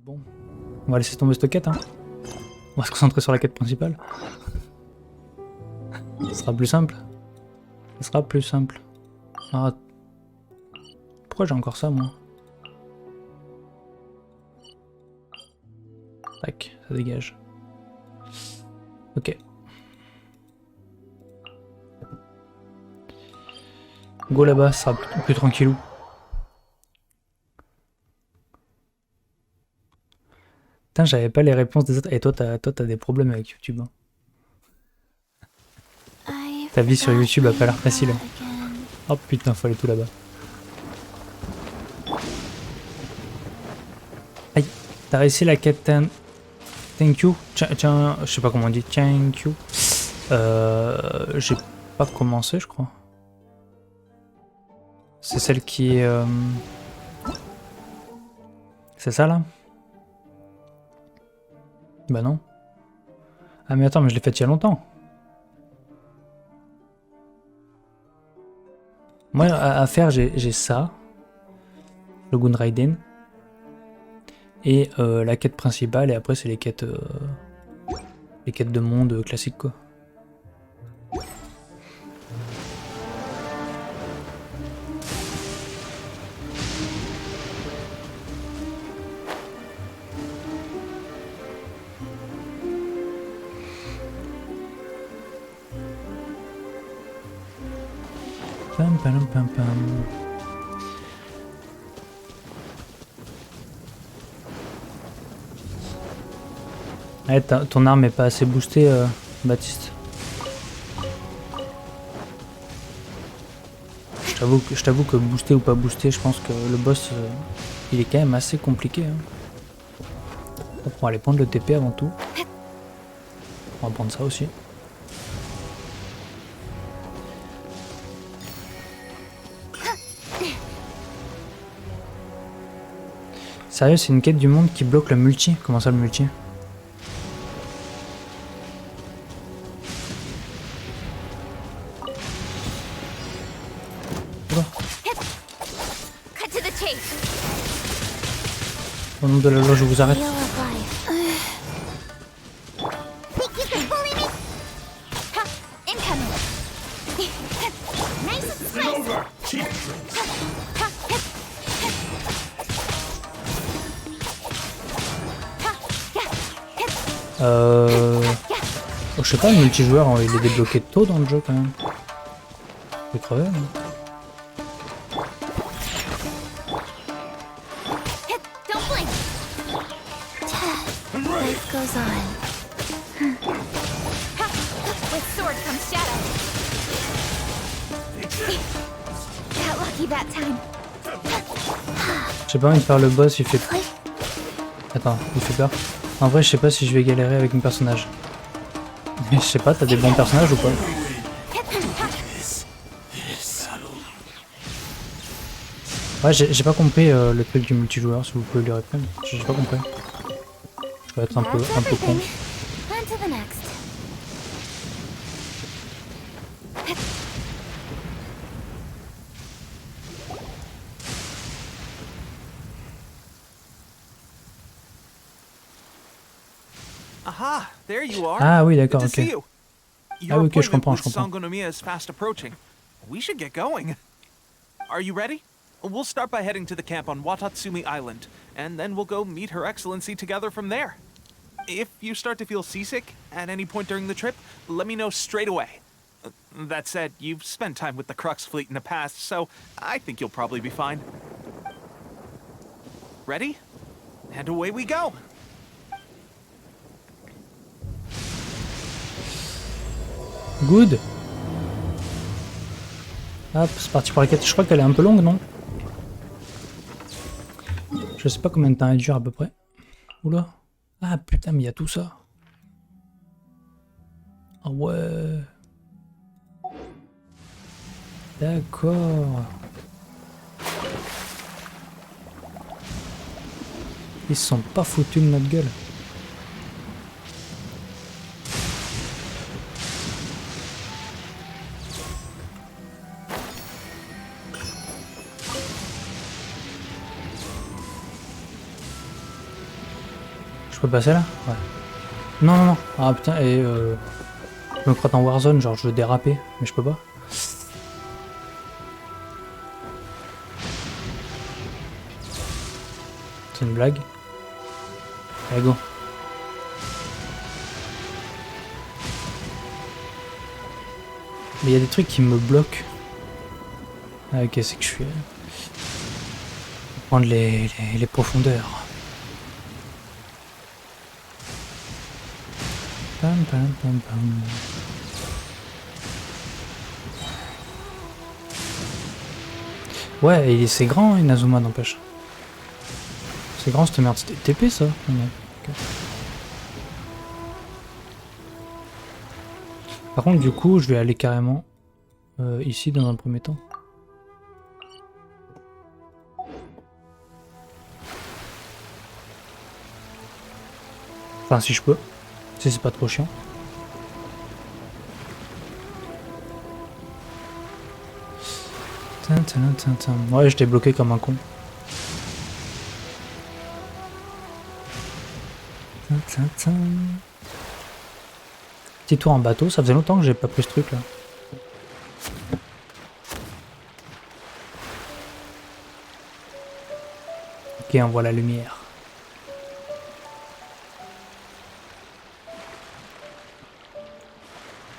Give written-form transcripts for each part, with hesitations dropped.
Bon, on va laisser tomber cette quête, hein. On va se concentrer sur la quête principale. Ce sera plus simple. Ce sera plus simple. Ah. Pourquoi j'ai encore ça, moi? Tac, ça dégage. Ok. Go là-bas, ça sera plus tranquillou. Putain, j'avais pas les réponses des autres. Et toi, t'as des problèmes avec YouTube. Hein. Ta vie sur YouTube a pas l'air facile. Oh putain, faut aller tout là-bas. Aïe, t'as réussi la quête. Thank you. Tiens, je sais pas comment on dit. Thank you. J'ai pas commencé, je crois. C'est celle qui est... C'est ça, là? Bah non. Ah mais attends, mais je l'ai faite il y a longtemps. Moi, à faire, j'ai ça. Shogun Raiden. Et la quête principale, et après, c'est les quêtes de monde classiques, quoi. Pam, pam, pam, pam. Ouais, ton arme est pas assez boostée, Baptiste. Je t'avoue que booster ou pas booster, je pense que le boss, il est quand même assez compliqué. Hein. On va aller prendre le TP avant tout. On va prendre ça aussi. Sérieux, c'est une quête du monde qui bloque le multi. Comment ça, le multi? Au nom de la loi, je vous arrête. Oh, je sais pas, le multijoueur, il est débloqué tôt dans le jeu quand même. Je vais crever, mais... J'ai pas envie de faire le boss, il fait... Attends, il fait peur. En vrai, je sais pas si je vais galérer avec mon personnage. Mais je sais pas, t'as des bons personnages ou pas? Ouais, j'ai pas compris le truc du multijoueur, si vous pouvez lui répondre. J'ai pas compris. Je vais être un peu con. Ah oui, d'accord, ok. Ah oui, ok, je comprends. We should get going. Are you ready? We'll start by heading to the camp on Watatsumi Island, and then we'll go meet Her Excellency together from there. If you start to feel seasick at any point during the trip, let me know straight away. That said, you've spent time with the Crux fleet in the past, so I think you'll probably be fine. Ready? And away we go! Good. Hop, c'est parti pour la quête. Je crois qu'elle est un peu longue, non? Je sais pas combien de temps elle dure à peu près. Oula. Ah putain, mais il y a tout ça. Ah ouais. D'accord. Ils se sont pas foutus de notre gueule. Je peux passer là? Ouais. Non, non, non. Ah putain, et je me crois dans Warzone, genre je veux déraper, mais je peux pas. C'est une blague. Allez, go. Mais il y a des trucs qui me bloquent. Ah, ok, c'est que je suis... prendre les profondeurs. Pam, pam, pam, pam. Ouais, et c'est grand, Inazuma, n'empêche. C'est grand, cette merde. C'était TP, ça? Ouais, okay. Par contre, du coup, je vais aller carrément ici, dans un premier temps. Enfin, si je peux. Si c'est pas trop chiant. Ouais, j'étais bloqué comme un con. Petit tour en bateau, ça faisait longtemps que j'ai pas pris ce truc là. Ok, on voit la lumière.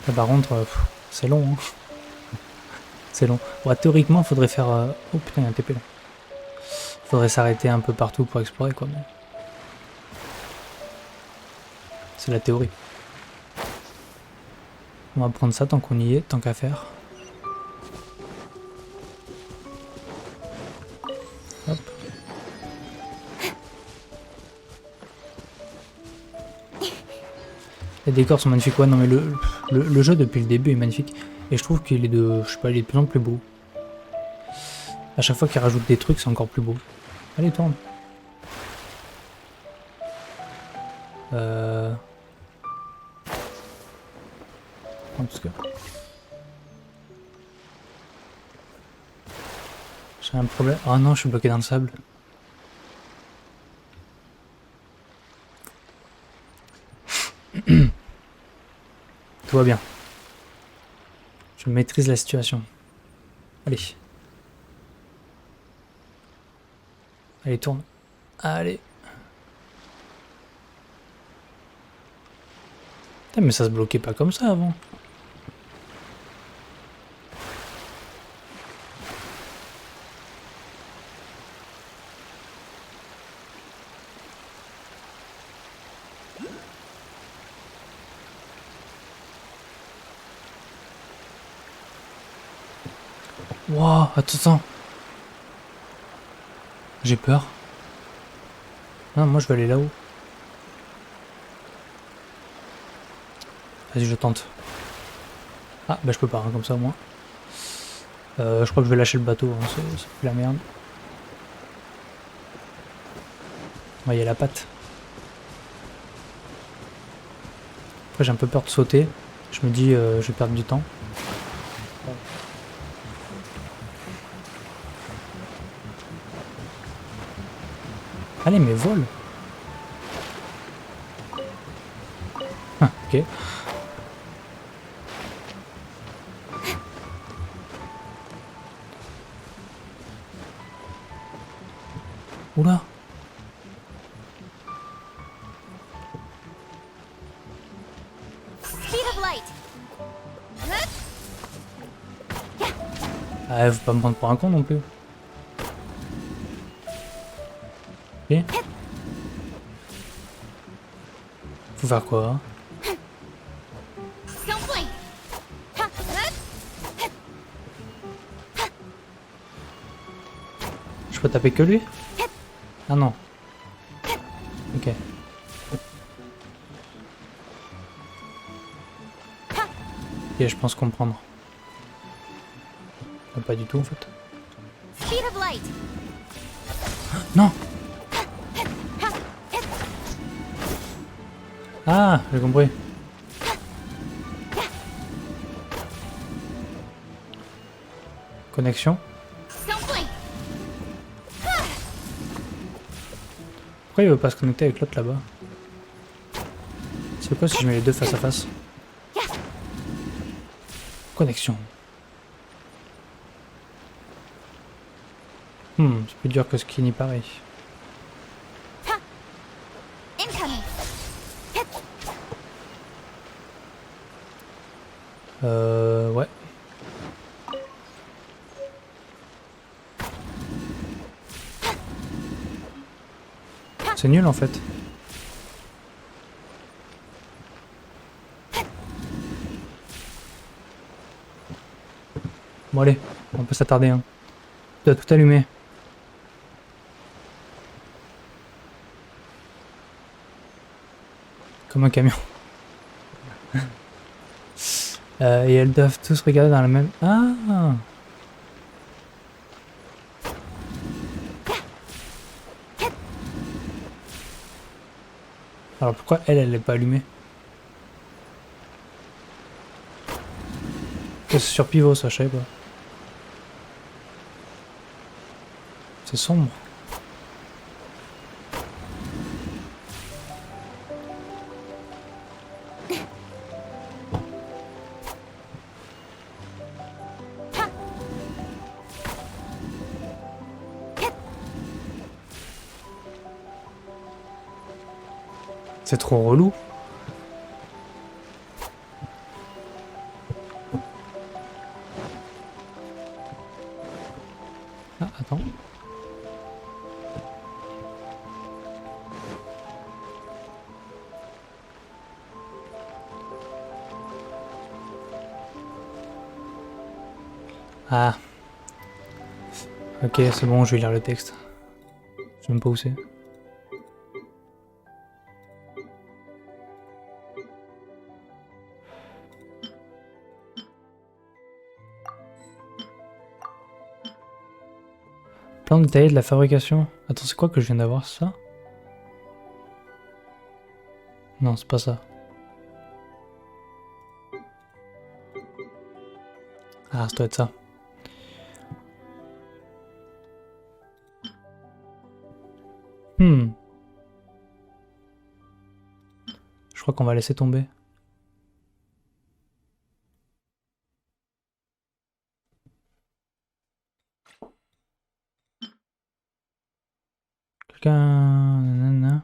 Là, par contre, c'est long. Hein. C'est long. Ouais, théoriquement, faudrait faire... Oh putain, il y a un TP là. Faudrait s'arrêter un peu partout pour explorer quoi. Mais... c'est la théorie. On va prendre ça tant qu'on y est, tant qu'à faire. Hop. Les décors sont magnifiques. Ouais, non mais le jeu depuis le début est magnifique. Et je trouve qu'il est de... je sais pas, il est de plus en plus beau. À chaque fois qu'il rajoute des trucs, c'est encore plus beau. Allez, tourne. Parce que... j'ai un problème. Oh non, je suis bloqué dans le sable. Tout va bien. Je maîtrise la situation. Allez. Allez, tourne. Allez. Putain, mais ça se bloquait pas comme ça avant. Wow, attends. J'ai peur. Non, moi je vais aller là-haut. Vas-y, je tente. Ah, bah je peux pas, hein, comme ça au moins. Je crois que je vais lâcher le bateau, hein, c'est plus la merde. Ouais, il y a la patte. Après, j'ai un peu peur de sauter. Je me dis, je vais perdre du temps. Allez, mais vole. Ah, ok. Oula. Ah, faut pas me prendre pour un con non plus. Ok. Faut faire quoi? Je peux taper que lui? Ah non. Ok. Ok, je pense comprendre. Pas du tout en fait. Non! Ah, j'ai compris. Connexion. Pourquoi il veut pas se connecter avec l'autre là-bas? C'est quoi si je mets les deux face à face? Connexion. C'est plus dur que ce qui n'y paraît. Ouais. C'est nul en fait. Bon allez, on peut s'attarder hein. Tu dois tout allumer. Comme un camion. Et elles doivent tous regarder dans la même... Ah! Alors pourquoi elle est pas allumée? C'est sur pivot ça, je savais pas. C'est sombre. C'est trop relou. Ah, attends. Ah. Ok, c'est bon, je vais lire le texte. Je sais même pas où c'est. Plan détaillé de la fabrication. Attends, c'est quoi que je viens d'avoir, ça? Non, c'est pas ça. Ah, ça doit être ça. Je crois qu'on va laisser tomber. Quelqu'un... Nanana.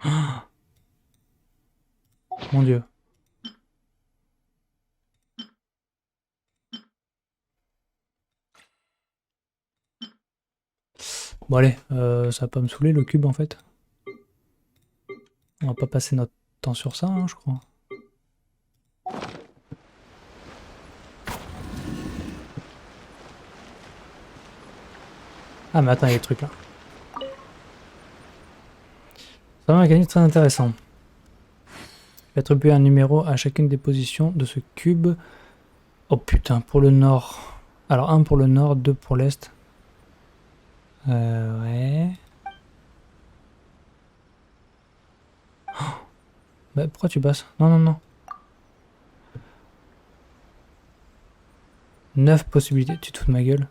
Ah, mon Dieu. Bon allez, ça va pas me saouler le cube en fait. On va pas passer notre temps sur ça, hein, je crois. Ah mais attends, il y a des trucs là. C'est un mécanisme très intéressant. Attribuer un numéro à chacune des positions de ce cube. Oh putain, pour le nord. Alors 1 pour le nord, 2 pour l'est. Ouais. Oh. Bah pourquoi tu passes? Non, non, non. 9 possibilités, tu te fous de ma gueule.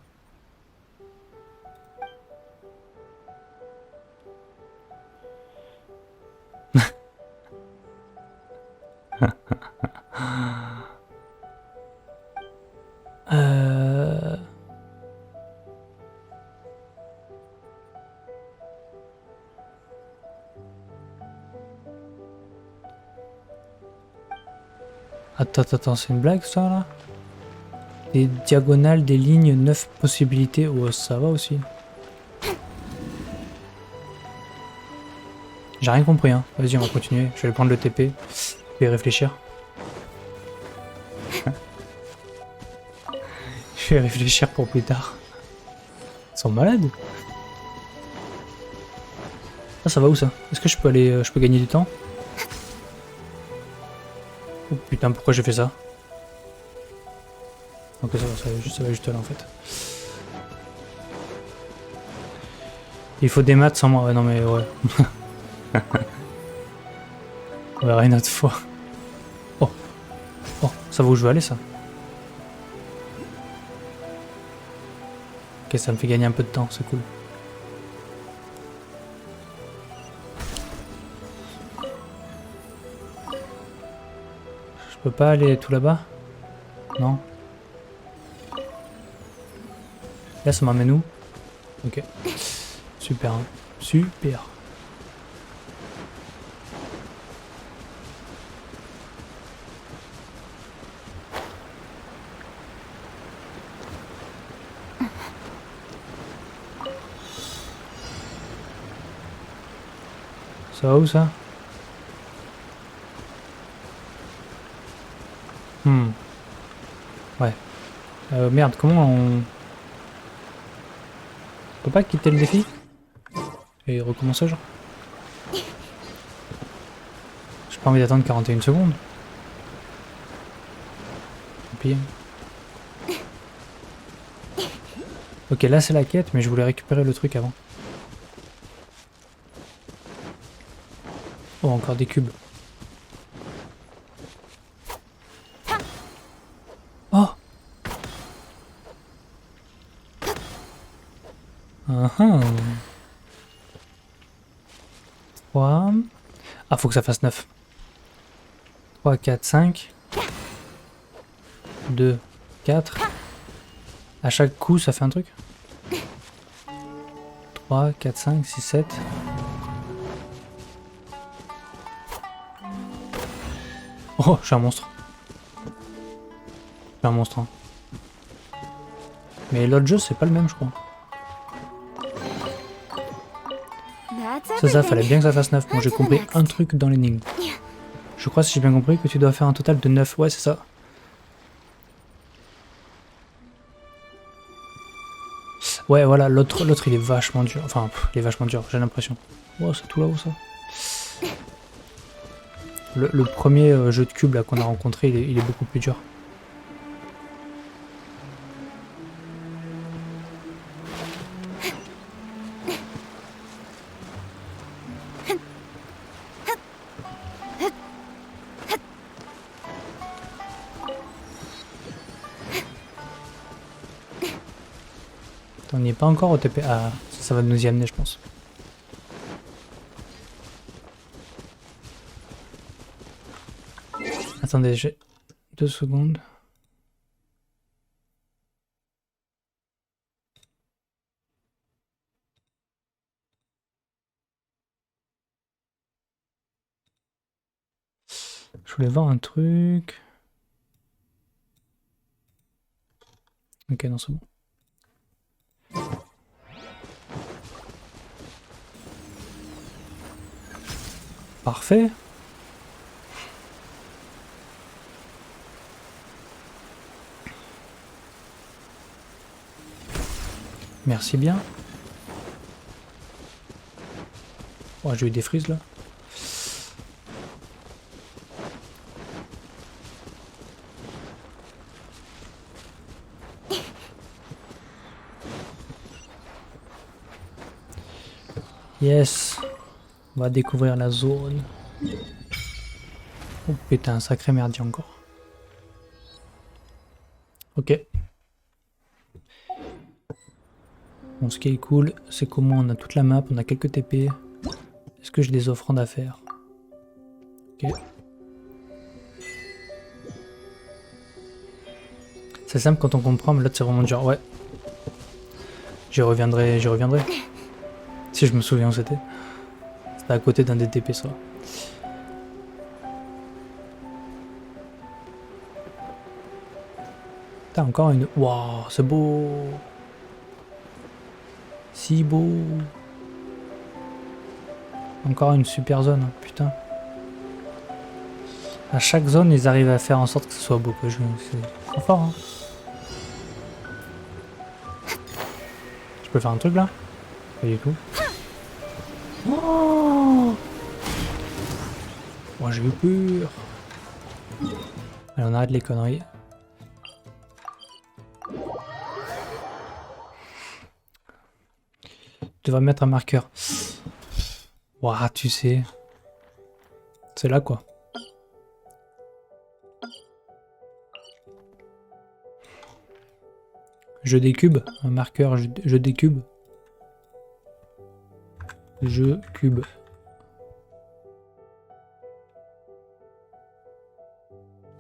Attends, c'est une blague ça là? Des diagonales, des lignes, 9 possibilités. Oh, ça va aussi. J'ai rien compris, hein. Vas-y, on va continuer. Je vais aller prendre le TP. Je vais réfléchir. Je vais réfléchir pour plus tard. Ils sont malades. Ah, ça va où ça? Est-ce que je peux aller, je peux gagner du temps? Oh putain, pourquoi j'ai fait ça? Ok, ça va juste là en fait. Il faut des maths sans moi. Ouais, non mais ouais. On verra une autre fois. Oh, ça va où je veux aller ça? Ok, Ok, ça me fait gagner un peu de temps, c'est cool. Je peux pas aller tout là-bas? Non. Là, ça m'emmène où? Ok. Super. Hein. Super. Ça va où ça? Ouais. Merde, comment on... peut pas quitter le défi? Et recommencer genre? J'ai pas envie d'attendre 41 secondes. Tant pis. Ok, là c'est la quête, mais je voulais récupérer le truc avant. Oh, encore des cubes. Oh! Ah. 3. Ah, faut que ça fasse 9. 3, 4, 5. 2, 4. À chaque coup, ça fait un truc. 3, 4, 5, 6, 7. Oh, je suis un monstre. Je suis un monstre. Hein. Mais l'autre jeu, c'est pas le même, je crois. Ça, fallait bien que ça fasse 9. Bon, j'ai compris un truc dans l'énigme. Je crois, si j'ai bien compris, que tu dois faire un total de 9. Ouais, c'est ça. Ouais, voilà, l'autre il est vachement dur. Enfin, il est vachement dur, j'ai l'impression. Oh, c'est tout là-haut, ça. Le premier jeu de cube là qu'on a rencontré, il est beaucoup plus dur. On n'y est pas encore au TP. Ah, ça va nous y amener, je pense. Attendez, j'ai 2 secondes. Je voulais voir un truc. Ok, non, c'est bon. Parfait. Merci bien. Oh, j'ai eu des frises là. Yes. On va découvrir la zone. Oh putain, un sacré merdier encore. Ok. Bon, ce qui est cool, c'est qu'au moins on a toute la map, on a quelques TP. Est-ce que j'ai des offrandes à faire? Ok. C'est simple quand on comprend, mais l'autre c'est vraiment dur. Ouais. J'y reviendrai, j'y reviendrai. Si je me souviens où c'était. C'était à côté d'un des TP, ça. T'as encore une... Waouh, c'est beau. Si beau. Encore une super zone, hein, putain. À chaque zone, ils arrivent à faire en sorte que ce soit beau. C'est trop fort, hein. Je peux faire un truc là? Pas du tout. Oh, oh, j'ai eu peur. Allez, on arrête les conneries. Je devrais mettre un marqueur. Ouah, tu sais. C'est là quoi. Jeu des cubes, un marqueur, jeu des cubes. Jeu cube.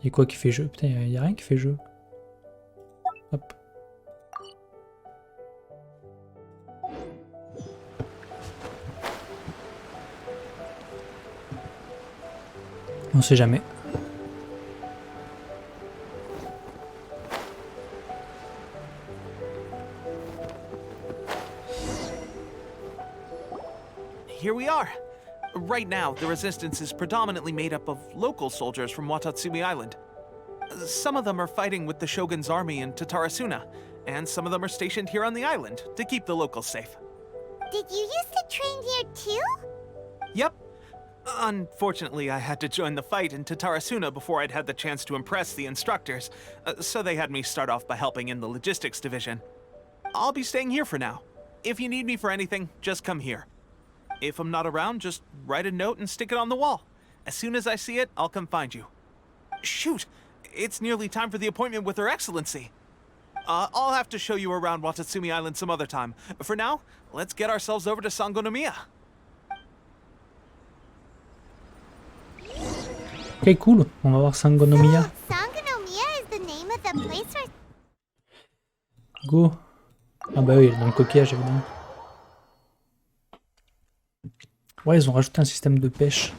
Y'a quoi qui fait jeu? Putain, y'a rien qui fait jeu. Hop. On sait jamais. Here we are. Right now, the resistance is predominantly made up of local soldiers from Watatsumi Island. Some of them are fighting with the Shogun's army in Tatarasuna, and some of them are stationed here on the island to keep the locals safe. Did you used to train here too? Yep. Unfortunately, I had to join the fight in Tatarasuna before I'd had the chance to impress the instructors, so they had me start off by helping in the logistics division. I'll be staying here for now. If you need me for anything, just come here. If I'm not around, just write a note and stick it on the wall. As soon as I see it, I'll come find you. Shoot! It's nearly time for the appointment with Her Excellency. I'll have to show you around Watatsumi Island some other time. For now, let's get ourselves over to Sangonomiya. Ok, cool. On va voir Sangonomiya. So, Sangonomiya is the name of the place where... Go. Ah bah oui, dans le coquillage, évidemment. Ouais, ils ont rajouté un système de pêche.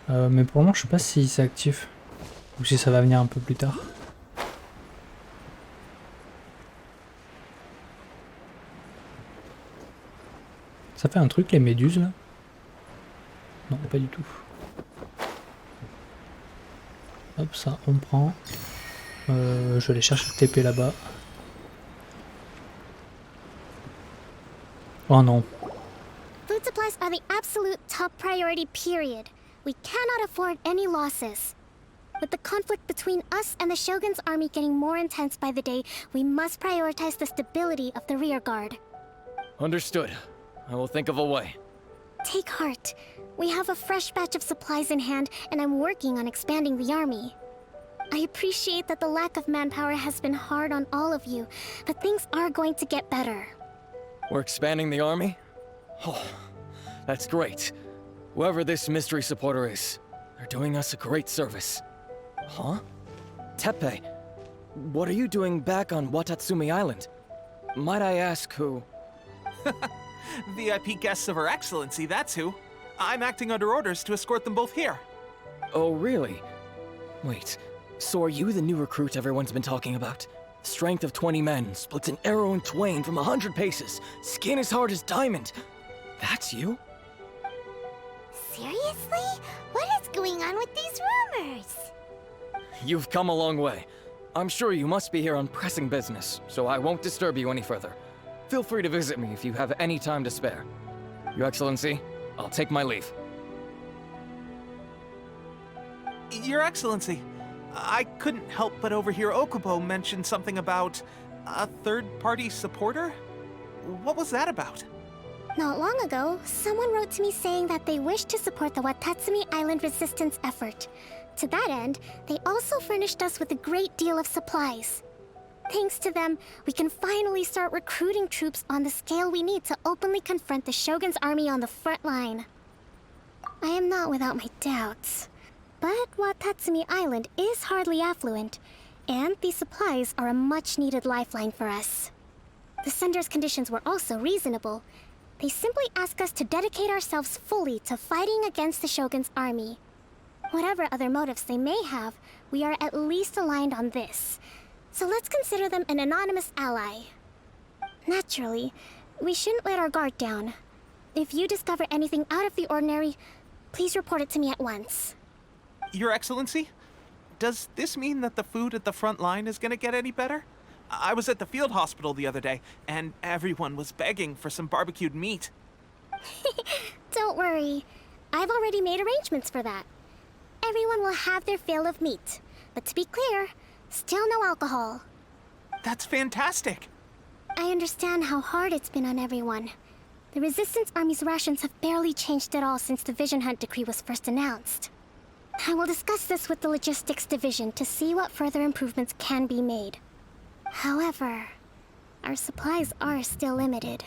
Mais pour le moment, je sais pas si c'est actif. Ou si ça va venir un peu plus tard. Ça fait un truc, les méduses, là? Non, pas du tout. Hop, ça, on prend. Je vais aller chercher le TP là-bas. Oh non. Food supplies are the absolute top priority, period. We cannot afford any losses. With the conflict between us and the Shogun's army getting more intense by the day, we must prioritize the stability of the rear guard. Understood. I will think of a way. Take heart. We have a fresh batch of supplies in hand, and I'm working on expanding the army. I appreciate that the lack of manpower has been hard on all of you, but things are going to get better. We're expanding the army? Oh, that's great. Whoever this mystery supporter is, they're doing us a great service. Huh? Teppei, what are you doing back on Watatsumi Island? Might I ask who? VIP guests of Her Excellency, that's who. I'm acting under orders to escort them both here. Oh, really? Wait, so are you the new recruit everyone's been talking about? Strength of 20 men, splits an arrow in twain from 100 paces, skin as hard as diamond. That's you? Seriously? What is going on with these rumors? You've come a long way. I'm sure you must be here on pressing business, so I won't disturb you any further. Feel free to visit me if you have any time to spare. Your Excellency, I'll take my leave. Your Excellency, I couldn't help but overhear Okubo mention something about a third-party supporter? What was that about? Not long ago, someone wrote to me saying that they wish to support the Watatsumi Island resistance effort. To that end, they also furnished us with a great deal of supplies. Thanks to them, we can finally start recruiting troops on the scale we need to openly confront the Shogun's army on the front line. I am not without my doubts. But Watatsumi Island is hardly affluent, and these supplies are a much-needed lifeline for us. The sender's conditions were also reasonable. They simply ask us to dedicate ourselves fully to fighting against the Shogun's army. Whatever other motives they may have, we are at least aligned on this. So let's consider them an anonymous ally. Naturally, we shouldn't let our guard down. If you discover anything out of the ordinary, please report it to me at once. Your Excellency, does this mean that the food at the front line is gonna get any better? I was at the field hospital the other day, and everyone was begging for some barbecued meat. Don't worry. I've already made arrangements for that. Everyone will have their fill of meat. But to be clear, still no alcohol. That's fantastic. I understand how hard it's been on everyone. The Resistance Army's rations have barely changed at all since the Vision Hunt decree was first announced. I will discuss this with the Logistics Division to see what further improvements can be made. However, our supplies are still limited.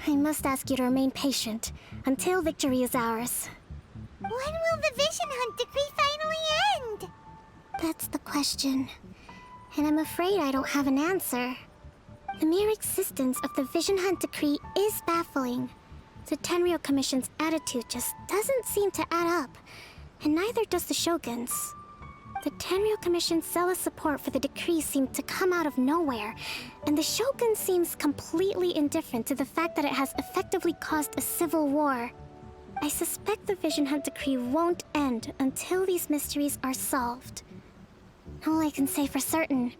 I must ask you to remain patient until victory is ours. When will the Vision Hunt decree finally end? That's the question. And I'm afraid I don't have an answer. The mere existence of the Vision Hunt decree is baffling. The Tenryou Commission's attitude just doesn't seem to add up, and neither does the Shogun's. The Tenryou Commission's zealous support for the decree seemed to come out of nowhere, and the Shogun seems completely indifferent to the fact that it has effectively caused a civil war. I suspect the Vision Hunt decree won't end until these mysteries are solved. All I can say for certain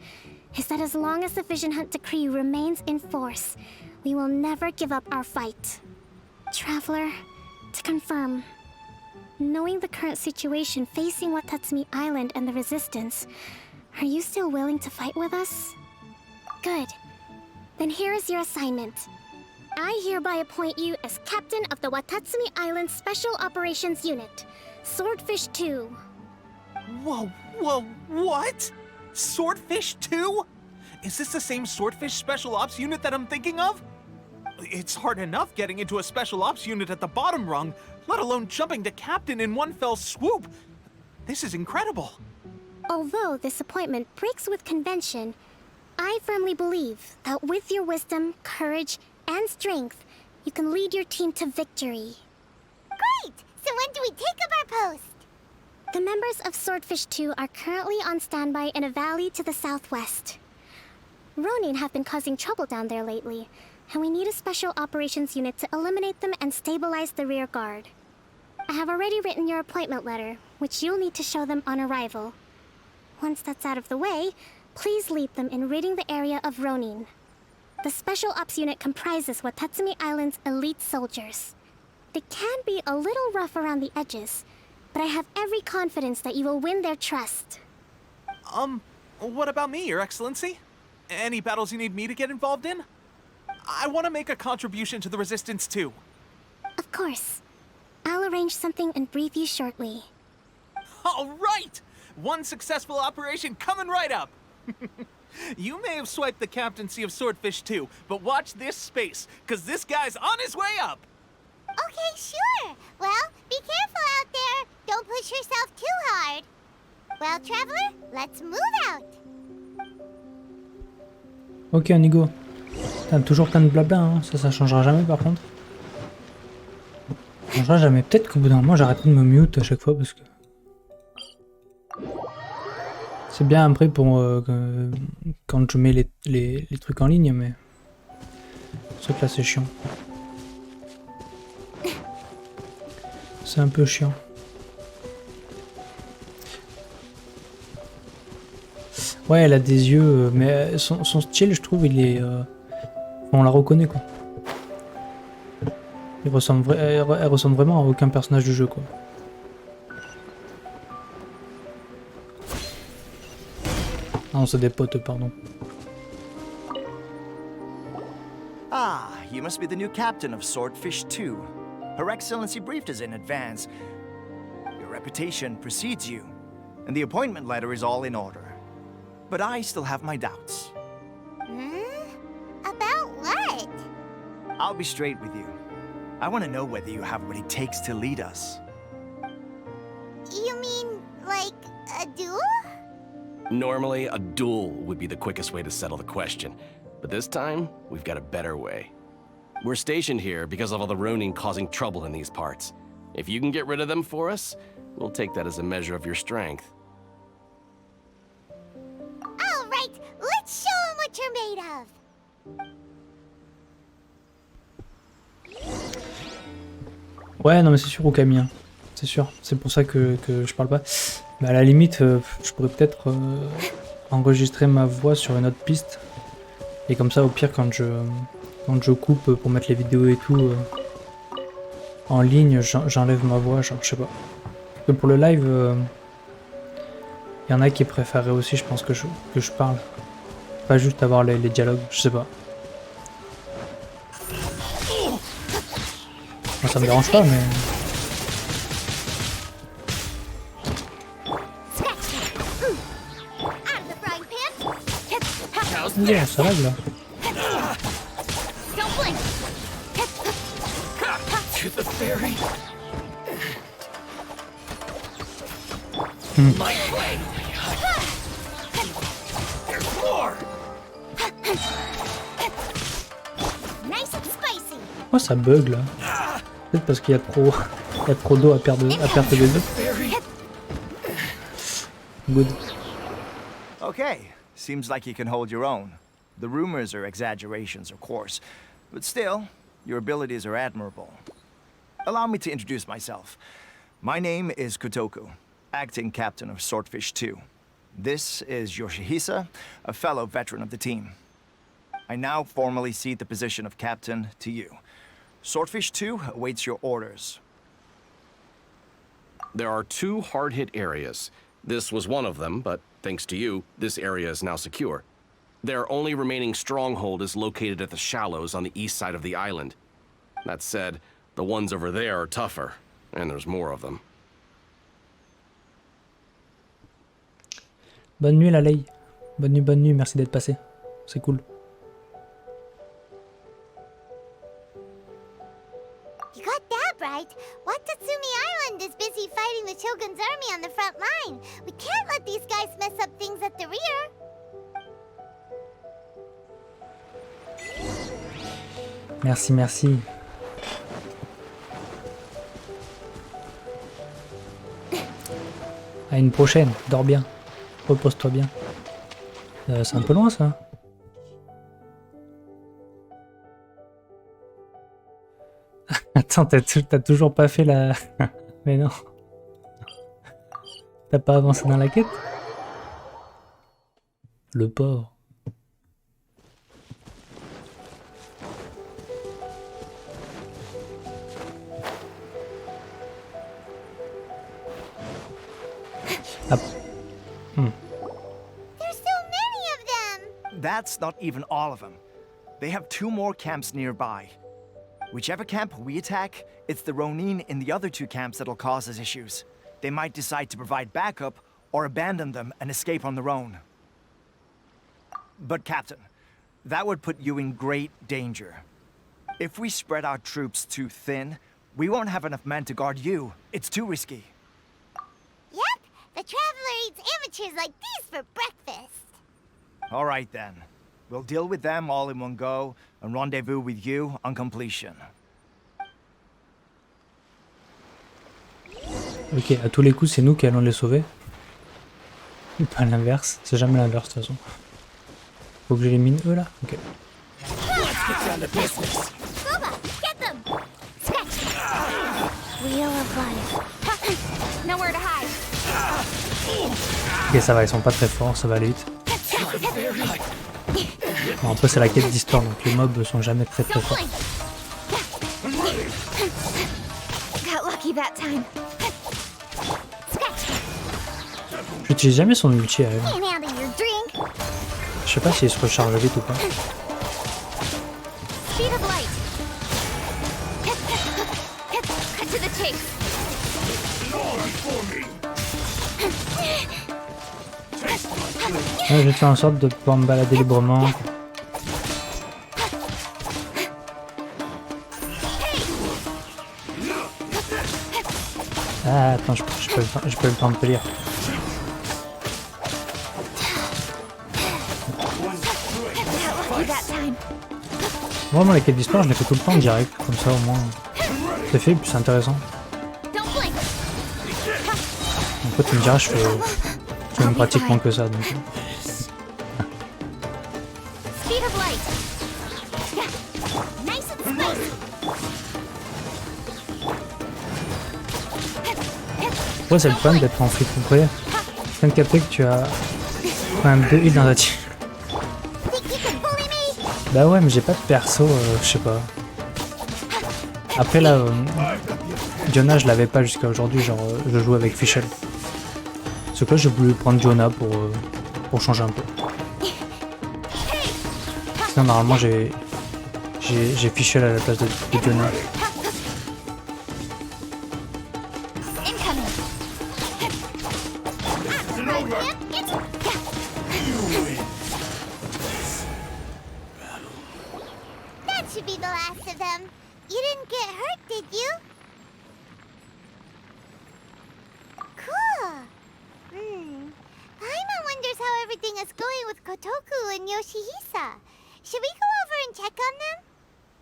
is that as long as the Vision Hunt decree remains in force, we will never give up our fight. Traveler, to confirm, knowing the current situation facing Watatsumi Island and the Resistance, are you still willing to fight with us? Good. Then here is your assignment. I hereby appoint you as captain of the Watatsumi Island Special Operations Unit, Swordfish II. Whoa, what? Swordfish II? Is this the same Swordfish Special Ops unit that I'm thinking of? It's hard enough getting into a Special Ops unit at the bottom rung, let alone jumping to captain in one fell swoop. This is incredible. Although this appointment breaks with convention, I firmly believe that with your wisdom, courage, and strength, you can lead your team to victory. Great! So when do we take up our post? The members of Swordfish II are currently on standby in a valley to the southwest. Ronin have been causing trouble down there lately, and we need a special operations unit to eliminate them and stabilize the rear guard. I have already written your appointment letter, which you'll need to show them on arrival. Once that's out of the way, please lead them in ridding the area of Ronin. The Special Ops unit comprises Watatsumi Island's elite soldiers. They can be a little rough around the edges, but I have every confidence that you will win their trust. What about me, Your Excellency? Any battles you need me to get involved in? I want to make a contribution to the Resistance too. Of course. I'll arrange something and brief you shortly. All right! One successful operation coming right up! You may have swiped the captaincy of Swordfish II, but watch this space, because this guy's on his way up! Okay, sure. Well, be careful out there. Don't push yourself too hard. Well, Traveler, let's move out. Ok, on y go. Putain, toujours plein de blabla, hein. Ça changera jamais par contre. Ça changera jamais. Peut-être qu'au bout d'un moment j'arrête de me mute à chaque fois parce que... C'est bien après pour quand je mets les trucs en ligne, mais... C'est vrai que là c'est chiant. C'est un peu chiant. Ouais, elle a des yeux, mais son style, je trouve, il est... on la reconnaît, quoi. Elle ressemble vraiment à aucun personnage du jeu, quoi. Non, c'est des potes, pardon. Ah, you must be the new captain of Swordfish II. Her Excellency briefed us in advance. Your reputation precedes you, and the appointment letter is all in order. But I still have my doubts. About what? I'll be straight with you. I want to know whether you have what it takes to lead us. You mean, like, a duel? Normally, a duel would be the quickest way to settle the question, but this time, we've got a better way. We're stationed here because of all the Ronin causing trouble in these parts. If you can get rid of them for us, we'll take that as a measure of your strength. All right, let's show them what you're made of. Ouais, non mais c'est sûr, Okami, hein. C'est sûr. C'est pour ça que je parle pas. Mais à la limite, je pourrais peut-être enregistrer ma voix sur une autre piste. Et comme ça, au pire, quand je coupe pour mettre les vidéos et tout en ligne, j'enlève ma voix, genre, je sais pas. Et pour le live, y en a qui préféreraient aussi, je pense, que je parle. Pas juste avoir les dialogues, je sais pas. Moi, ça me dérange pas, mais... Yeah, ça lag là. Don't blink. To the ferry. My way. There's more. Nice and spicy. Oh, ça bug là. Peut-être parce qu'il y a trop d'eau à perdre des œufs. Ferry. Good. Okay, seems like you can hold your own. The rumors are exaggerations, of course, but still, your abilities are admirable. Allow me to introduce myself. My name is Kotoku, acting captain of Swordfish II. This is Yoshihisa, a fellow veteran of the team. I now formally cede the position of captain to you. Swordfish II awaits your orders. There are 2 hard-hit areas. This was one of them, but thanks to you, this area is now secure. Their only remaining stronghold is located at the shallows on the east side of the island. That said, the ones over there are tougher, and there's more of them. Bonne nuit la Lei. Bonne nuit, merci d'être passé. C'est cool. You got that right. Watatsumi Island is busy fighting the Shogun's army on the front line. We can't let these guys mess up things at the rear. Merci, merci. À une prochaine, dors bien. Repose-toi bien. C'est un peu loin ça. Attends, t'as toujours pas fait la... Mais non. T'as pas avancé dans la quête? Le pauvre. Ah. There's so many of them. That's not even all of them. They have 2 more camps nearby. Whichever camp we attack, it's the Ronin in the other 2 camps that'll cause us issues. They might decide to provide backup or abandon them and escape on their own. But Captain, that would put you in great danger. If we spread our troops too thin, we won't have enough men to guard you. It's too risky. Yep, the Traveler eats amateurs like these for breakfast. All right then. We'll deal with them all in one go and rendezvous with you on completion. Ok, à tous les coups, c'est nous qui allons les sauver. Pas l'inverse, c'est jamais l'inverse de toute façon. Faut que je les mine eux là. Ok. Boba, get them! Sketch! Wheel of life. Nowhere to hide. Ok, ça va, ils sont pas très forts, ça va aller vite. Bon, après c'est la quête d'histoire, donc les mobs sont jamais très forts. Got lucky that time. J'utilise jamais son ulti à elle. Can't handle your drink. Je sais pas si il se recharge vite ou pas. Speed of light. Cut to the chase. Ouais, je vais faire en sorte de pouvoir me balader librement. Ah, attends, je peux le temps de te lire. Vraiment, les quêtes d'histoire, je les fais tout le temps en direct, comme ça au moins c'est fait, puis c'est intéressant. En fait, tu me diras, je fais même pratiquement que ça. Donc. Ouais, c'est le fun d'être en free to play. Je viens de capter que tu as quand même 2 heals dans ta team. Bah ouais, mais j'ai pas de perso, je sais pas. Après là, Diona je l'avais pas jusqu'à aujourd'hui, genre je joue avec Fischl. Ce que j'ai voulu prendre Diona pour changer un peu. Sinon normalement j'ai Fischl à la place de Diona. should be the last of them. You didn't get hurt, did you? Cool. Paimon wonders how everything is going with Kotoku and Yoshihisa. Should we go over and check on them?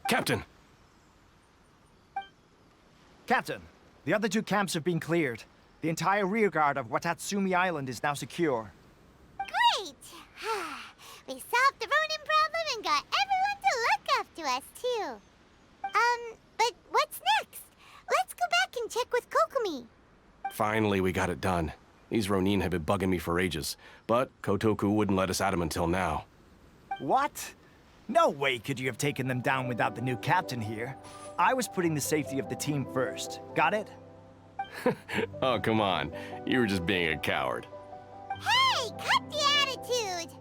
Captain! Captain, the other two camps have been cleared. The entire rearguard of Watatsumi Island is now secure. Great! We solved the Ronin problem and got everyone to look up to us, too. But what's next? Let's go back and check with Kokumi. Finally, we got it done. These Ronin have been bugging me for ages, but Kotoku wouldn't let us at him until now. What? No way could you have taken them down without the new captain here. I was putting the safety of the team first. Got it? Oh, come on. You were just being a coward. Hey, cut the attitude!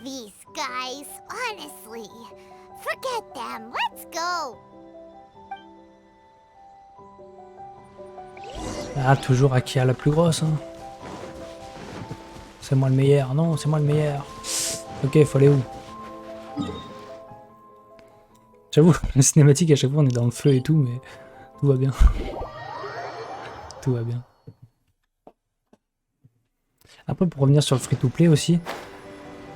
These guys, honestly. Forget them. Let's go. Ah, toujours à qui a la plus grosse, hein. C'est moi le meilleur. Non, c'est moi le meilleur. Ok, faut aller où? J'avoue, la cinématique à chaque fois on est dans le feu et tout, mais tout va bien. Tout va bien. Après, pour revenir sur le free-to-play aussi,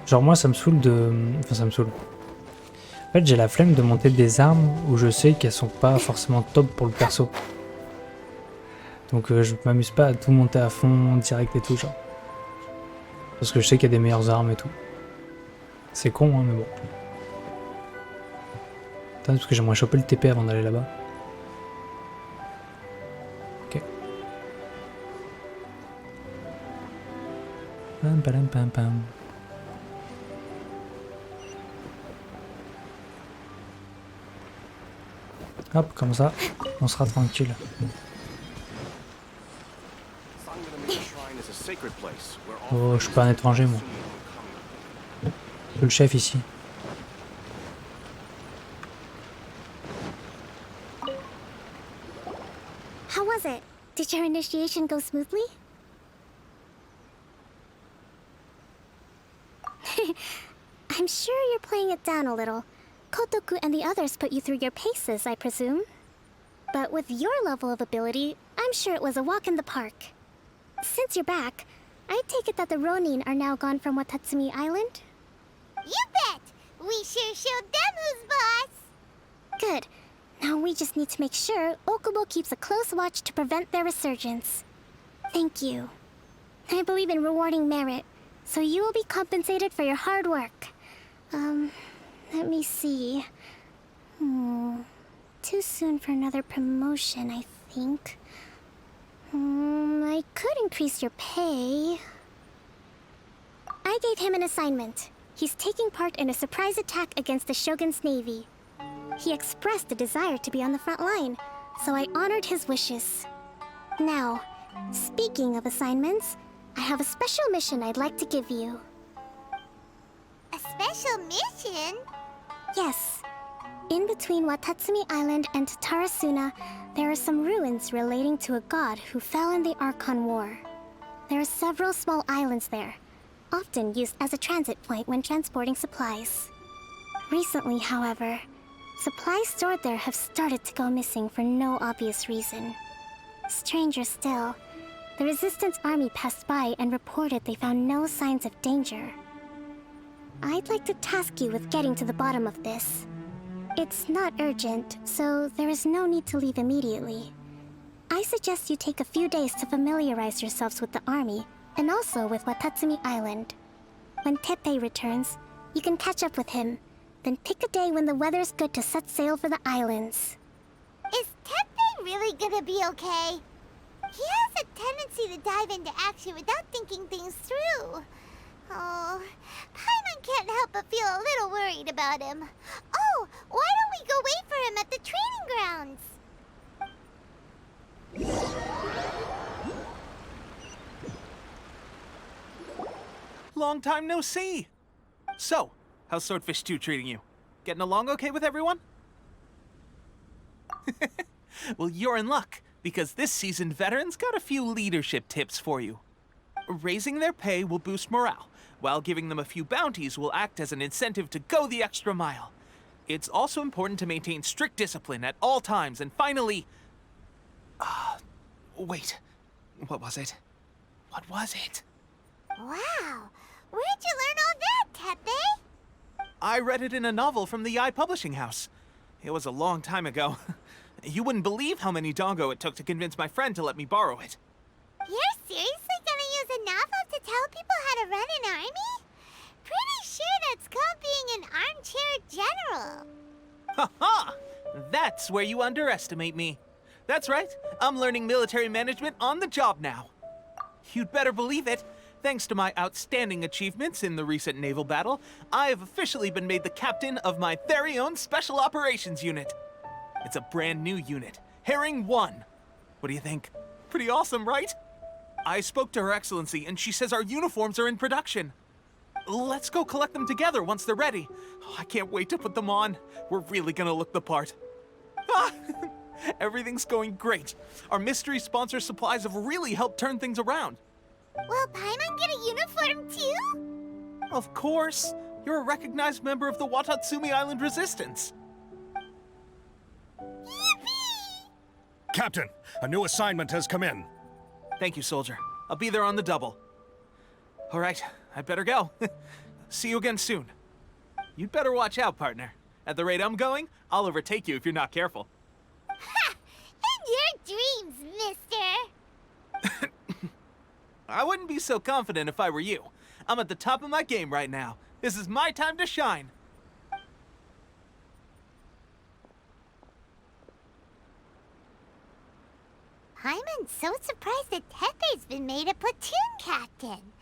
genre moi ça me saoule de... Enfin ça me saoule. En fait j'ai la flemme de monter des armes où je sais qu'elles sont pas forcément top pour le perso. Donc je m'amuse pas à tout monter à fond, direct et tout, genre. Parce que je sais qu'il y a des meilleures armes et tout. C'est con, hein, mais bon. Attends, parce que j'aimerais choper le TP avant d'aller là-bas. Ok. Pam, pam, pam, pam. Hop, comme ça, on sera tranquille. Oh, je suis pas un étranger, moi. Je suis le chef ici. How was it? Did your initiation go smoothly? I'm sure you're playing it down a little. Kotoku and the others put you through your paces, I presume. But with your level of ability, I'm sure it was a walk in the park. Since you're back, I take it that the Ronin are now gone from Watatsumi Island? You bet! We sure showed them who's boss! Good. Now we just need to make sure Okubo keeps a close watch to prevent their resurgence. Thank you. I believe in rewarding merit, so you will be compensated for your hard work. Let me see. Too soon for another promotion, I think. I could increase your pay. I gave him an assignment. He's taking part in a surprise attack against the Shogun's navy. He expressed a desire to be on the front line, so I honored his wishes. Now, speaking of assignments, I have a special mission I'd like to give you. A special mission? Yes. In between Watatsumi Island and Tatarasuna, there are some ruins relating to a god who fell in the Archon War. There are several small islands there, often used as a transit point when transporting supplies. Recently, however, supplies stored there have started to go missing for no obvious reason. Stranger still, the Resistance army passed by and reported they found no signs of danger. I'd like to task you with getting to the bottom of this. It's not urgent, so there is no need to leave immediately. I suggest you take a few days to familiarize yourselves with the army, and also with Watatsumi Island. When Teppei returns, you can catch up with him, then pick a day when the weather's good to set sail for the islands. Is Teppei really gonna be okay? He has a tendency to dive into action without thinking things through. Oh, Paimon can't help but feel a little worried about him. Oh, why don't we go wait for him at the training grounds? Long time no see! So, how's Swordfish II treating you? Getting along okay with everyone? Well, you're in luck, because this seasoned veteran's got a few leadership tips for you. Raising their pay will boost morale, while giving them a few bounties will act as an incentive to go the extra mile. It's also important to maintain strict discipline at all times, and finally... wait. What was it? What was it? Wow, where'd you learn all that, Tepe? I read it in a novel from the Publishing House. It was a long time ago. You wouldn't believe how many dongo it took to convince my friend to let me borrow it. You're seriously gonna use a novel to tell people how to run an army? Pretty sure that's called being an armchair general. Ha-ha! That's where you underestimate me. That's right, I'm learning military management on the job now. You'd better believe it. Thanks to my outstanding achievements in the recent naval battle, I have officially been made the captain of my very own Special Operations Unit. It's a brand new unit, Herring 1. What do you think? Pretty awesome, right? I spoke to Her Excellency, and she says our uniforms are in production. Let's go collect them together once they're ready. Oh, I can't wait to put them on. We're really gonna look the part. Everything's going great. Our mystery sponsor supplies have really helped turn things around. Will Paimon get a uniform too? Of course. You're a recognized member of the Watatsumi Island Resistance. Yippee! Captain, a new assignment has come in. Thank you, soldier. I'll be there on the double. All right, I better go. See you again soon. You'd better watch out, partner. At the rate I'm going, I'll overtake you if you're not careful. Ha! In your dreams, mister! I wouldn't be so confident if I were you. I'm at the top of my game right now. This is my time to shine. Paimon's so surprised that Tepe's been made a platoon captain.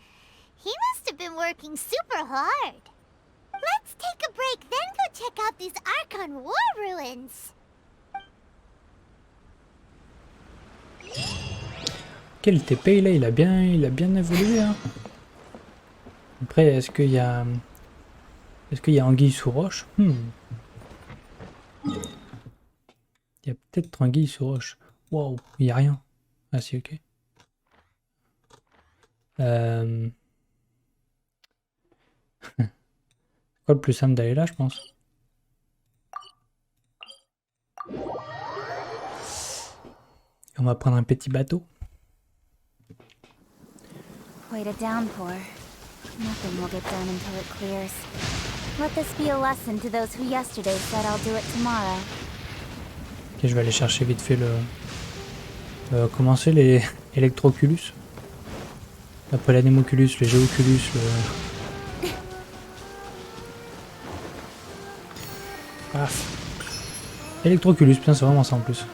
He must have been working super hard. Let's take a break, then go check out these Archon War ruins. Quel TP là, il a bien évolué. Hein. Après, est-ce qu'il y a anguille sous roche? Il y a peut-être anguille sous roche. Waouh, il y a rien. Ah si, ok. C'est quoi le plus simple d'aller là, je pense? On va prendre un petit bateau. Quite a downpour. Nothing will get done until it clears. Let this be a lesson to those who yesterday said I'll do it tomorrow. Ok, je vais aller chercher vite fait le... comment c'est les Electroculus? Après la Nemoculus, les Géoculus, le... Paf. Electroculus, putain c'est vraiment ça en plus.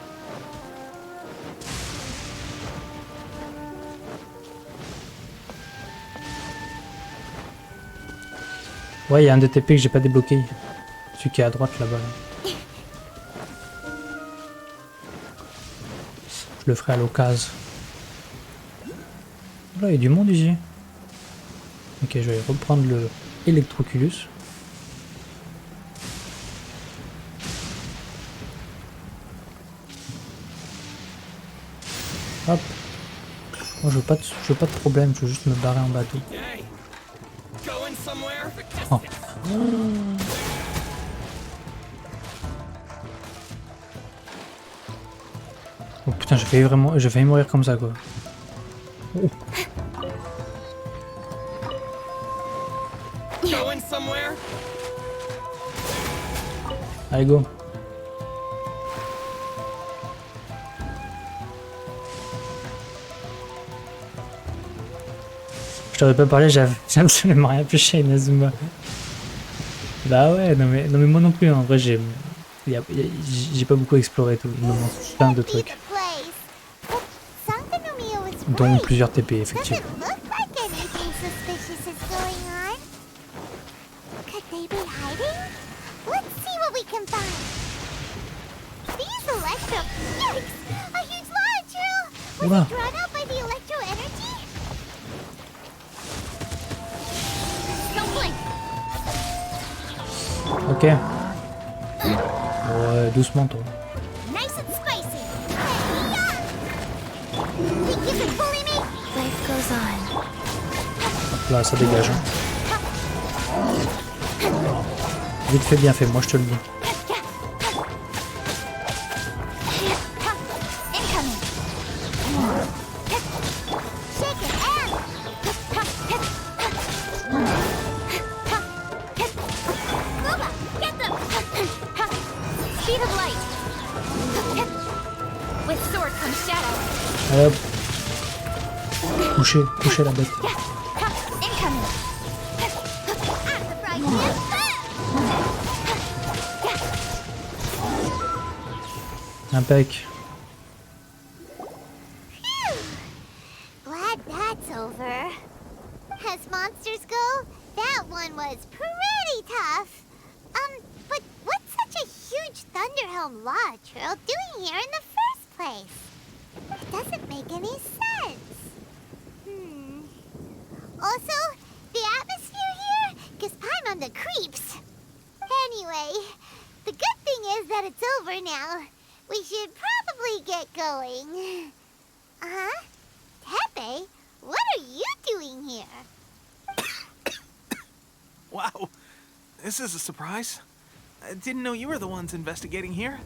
Ouais, il y a un DTP que j'ai pas débloqué. Celui qui est à droite là-bas. Là. Je le ferai à l'occasion. Là, il y a du monde ici. Ok, je vais reprendre le Electroculus. Hop. Moi, je veux pas de problème, je veux juste me barrer en bateau. Oh. Oh putain, j'ai failli mourir comme ça quoi. Oh. Allez go. Je t'aurais pas parlé, j'ai absolument rien pêché à Inazuma. Bah ouais, non mais moi non plus, en vrai j'ai pas beaucoup exploré tout, il me manque plein de trucs. Dont plusieurs TP effectivement. Oula. Ok. Ouais, doucement toi. Hop là, ça dégage. Hein. Vite fait, bien fait, moi je te le dis. Allez hop. Couchez, couchez la bête. Impec. Glad that's over. As monsters go, that one was pretty tough. But what's such a huge Thunderhelm Law Trail doing here in the first place? It doesn't make any sense. Also, the atmosphere here gives Paimon the creeps. Anyway, the good thing is that it's over now. We should probably get going. Huh? Tepe, what are you doing here? Wow, this is a surprise. I didn't know you were the ones investigating here.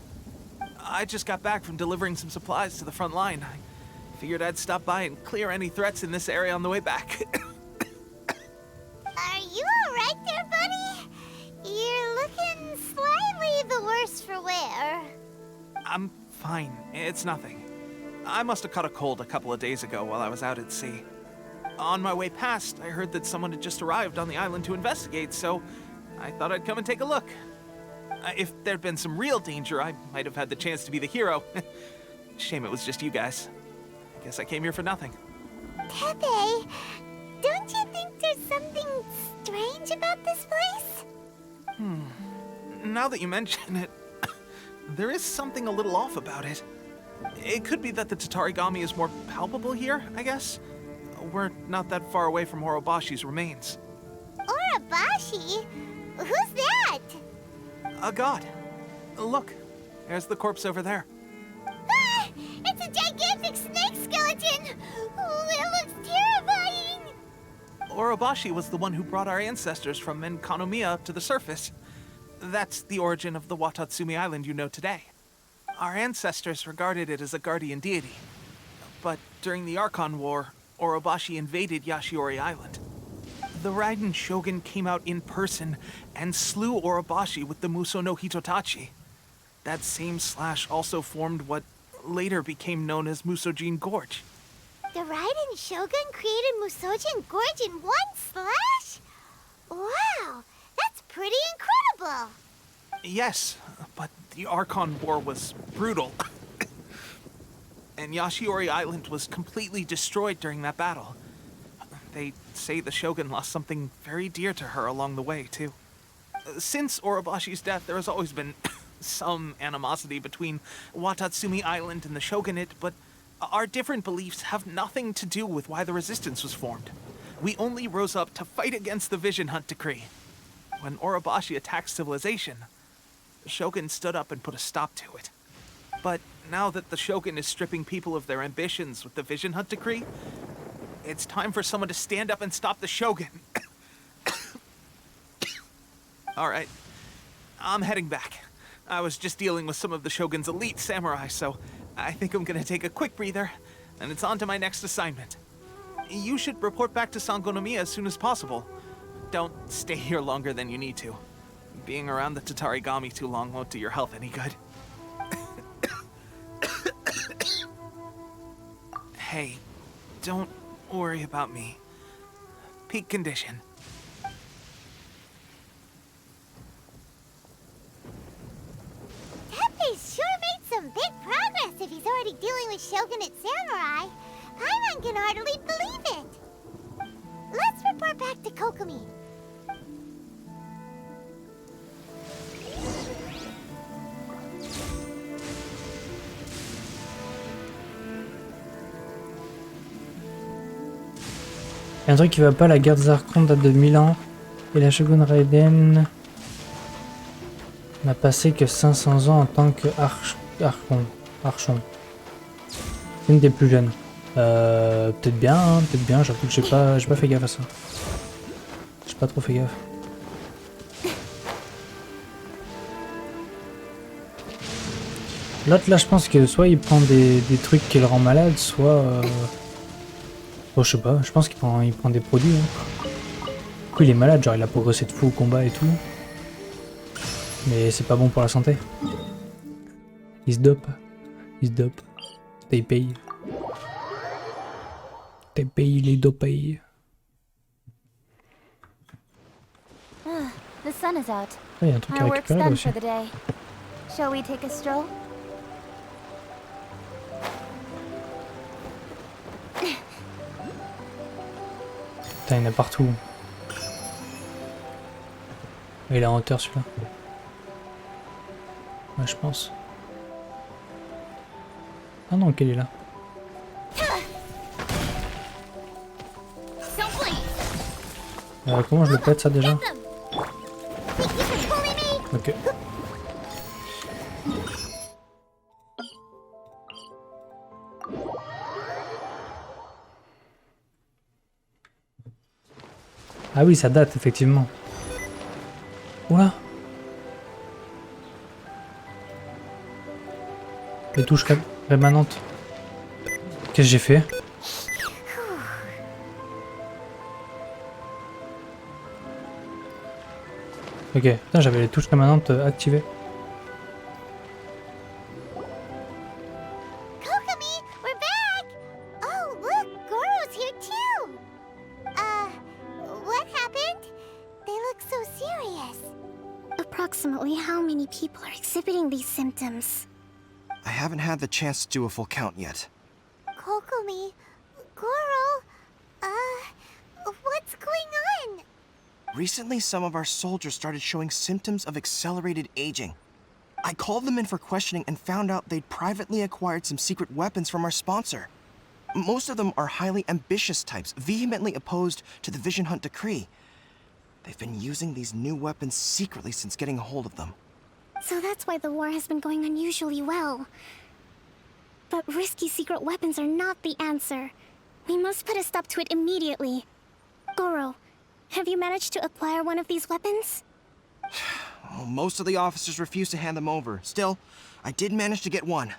I just got back from delivering some supplies to the front line. I figured I'd stop by and clear any threats in this area on the way back. Are you alright there, buddy? You're looking slightly the worse for wear. I'm fine. It's nothing. I must have caught a cold a couple of days ago while I was out at sea. On my way past, I heard that someone had just arrived on the island to investigate, so I thought I'd come and take a look. If there'd been some real danger, I might have had the chance to be the hero. Shame it was just you guys. I guess I came here for nothing. Tepe, don't you think there's something strange about this place? Now that you mention it, there is something a little off about it. It could be that the tatarigami is more palpable here, I guess. We're not that far away from Orobashi's remains. Orobashi? Who's that? A god. Look, there's the corpse over there. Ah! It's a gigantic snake skeleton! Oh, it looks terrifying! Orobashi was the one who brought our ancestors from Enkanomiya to the surface. That's the origin of the Watatsumi island you know today. Our ancestors regarded it as a guardian deity. But during the Archon War, Orobashi invaded Yashiori Island. The Raiden Shogun came out in person and slew Orobashi with the Muso no Hitotachi. That same slash also formed what later became known as Musojin Gorge. The Raiden Shogun created Musojin Gorge in one slash? Wow, that's pretty incredible! Yes, but the Archon War was brutal. And Yashiori Island was completely destroyed during that battle. They say the Shogun lost something very dear to her along the way, too. Since Orobashi's death, there has always been some animosity between Watatsumi Island and the Shogunate, but our different beliefs have nothing to do with why the resistance was formed. We only rose up to fight against the Vision Hunt Decree. When Orobashi attacked civilization, the Shogun stood up and put a stop to it. But now that the Shogun is stripping people of their ambitions with the Vision Hunt Decree, it's time for someone to stand up and stop the Shogun. Alright, I'm heading back. I was just dealing with some of the Shogun's elite samurai, so I think I'm gonna take a quick breather, and it's on to my next assignment. You should report back to Sangonomiya as soon as possible. Don't stay here longer than you need to. Being around the tatarigami too long won't do your health any good. Hey, don't worry about me. Peak condition. Tepe's sure made some big progress if he's already dealing with Shogunate samurai. Paimon can hardly believe it. Let's report back to Kokomi. Il y a un truc qui va pas, la guerre des Archons date de 1000 ans et la Shogun Raiden n'a passé que 500 ans en tant que archon. Une des plus jeunes. Peut-être bien, hein, peut-être bien, j'avoue que j'ai pas fait gaffe à ça. J'ai pas trop fait gaffe. L'autre là je pense que soit il prend des trucs qui le rend malade, soit... Oh, je sais pas, je pense qu'il prend des produits. Hein. Du coup il est malade, genre il a progressé de fou au combat et tout. Mais c'est pas bon pour la santé. Il se dope. They pay. T'es payé les dopés. The sun is out. Il y a un truc à Our work's récupérer là done aussi. for the day. Shall we take a stroll? Putain, il y en a partout. Il est en hauteur celui-là. Ouais, je pense. Ah non, quel est là? Comment je le pète ça déjà? Ok. Ah oui, ça date effectivement. Oula. Les touches rémanentes. Qu'est-ce que j'ai fait? Ok, putain, j'avais les touches rémanentes activées. Kokomi, we're back! Oh, look, Goro's here too! What happened? They look so serious. Approximately how many people are exhibiting these symptoms? I haven't had the chance to do a full count yet. Kokomi, Goro, what's going on? Recently, some of our soldiers started showing symptoms of accelerated aging. I called them in for questioning and found out they'd privately acquired some secret weapons from our sponsor. Most of them are highly ambitious types, vehemently opposed to the Vision Hunt decree. They've been using these new weapons secretly since getting a hold of them. So that's why the war has been going unusually well. But risky secret weapons are not the answer. We must put a stop to it immediately. Goro, have you managed to acquire one of these weapons? Well, most of the officers refused to hand them over. Still, I did manage to get one.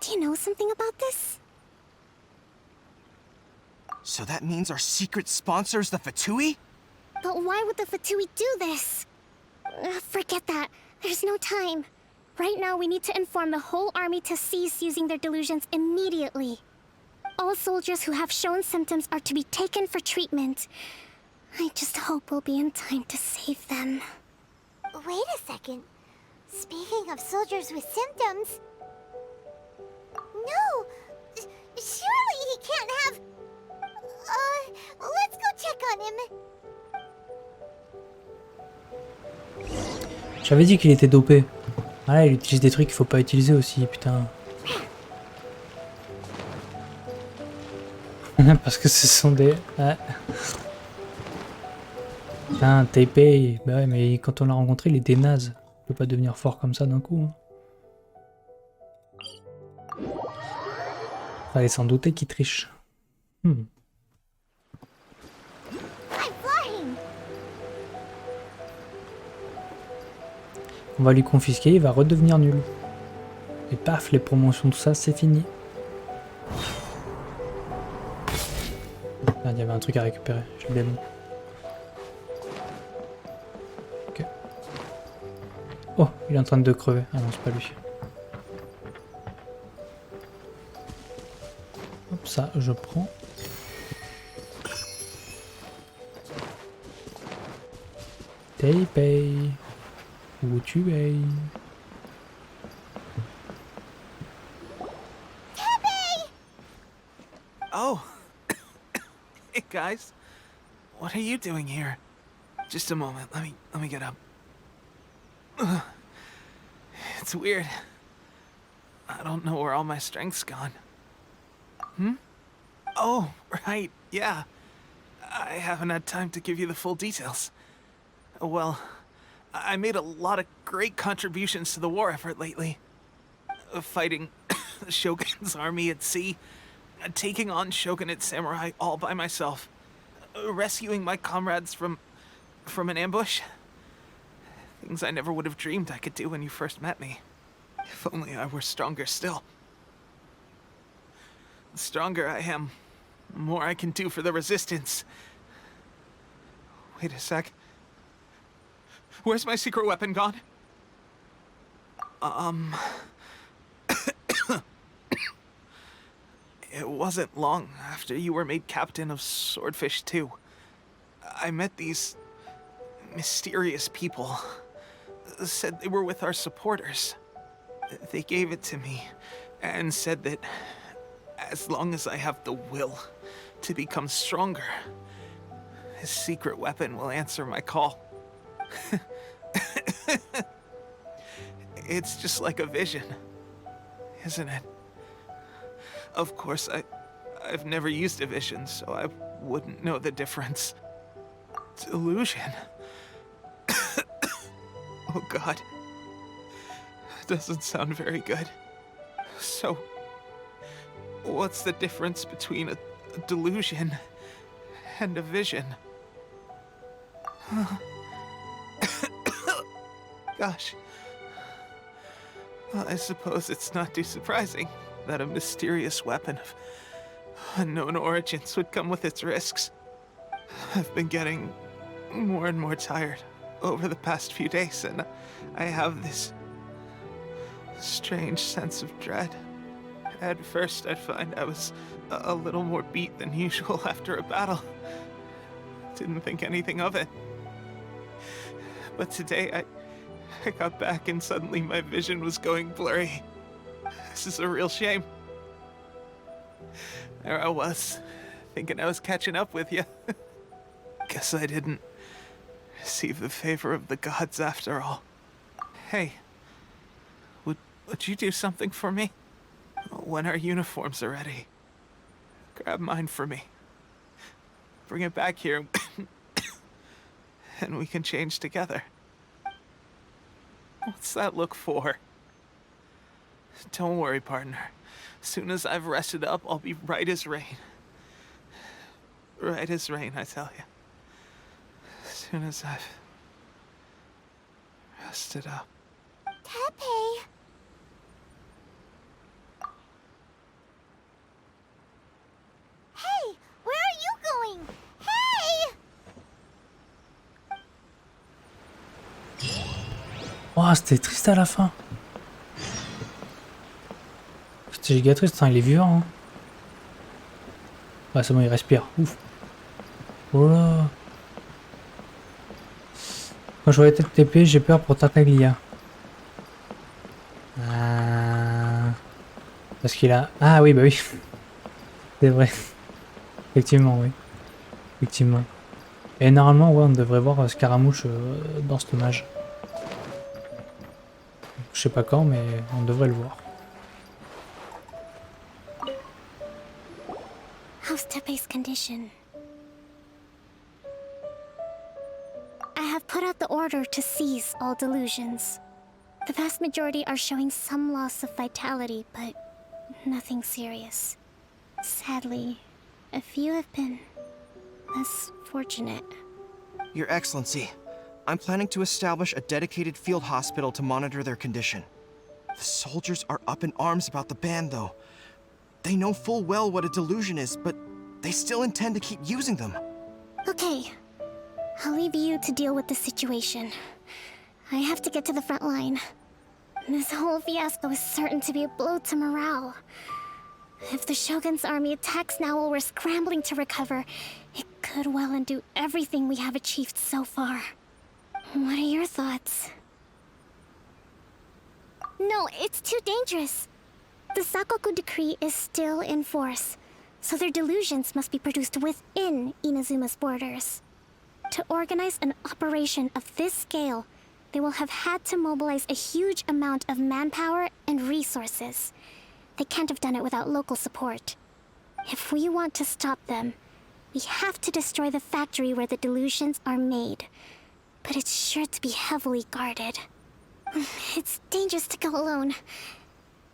Do you know something about this? So that means our secret sponsor is the Fatui? But why would the Fatui do this? Forget that. There's no time. Right now, we need to inform the whole army to cease using their delusions immediately. All soldiers who have shown symptoms are to be taken for treatment. I just hope we'll be in time to save them. Wait a second. Speaking of soldiers with symptoms... No! Surely he can't have... let's go check on him. J'avais dit qu'il était dopé. Ah là, il utilise des trucs qu'il faut pas utiliser aussi, putain. Parce que ce sont des... Ouais. Putain, Taipei. Bah ouais, mais quand on l'a rencontré, il était naze. Il peut pas devenir fort comme ça d'un coup. Fallait s'en douter qu'il triche. On va lui confisquer, il va redevenir nul. Et paf, les promotions, tout ça, c'est fini. Ah, il y avait un truc à récupérer, je l'ai bon. Ok. Oh, il est en train de crever. Ah non, c'est pas lui. Hop, ça, je prends. Taipei. Où tu es? Oh. Hey guys. What are you doing here? Just a moment. Let me get up. Ugh. It's weird. I don't know where all my strength's gone. Oh, right. Yeah. I haven't had time to give you the full details. Well, I made a lot of great contributions to the war effort lately. Fighting the Shogun's army at sea, taking on Shogunate samurai all by myself, rescuing my comrades from an ambush. Things I never would have dreamed I could do when you first met me. If only I were stronger still. The stronger I am, the more I can do for the Resistance. Wait a sec. Where's my secret weapon gone? It wasn't long after you were made captain of Swordfish II. I met these mysterious people. Said they were with our supporters. They gave it to me and said that as long as I have the will to become stronger, his secret weapon will answer my call. It's just like a vision, isn't it? Of course, I've never used a vision, so I wouldn't know the difference. Delusion. Oh God. Doesn't sound very good. So, what's the difference between a delusion and a vision? Gosh. Well, I suppose it's not too surprising that a mysterious weapon of unknown origins would come with its risks. I've been getting more and more tired over the past few days, and I have this strange sense of dread. At first, I'd find I was a little more beat than usual after a battle. Didn't think anything of it. But today, I got back and suddenly my vision was going blurry. This is a real shame. There I was, thinking I was catching up with you. Guess I didn't receive the favor of the gods after all. Hey, would you do something for me? When our uniforms are ready, grab mine for me. Bring it back here, and we can change together. What's that look for? Don't worry, partner. As soon as I've rested up, I'll be right as rain. Right as rain, I tell you. As soon as I've rested up. Tepe! Hey! Where are you going? Hey! Oh, c'était triste à la fin. C'était giga triste, hein, il est vivant. Hein. Ouais, c'est bon, il respire. Ouf. Oh là. Quand je vois la tête TP, j'ai peur pour Tartaglia. Parce qu'il a... Ah oui, bah oui. C'est vrai. Effectivement, oui. Effectivement. Et normalement, ouais, on devrait voir Scaramouche dans cet hommage. Je sais pas quand, mais on devrait le voir. How's Tepe's condition? I have put out the order to seize all delusions. The vast majority are showing some loss of vitality, but nothing serious. Sadly, a few have been less fortunate. Your Excellency, I'm planning to establish a dedicated field hospital to monitor their condition. The soldiers are up in arms about the ban, though. They know full well what a delusion is, but they still intend to keep using them. Okay, I'll leave you to deal with the situation. I have to get to the front line. This whole fiasco is certain to be a blow to morale. If the Shogun's army attacks now while we're scrambling to recover, it could well undo everything we have achieved so far. What are your thoughts? No, it's too dangerous. The Sakoku decree is still in force, so their delusions must be produced within Inazuma's borders. To organize an operation of this scale, they will have had to mobilize a huge amount of manpower and resources. They can't have done it without local support. If we want to stop them, we have to destroy the factory where the delusions are made. But it's sure to be heavily guarded. It's dangerous to go alone.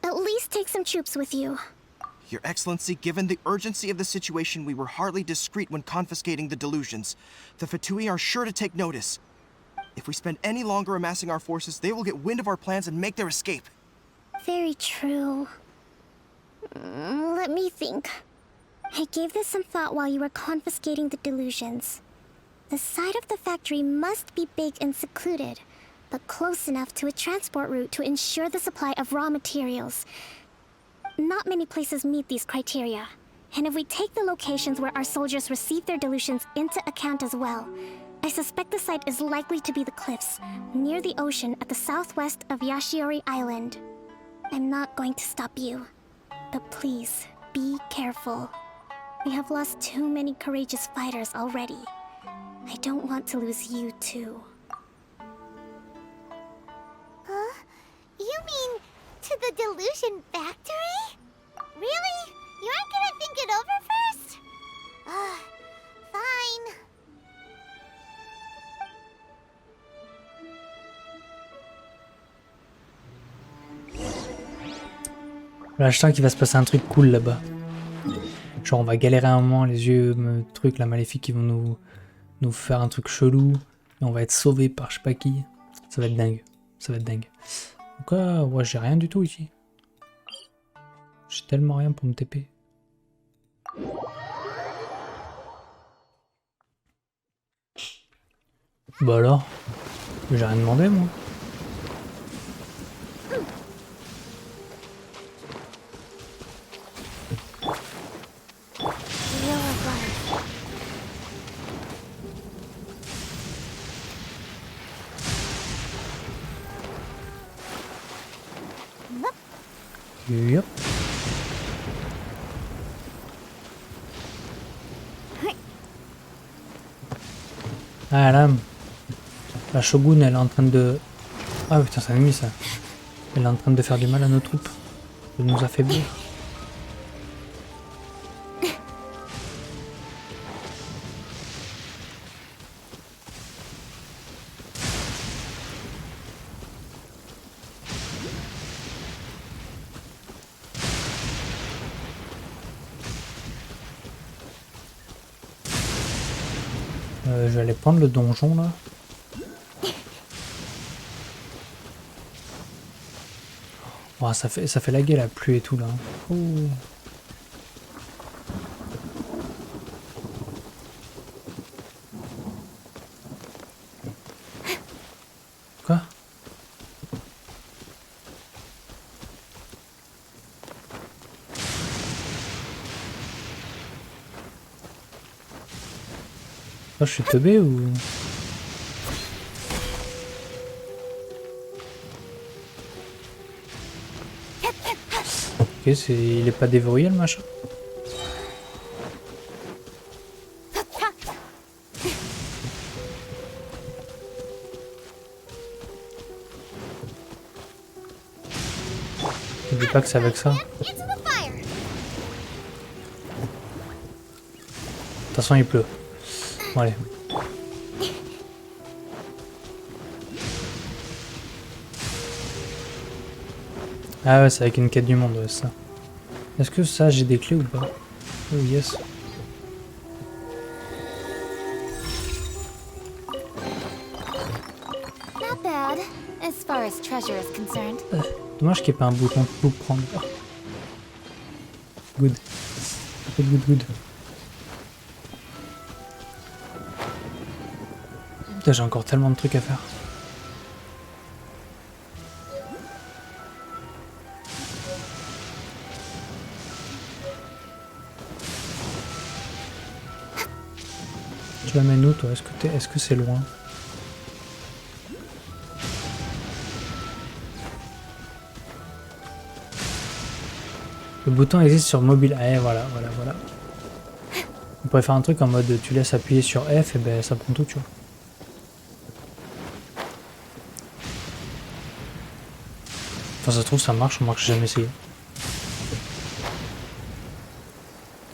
At least take some troops with you. Your Excellency, given the urgency of the situation, we were hardly discreet when confiscating the delusions. The Fatui are sure to take notice. If we spend any longer amassing our forces, they will get wind of our plans and make their escape. Very true. Let me think. I gave this some thought while you were confiscating the delusions. The side of the factory must be big and secluded, but close enough to a transport route to ensure the supply of raw materials. not many places meet these criteria. And if we take the locations where our soldiers receive their delusions into account as well, I suspect the site is likely to be the cliffs, near the ocean at the southwest of Yashiori Island. I'm not going to stop you, but please, be careful. We have lost too many courageous fighters already. I don't want to lose you too. Huh? You mean to the delusion factory? Really? You aren't gonna think it over first? Fine. Là, je sens qu'il va se passer un truc cool là-bas. Genre, on va galérer un moment, les yeux, trucs là, maléfiques qui vont nous faire un truc chelou. Et on va être sauvé par je sais pas qui. Ça va être dingue. Ça va être dingue. Donc, ouais, j'ai rien du tout ici. J'ai tellement rien pour me TP. Bah alors, j'ai rien demandé moi. Yep. Ah là, la Shogun elle est en train de... Ah putain c'est un ennemi ça. Elle est en train de faire du mal à nos troupes. De nous affaiblir. Je vais aller prendre le donjon là. Oh, ça fait laguer la pluie et tout là. Ouh. Quoi? Oh, je suis teubé ou... Ok, il est pas déverrouillé le machin. N'oublie pas que c'est avec ça. De toute façon il pleut. Bon, allez. Ah ouais, c'est avec une quête du monde, ouais, ça. Est-ce que ça, j'ai des clés ou pas? Oh yes. Not bad, as far as treasure is concerned. Dommage qu'il n'y ait pas un bouton pour prendre. Good. Good, good, good. Putain, j'ai encore tellement de trucs à faire. Tu l'amènes où toi? Est-ce que c'est loin? Le bouton existe sur mobile. Ah, voilà. On pourrait faire un truc en mode tu laisses appuyer sur F et ben ça prend tout, tu vois. Enfin, ça se trouve, ça marche, j'ai jamais essayé.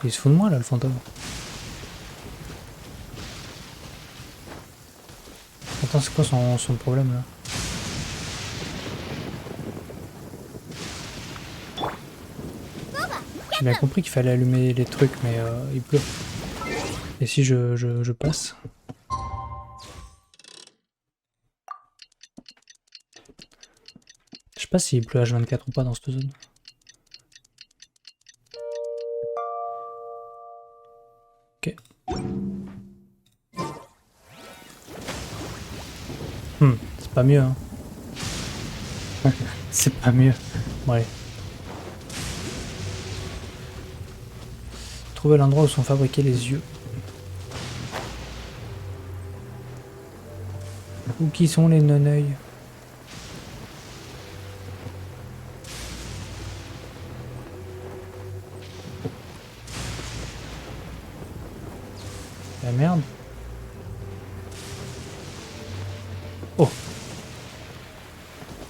Il se fout de moi là, le fantôme. Attends, c'est quoi son problème là? J'ai bien compris qu'il fallait allumer les trucs, mais il pleut. Et si je passe? Je sais pas s'il pleut H24 ou pas dans cette zone. Ok. C'est pas mieux, hein. C'est pas mieux. Bon, allez. trouver l'endroit où sont fabriqués les yeux. Où qui sont les non-œils? La merde. Oh.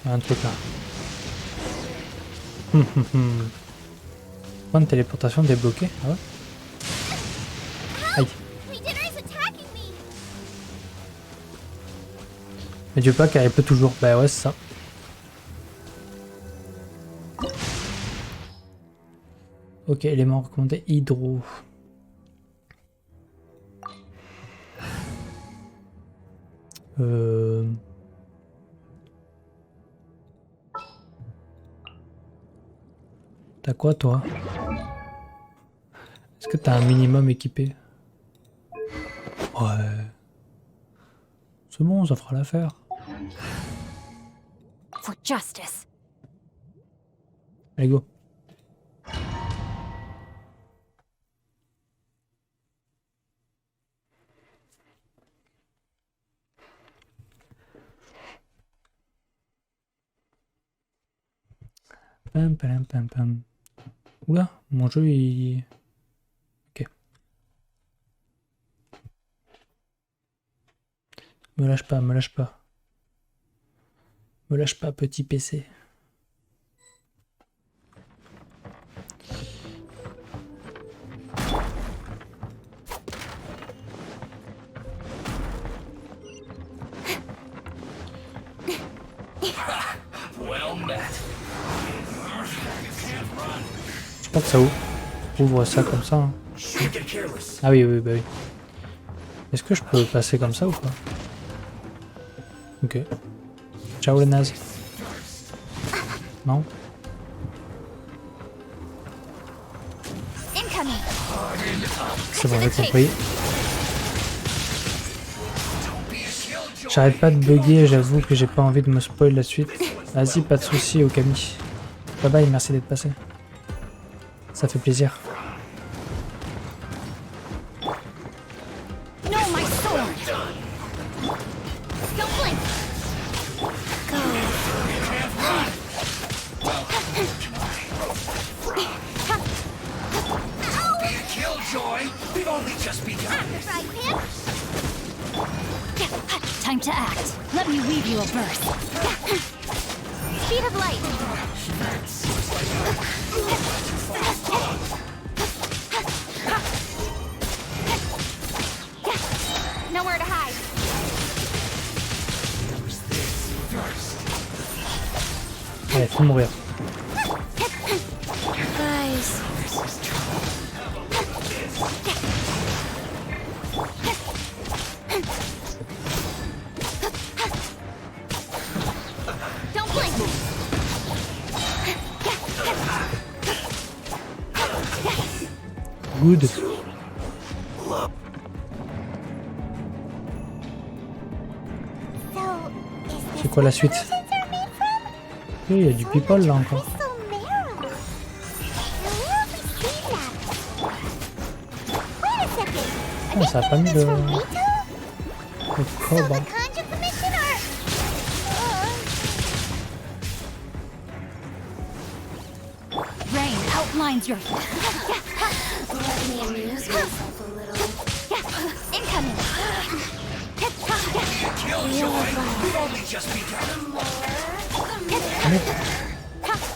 Il y a un truc là. Point de téléportation débloqué. Ah ouais. Aïe. Mais Dieu pas qu'elle peut toujours. Bah ouais, c'est ça. Ok, élément recommandé hydro. T'as quoi toi? Est-ce que t'as un minimum équipé? Ouais. C'est bon, ça fera l'affaire. For justice. Allez go. Pam pam pam pam. Oula, mon jeu il... Ok. Me lâche pas, me lâche pas. Me lâche pas, petit PC. Je crois que ça ouvre ça comme ça. Hein. Ah oui, oui, bah oui. Est-ce que je peux passer comme ça ou pas? Ok. Ciao les nazes. Non? C'est bon, j'ai compris. J'arrête pas de bugger, j'avoue que j'ai pas envie de me spoil la suite. Vas-y, pas de soucis, Okami. Bye bye, merci d'être passé. Ça fait plaisir. Time to act. Let me weave you a burst. Speed of light. Nowhere to hide. Allez, faut mourir. Guys. Good. C'est quoi la suite? Il y a du people là encore. Ah, ça a pas mis le cobra. Rain outlines your... Let me amuse myself a little. Incoming!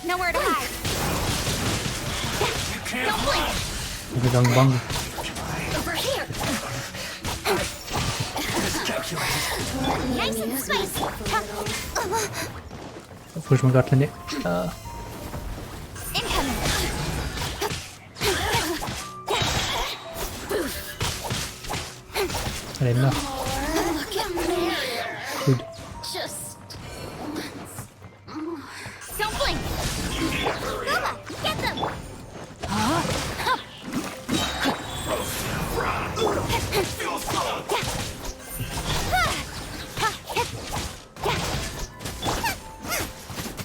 Nowhere to hide. Don't blink. Bang bang. Over here. Nice and spicy. Faut que je me gratte le nez. Ah. Incoming. Allez, meurs. Good. Just don't blink. Nova, get them.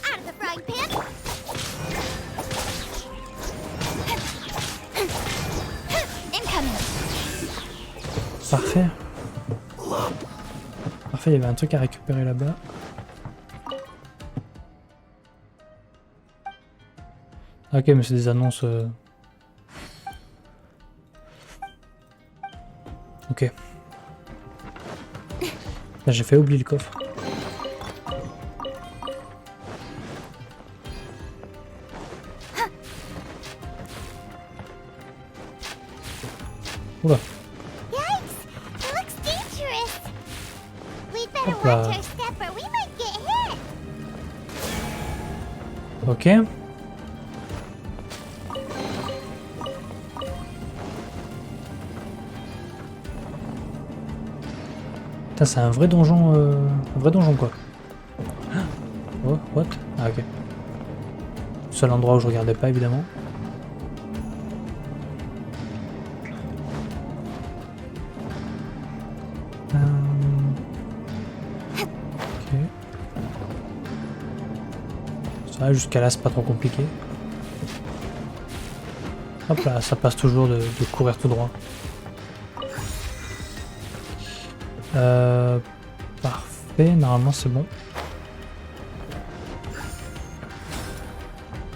Out of the frying pan. Parfait. Parfait, il y avait un truc à récupérer là-bas. Ok, mais c'est des annonces... Ok. Là, j'ai fait oublier le coffre. Oula. Hop là. Ok. Putain, c'est un vrai donjon quoi. Oh, what? Ah ok. Seul endroit où je regardais pas évidemment. Ok. Ça va, jusqu'à là c'est pas trop compliqué. Hop là, ça passe toujours de courir tout droit. Parfait, normalement c'est bon.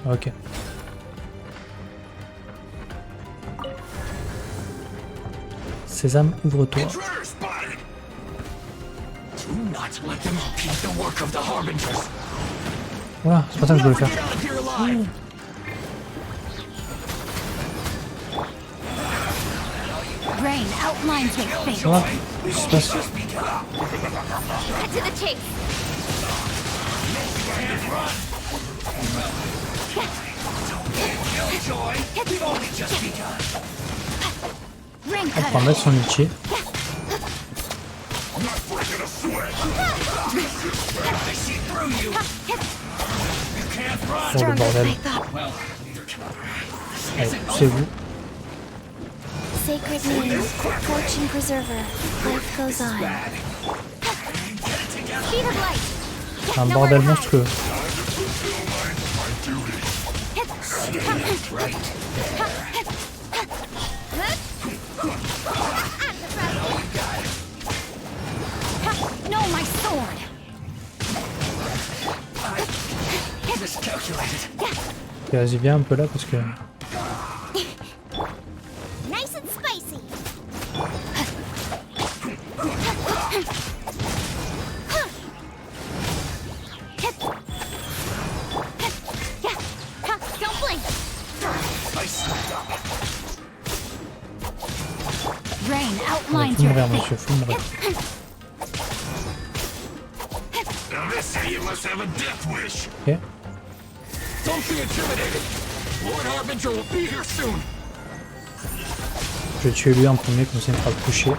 Ok. Sésame, ouvre-toi. Voilà, c'est pas ça que je voulais faire. Voilà, qu'est-ce qui se passe? On va mettre son ulti. Oh le bordel. Allez, poussez-vous. Sacred name, fortune preserver, life goes on. C'est un bordel monstrueux. No, my sword. Ok, vas-y, viens un peu là parce que... Nice and spicy. Don't blink. Rain Faut outlines mourir your monsieur, faut mourir. Ok. Don't be intimidated. Lord Harbinger will be here soon. Je vais tuer lui en premier, comme ça il me fera le coucher.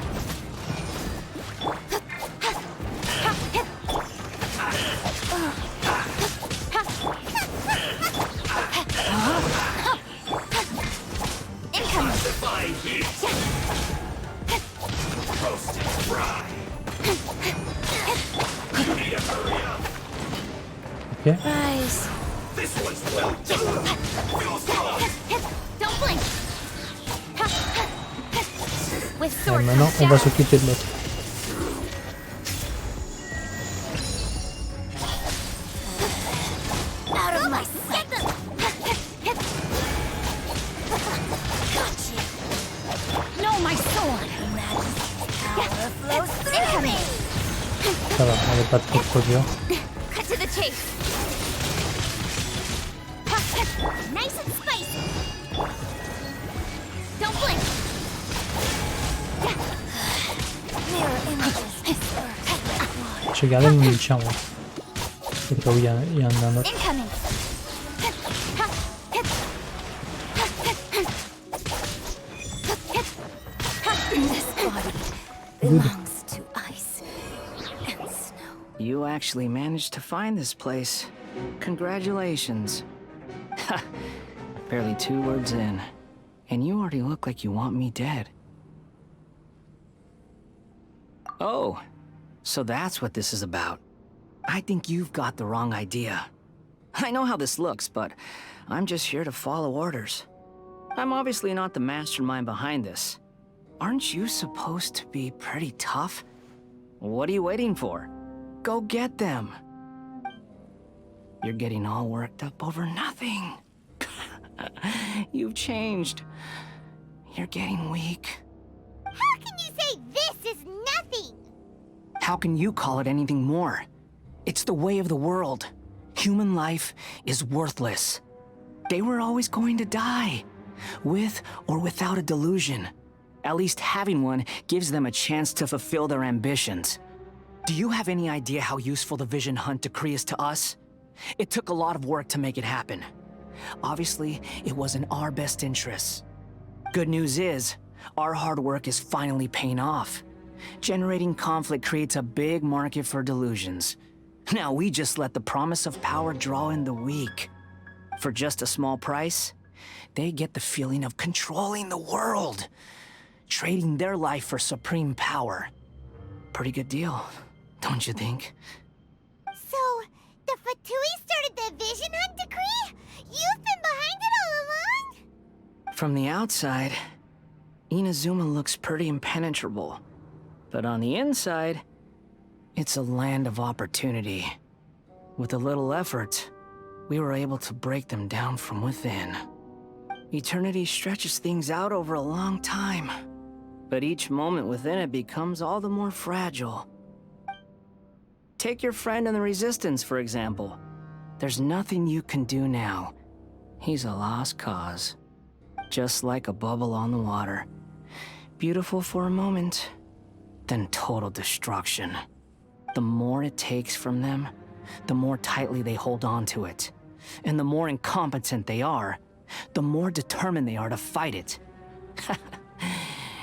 Ok. Rise. Don't blink. With Et sword maintenant, on va s'occuper de l'autre. out of my sight. Gotcha. No, my sword. Power flows through me. Ça va, on n'est pas trop dur. Cut to the chase. Nice and spicy. Don't blink. Mirror images. J'ai gardé mon ulti en vrai. Au cas où il y en a un autre. Incoming. This body belongs to ice and snow. You actually managed to find this place. Congratulations. Ha! Barely 2 words in. And you already look like you want me dead. Oh, so that's what this is about. I think you've got the wrong idea. I know how this looks, but I'm just here to follow orders. I'm obviously not the mastermind behind this. Aren't you supposed to be pretty tough? What are you waiting for? Go get them. You're getting all worked up over nothing. You've changed. You're getting weak. How can you say this is nothing? How can you call it anything more? It's the way of the world. Human life is worthless. They were always going to die, with or without a delusion. At least having one gives them a chance to fulfill their ambitions. Do you have any idea how useful the Vision Hunt decree is to us? It took a lot of work to make it happen. Obviously, it was in our best interests. Good news is, our hard work is finally paying off. Generating conflict creates a big market for delusions. Now we just let the promise of power draw in the weak. For just a small price, they get the feeling of controlling the world, trading their life for supreme power. Pretty good deal, don't you think? So, the Fatui started the Vision Hunt decree? You've been behind it all along? From the outside, Inazuma looks pretty impenetrable. But on the inside, it's a land of opportunity. With a little effort, we were able to break them down from within. Eternity stretches things out over a long time, but each moment within it becomes all the more fragile. Take your friend in the Resistance, for example. There's nothing you can do now. He's a lost cause. Just like a bubble on the water. Beautiful for a moment, then total destruction. The more it takes from them, the more tightly they hold on to it. And the more incompetent they are, the more determined they are to fight it.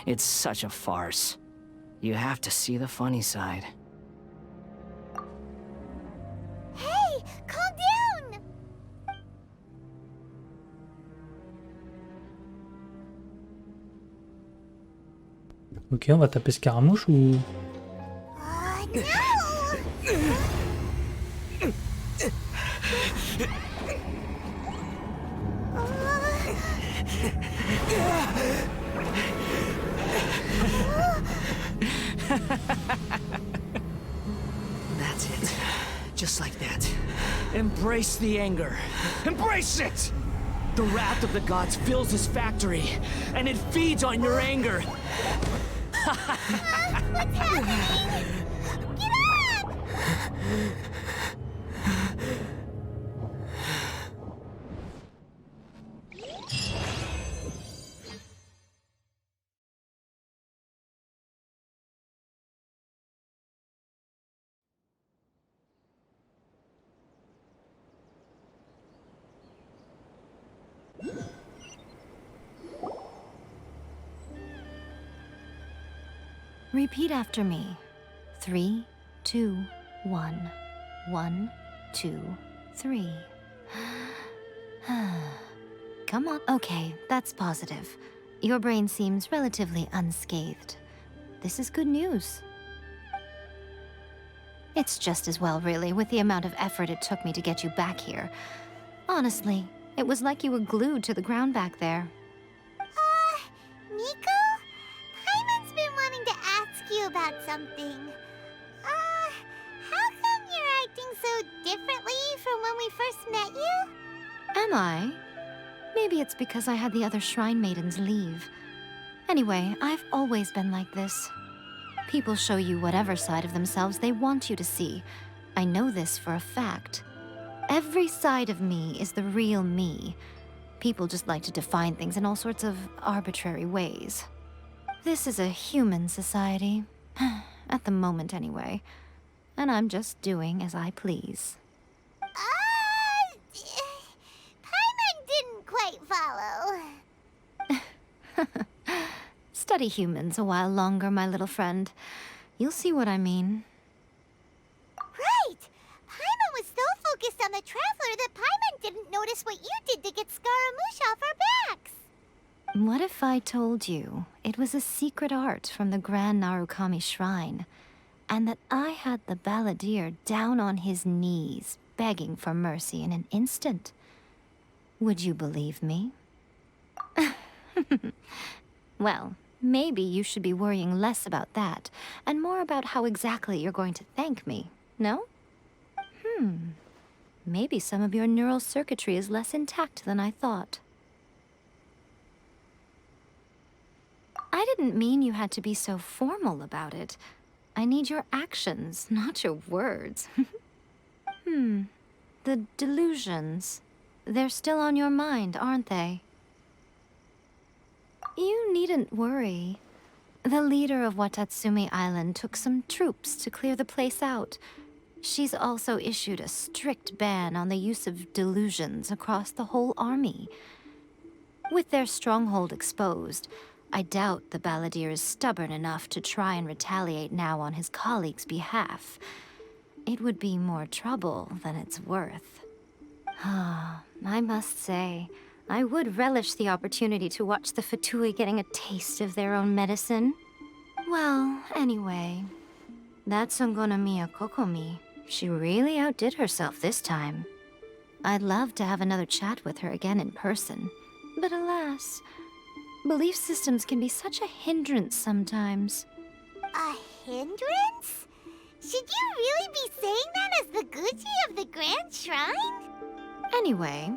It's such a farce. You have to see the funny side. Hey, calm down! Ok, on va taper Scaramouche ou... No! That's it. Just like that. Embrace the anger. Embrace it! The wrath of the gods fills this factory, and it feeds on your anger. What's happening? Get up! Repeat after me. 3, 2, 1. 1, 2, 3. Come on. Okay, that's positive. Your brain seems relatively unscathed. This is good news. It's just as well, really, with the amount of effort it took me to get you back here. Honestly, it was like you were glued to the ground back there. Nico? Paimon's been wanting to ask you about something. How come you're acting so differently from when we first met you? Am I? Maybe it's because I had the other Shrine Maidens leave. Anyway, I've always been like this. People show you whatever side of themselves they want you to see. I know this for a fact. Every side of me is the real me. People just like to define things in all sorts of arbitrary ways. This is a human society. At the moment, anyway. And I'm just doing as I please. Paimon didn't quite follow. Study humans a while longer, my little friend. You'll see what I mean. Right! Paimon was so focused on the Traveler that Paimon didn't notice what you did to get Scaramouche off our backs. What if I told you it was a secret art from the Grand Narukami Shrine, and that I had the balladeer down on his knees, begging for mercy in an instant? Would you believe me? Well, Maybe you should be worrying less about that, and more about how exactly you're going to thank me, no? Maybe some of your neural circuitry is less intact than I thought. I didn't mean you had to be so formal about it. I need your actions, not your words. The delusions. They're still on your mind, aren't they? You needn't worry. The leader of Watatsumi Island took some troops to clear the place out. She's also issued a strict ban on the use of delusions across the whole army. With their stronghold exposed, I doubt the balladeer is stubborn enough to try and retaliate now on his colleague's behalf. It would be more trouble than it's worth. I must say, I would relish the opportunity to watch the Fatui getting a taste of their own medicine. Well, anyway, that Songonomiya Kokomi, she really outdid herself this time. I'd love to have another chat with her again in person, but alas, belief systems can be such a hindrance sometimes. A hindrance? Should you really be saying that as the Gucci of the Grand Shrine? Anyway,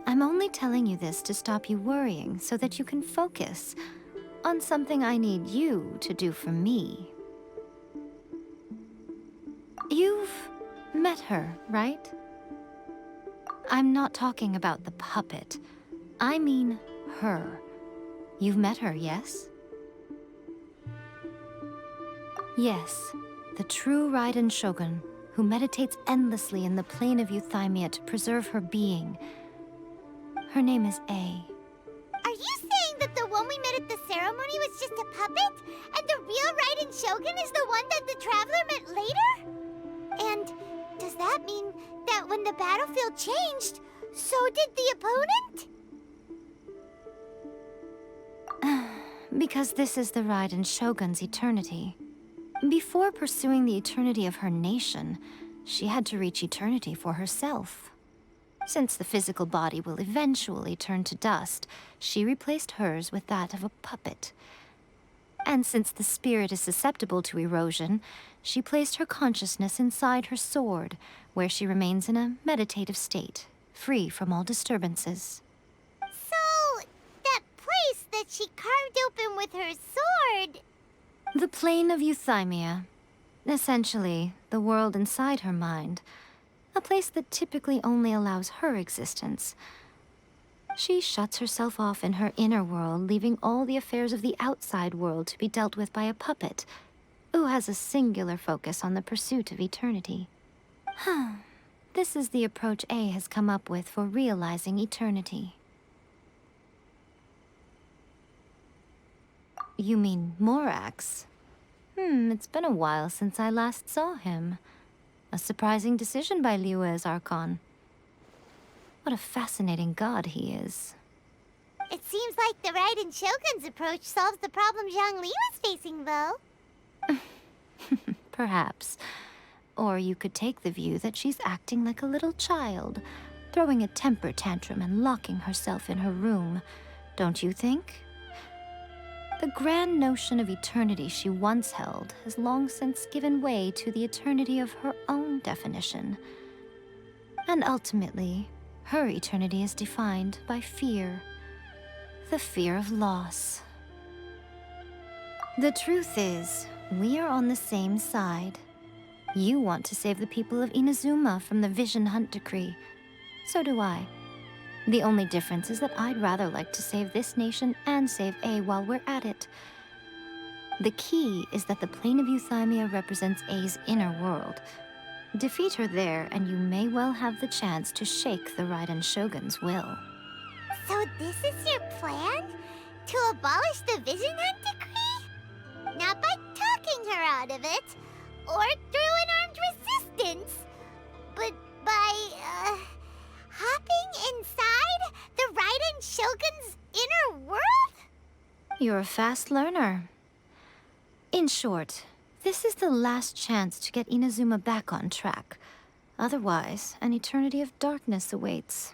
I'm only telling you this to stop you worrying so that you can focus on something I need you to do for me. You've met her, right? I'm not talking about the puppet. I mean her. You've met her, yes? Yes, the true Raiden Shogun, who meditates endlessly in the plane of Euthymia to preserve her being. Her name is A. Are you saying that the one we met at the ceremony was just a puppet? And the real Raiden Shogun is the one that the Traveler met later? And does that mean that when the battlefield changed, so did the opponent? Because this is the Raiden Shogun's eternity. Before pursuing the eternity of her nation, she had to reach eternity for herself. Since the physical body will eventually turn to dust, she replaced hers with that of a puppet. And since the spirit is susceptible to erosion, she placed her consciousness inside her sword, where she remains in a meditative state, free from all disturbances. So, that place that she carved open with her sword... The plane of Euthymia. Essentially, the world inside her mind. A place that typically only allows her existence. She shuts herself off in her inner world, leaving all the affairs of the outside world to be dealt with by a puppet, who has a singular focus on the pursuit of eternity. This is the approach A has come up with for realizing eternity. You mean Morax? It's been a while since I last saw him. A surprising decision by Liyue's Archon. What a fascinating god he is. It seems like the Raiden Shogun's approach solves the problem Zhang Li was facing, though. Perhaps. Or you could take the view that she's acting like a little child, throwing a temper tantrum and locking herself in her room. Don't you think? The grand notion of eternity she once held has long since given way to the eternity of her own definition. And ultimately, her eternity is defined by fear. The fear of loss. The truth is, we are on the same side. You want to save the people of Inazuma from the Vision Hunt decree. So do I. The only difference is that I'd rather like to save this nation and save A while we're at it. The key is that the plane of Euthymia represents A's inner world. Defeat her there, and you may well have the chance to shake the Raiden Shogun's will. So this is your plan? To abolish the Vision Hunt decree? Not by talking her out of it, or through an armed resistance, but by, hopping inside the Raiden Shogun's inner world? You're a fast learner. In short, this is the last chance to get Inazuma back on track. Otherwise, an eternity of darkness awaits.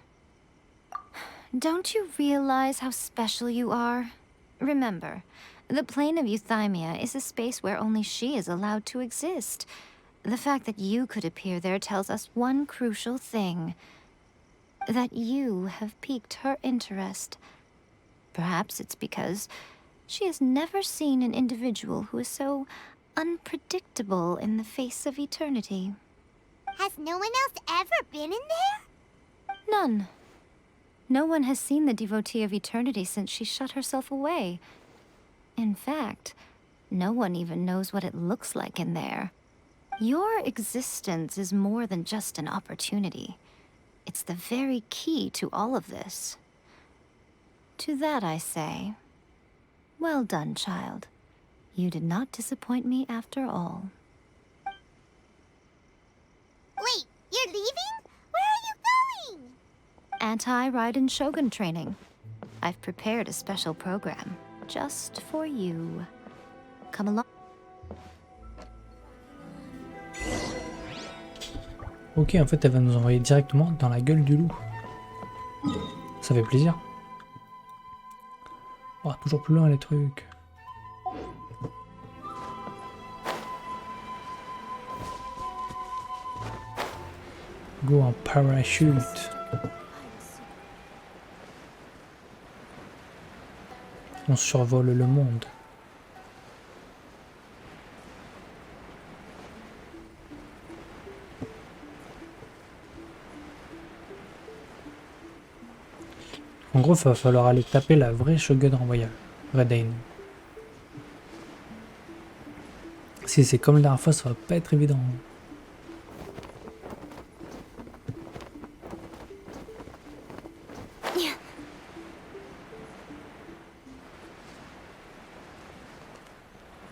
Don't you realize how special you are? Remember, The plane of euthymia is a space where only she is allowed to exist. The fact that you could appear there tells us one crucial thing. That you have piqued her interest. Perhaps it's because she has never seen an individual who is so unpredictable in the face of eternity. Has no one else ever been in there? None. No one has seen the devotee of eternity since she shut herself away. In fact, no one even knows what it looks like in there. Your existence is more than just an opportunity. It's the very key to all of this. To that I say, well done, child. You did not disappoint me after all. Wait, you're leaving? Where are you going? Anti-Raiden Shogun training. I've prepared a special program just for you. Come along. Ok, en fait, elle va nous envoyer directement dans la gueule du loup. Ça fait plaisir. Oh, toujours plus loin les trucs. Go en parachute. On survole le monde. En gros, il va falloir aller taper la vraie Shogun royale, Raiden. Si c'est comme la dernière fois, ça va pas être évident.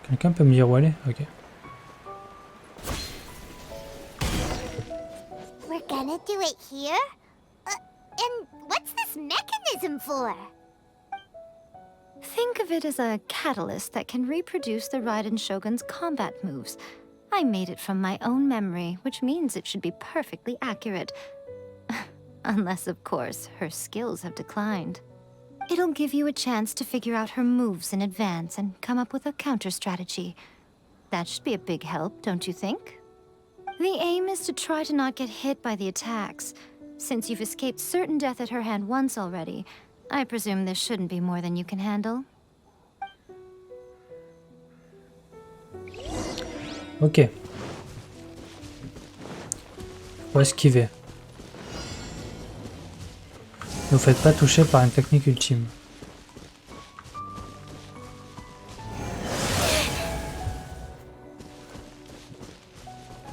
Quelqu'un peut me dire où aller? Ok. We're gonna do it here? And what's this mechanism for? Think of it as a catalyst that can reproduce the Raiden Shogun's combat moves. I made it from my own memory, which means it should be perfectly accurate. Unless, of course, her skills have declined. It'll give you a chance to figure out her moves in advance and come up with a counter-strategy. That should be a big help, don't you think? The aim is to try to not get hit by the attacks. Since you've escaped certain death at her hand once already, I presume this shouldn't be more than you can handle. Ok. Faut esquiver. Ne vous faites pas toucher par une technique ultime.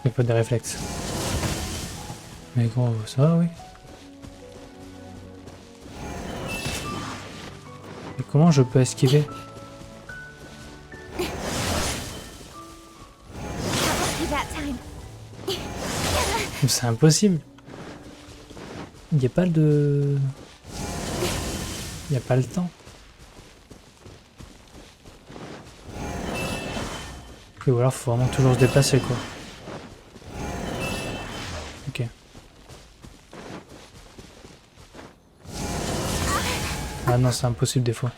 Il faut des réflexes. Mais gros, ça va, oui. Et comment je peux esquiver? C'est impossible. Il n'y a pas de... Il n'y a pas le temps. Ou alors faut vraiment toujours se déplacer quoi. Ok. Ah non, c'est impossible des fois.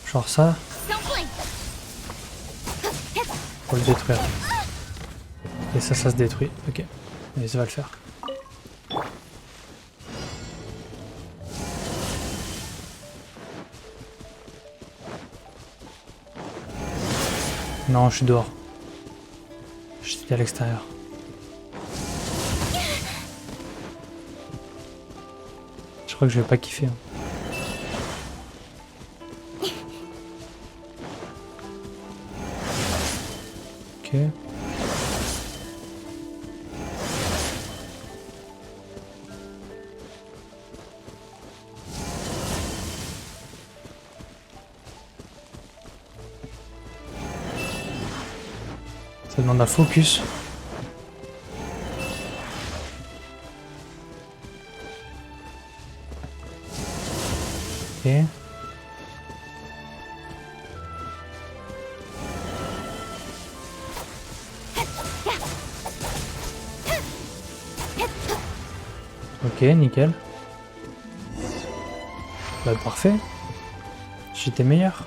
Genre ça. Faut le détruire. Et ça se détruit. Ok. Allez, ça va le faire. Non, je suis dehors. Je suis à l'extérieur. Je crois que je vais pas kiffer. Ok. Ça demande un focus. Ok. Ok, nickel. Bah parfait. J'étais meilleur.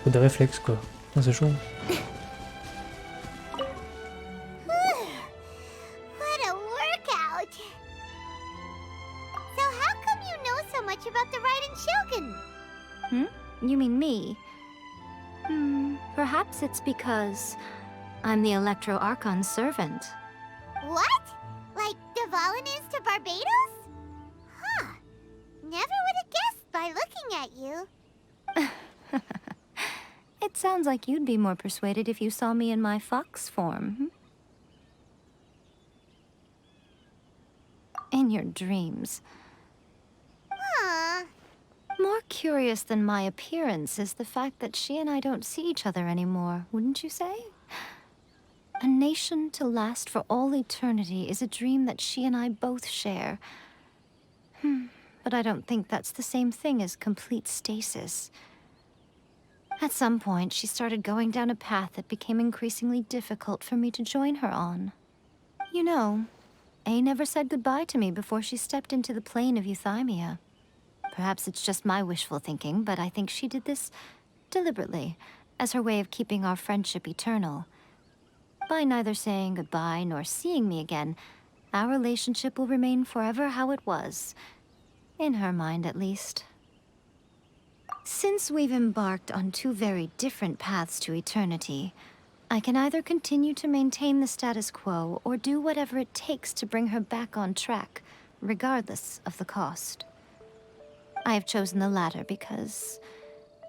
Faut des réflexes quoi. Putain, c'est chaud. What a workout! So how come you know so much about the Raiden Shogun? You mean me? Perhaps it's because I'm the Electro Archon's servant. What? Like Devalin is to Barbados? Huh. Never would have guessed by looking at you. It sounds like you'd be more persuaded if you saw me in my fox form. In your dreams. Huh. More curious than my appearance is the fact that she and I don't see each other anymore, wouldn't you say? A nation to last for all eternity is a dream that she and I both share. But I don't think that's the same thing as complete stasis. At some point, she started going down a path that became increasingly difficult for me to join her on. You know, A never said goodbye to me before she stepped into the plane of Euthymia. Perhaps it's just my wishful thinking, but I think she did this deliberately, as her way of keeping our friendship eternal. By neither saying goodbye nor seeing me again, our relationship will remain forever how it was. In her mind, at least. Since we've embarked on two very different paths to eternity, I can either continue to maintain the status quo or do whatever it takes to bring her back on track, regardless of the cost. I have chosen the latter because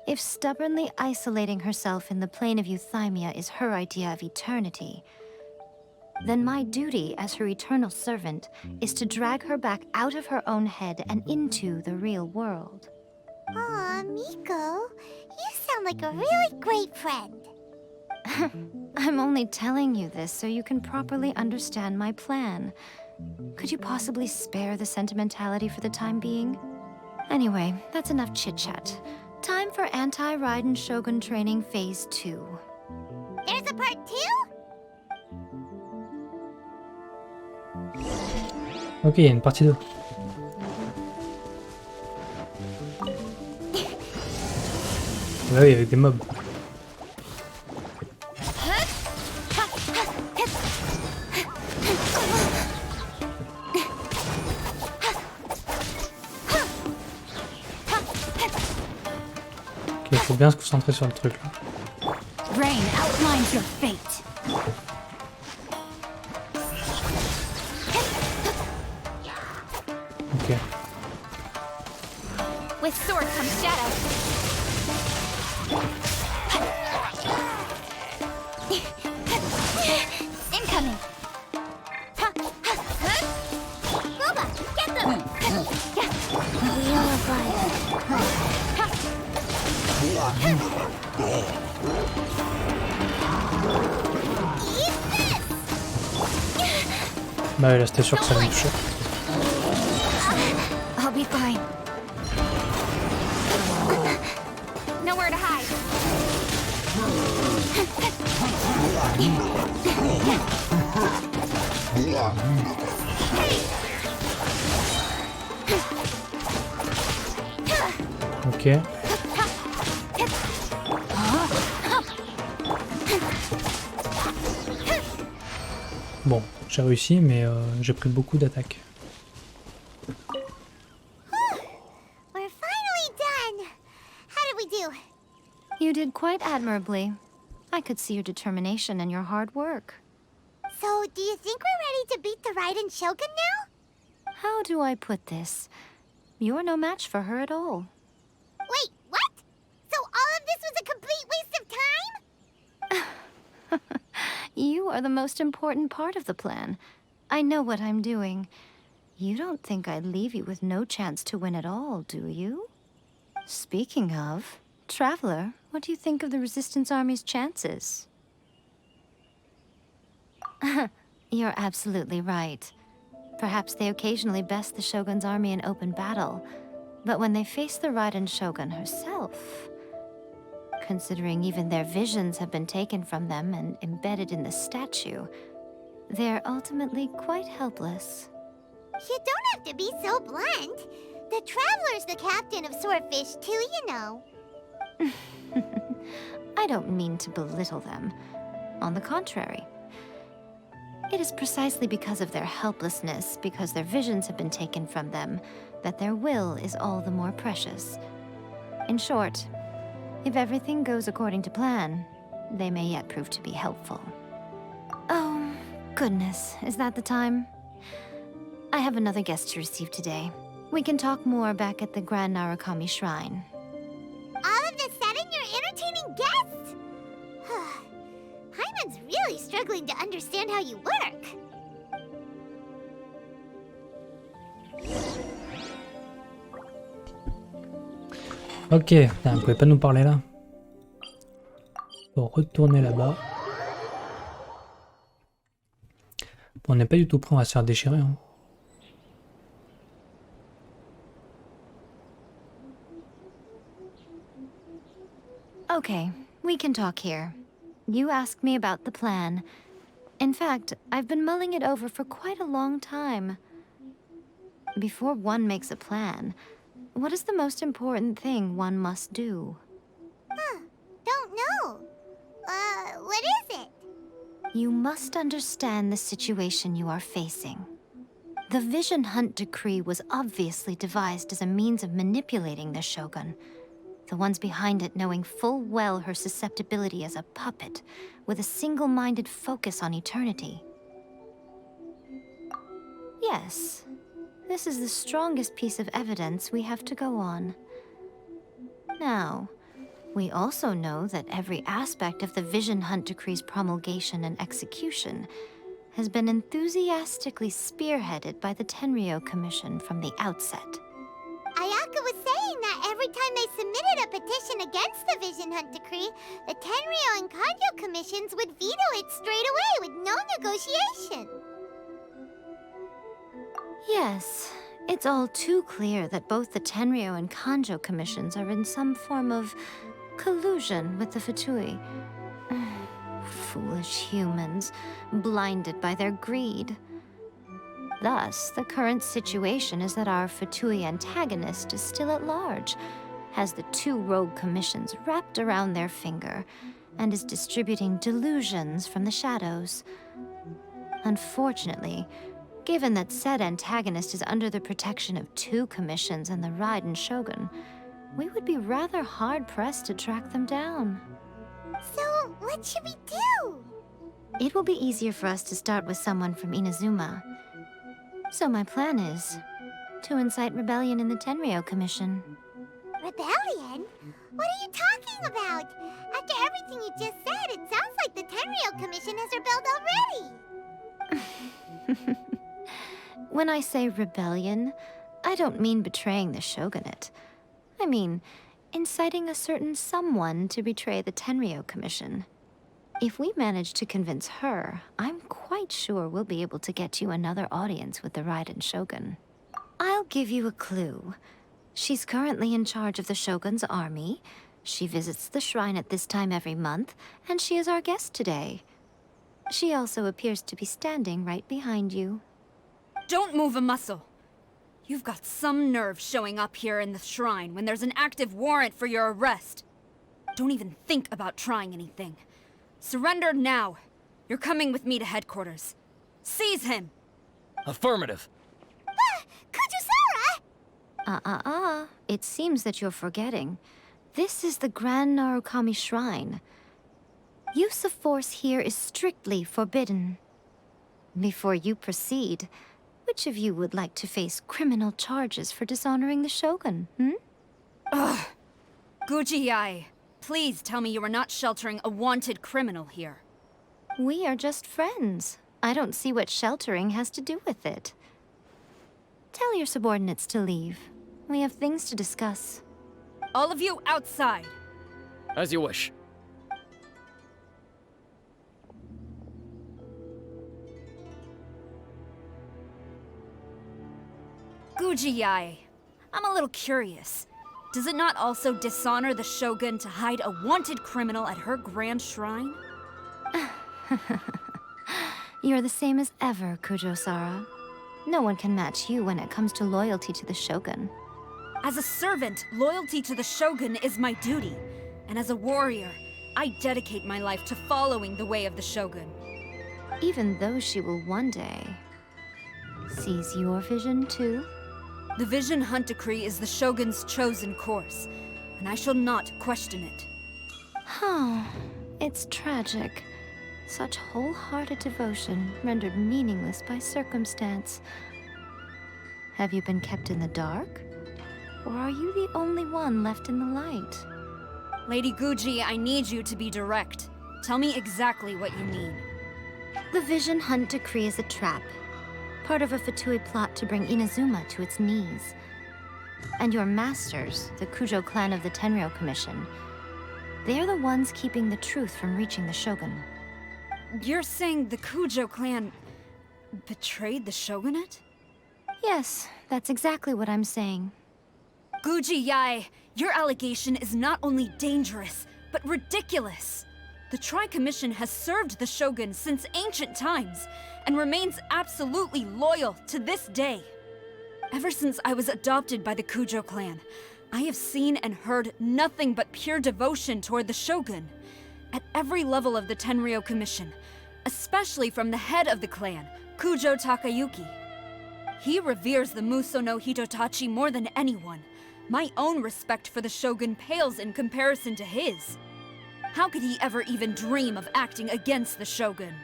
if stubbornly isolating herself in the plane of Euthymia is her idea of eternity, then my duty as her eternal servant is to drag her back out of her own head and into the real world. Aw, Miko, you sound like a really great friend. I'm only telling you this so you can properly understand my plan. Could you possibly spare the sentimentality for the time being? Anyway, that's enough chit-chat. Time for Anti-Raiden Shogun Training Phase 2. There's a part 2? Ok, il y a une partie 2. Bah oui, avec des mobs. Ok, il faut bien se concentrer sur le truc là. Rain outlines your fate. Ok. With sword comes shadow. Incoming. Boba, get them. Wheel of life. Bah oui, là c'était sûr que ça allait me toucher. I'll be fine. Nowhere to hide. Ok. Bon, j'ai réussi, mais j'ai pris beaucoup d'attaques. We're finally done. How did we do? You did quite admirably. I could see your determination and your hard work. So, do you think we're ready to beat the Raiden Shogun now? How do I put this? You're no match for her at all. Wait, what? So all of this was a complete waste of time? You are the most important part of the plan. I know what I'm doing. You don't think I'd leave you with no chance to win at all, do you? Speaking of, Traveler, what do you think of the Resistance Army's chances? You're absolutely right. Perhaps they occasionally best the Shogun's army in open battle, but when they face the Raiden Shogun herself, considering even their visions have been taken from them and embedded in the statue, they're ultimately quite helpless. You don't have to be so blunt. The Traveler's the captain of Swordfish II, you know. I don't mean to belittle them. On the contrary. It is precisely because of their helplessness, because their visions have been taken from them, that their will is all the more precious. In short, if everything goes according to plan, they may yet prove to be helpful. Oh, goodness, is that the time? I have another guest to receive today. We can talk more back at the Grand Narukami Shrine. All of a sudden, you're entertaining guests? Paimon's really struggling to understand how you work. Ok, putain, vous pouvez pas nous parler là. Faut retourner là-bas. Bon, on n'est pas du tout prêt, on va se faire déchirer. Hein. Okay, we can talk here. You asked me about the plan. In fact, I've been mulling it over for quite a long time. Before one makes a plan, what is the most important thing one must do? Don't know. What is it? You must understand the situation you are facing. The Vision Hunt Decree was obviously devised as a means of manipulating the Shogun. The ones behind it knowing full well her susceptibility as a puppet, with a single-minded focus on eternity. Yes, this is the strongest piece of evidence we have to go on. Now, we also know that every aspect of the Vision Hunt Decree's promulgation and execution has been enthusiastically spearheaded by the Tenryou Commission from the outset. Ayaka was saying that every time they submitted a petition against the Vision Hunt Decree, the Tenryou and Kanjo commissions would veto it straight away with no negotiation. Yes, it's all too clear that both the Tenryou and Kanjo commissions are in some form of collusion with the Fatui. Foolish humans, blinded by their greed. Thus, the current situation is that our Fatui antagonist is still at large, has the two rogue commissions wrapped around their finger, and is distributing delusions from the shadows. Unfortunately, given that said antagonist is under the protection of two commissions and the Raiden Shogun, we would be rather hard-pressed to track them down. So, what should we do? It will be easier for us to start with someone from Inazuma. So my plan is to incite rebellion in the Tenryou Commission. Rebellion? What are you talking about? After everything you just said, it sounds like the Tenryou Commission has rebelled already. When I say rebellion, I don't mean betraying the shogunate. I mean inciting a certain someone to betray the Tenryou Commission. If we manage to convince her, I'm quite sure we'll be able to get you another audience with the Raiden Shogun. I'll give you a clue. She's currently in charge of the Shogun's army. She visits the shrine at this time every month, and she is our guest today. She also appears to be standing right behind you. Don't move a muscle. You've got some nerve showing up here in the shrine when there's an active warrant for your arrest. Don't even think about trying anything. Surrender now. You're coming with me to headquarters. Seize him! Affirmative. Kujusara! It seems that you're forgetting. This is the Grand Narukami Shrine. Use of force here is strictly forbidden. Before you proceed, which of you would like to face criminal charges for dishonoring the Shogun, Ugh! Guji-ai, please tell me you are not sheltering a wanted criminal here. We are just friends. I don't see what sheltering has to do with it. Tell your subordinates to leave. We have things to discuss. All of you outside! As you wish. Guji-ai, I'm a little curious. Does it not also dishonor the Shogun to hide a wanted criminal at her grand shrine? You're the same as ever, Kujo-sara. No one can match you when it comes to loyalty to the Shogun. As a servant, loyalty to the Shogun is my duty. And as a warrior, I dedicate my life to following the way of the Shogun. Even though she will one day seize your vision too? The Vision Hunt Decree is the Shogun's chosen course, and I shall not question it. Oh, it's tragic. Such wholehearted devotion rendered meaningless by circumstance. Have you been kept in the dark? Or are you the only one left in the light? Lady Guji, I need you to be direct. Tell me exactly what you mean. The Vision Hunt Decree is a trap. Part of a Fatui plot to bring Inazuma to its knees. And your masters, the Kujo clan of the Tenryou Commission, they're the ones keeping the truth from reaching the Shogun. You're saying the Kujo clan betrayed the Shogunate? Yes, that's exactly what I'm saying. Guji Yae, your allegation is not only dangerous, but ridiculous. The Tri-Commission has served the Shogun since ancient times, and remains absolutely loyal to this day. Ever since I was adopted by the Kujo clan, I have seen and heard nothing but pure devotion toward the Shogun. At every level of the Tenryou Commission, especially from the head of the clan, Kujo Takayuki. He reveres the Muso no Hitotachi more than anyone. My own respect for the Shogun pales in comparison to his. How could he ever even dream of acting against the Shogun?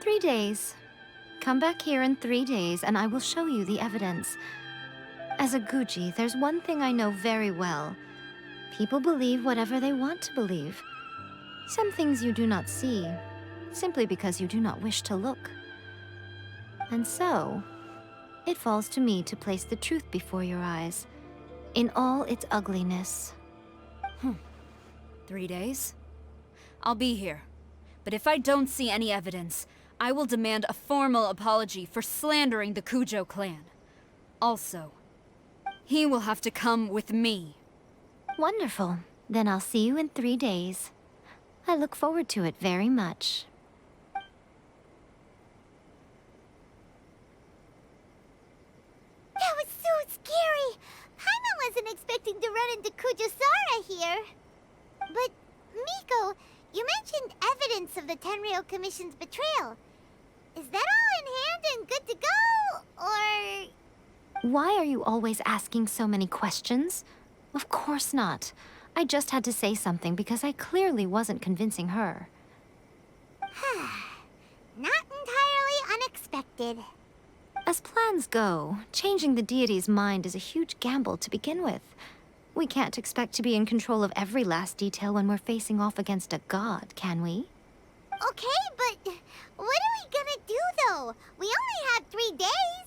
3 days. Come back here in 3 days and I will show you the evidence. As a Guji, there's one thing I know very well. People believe whatever they want to believe. Some things you do not see, simply because you do not wish to look. And so, it falls to me to place the truth before your eyes, in all its ugliness. 3 days? I'll be here. But if I don't see any evidence, I will demand a formal apology for slandering the Kujo clan. Also, he will have to come with me. Wonderful. Then I'll see you in 3 days. I look forward to it very much. That was so scary! Paimon wasn't expecting to run into Kujosara here. But, Miko, you mentioned evidence of the Tenryou Commission's betrayal. Is that all in hand and good to go, or...? Why are you always asking so many questions? Of course not. I just had to say something because I clearly wasn't convincing her. Not entirely unexpected. As plans go, changing the deity's mind is a huge gamble to begin with. We can't expect to be in control of every last detail when we're facing off against a god, can we? Okay, but what are we gonna do, though? We only have 3 days.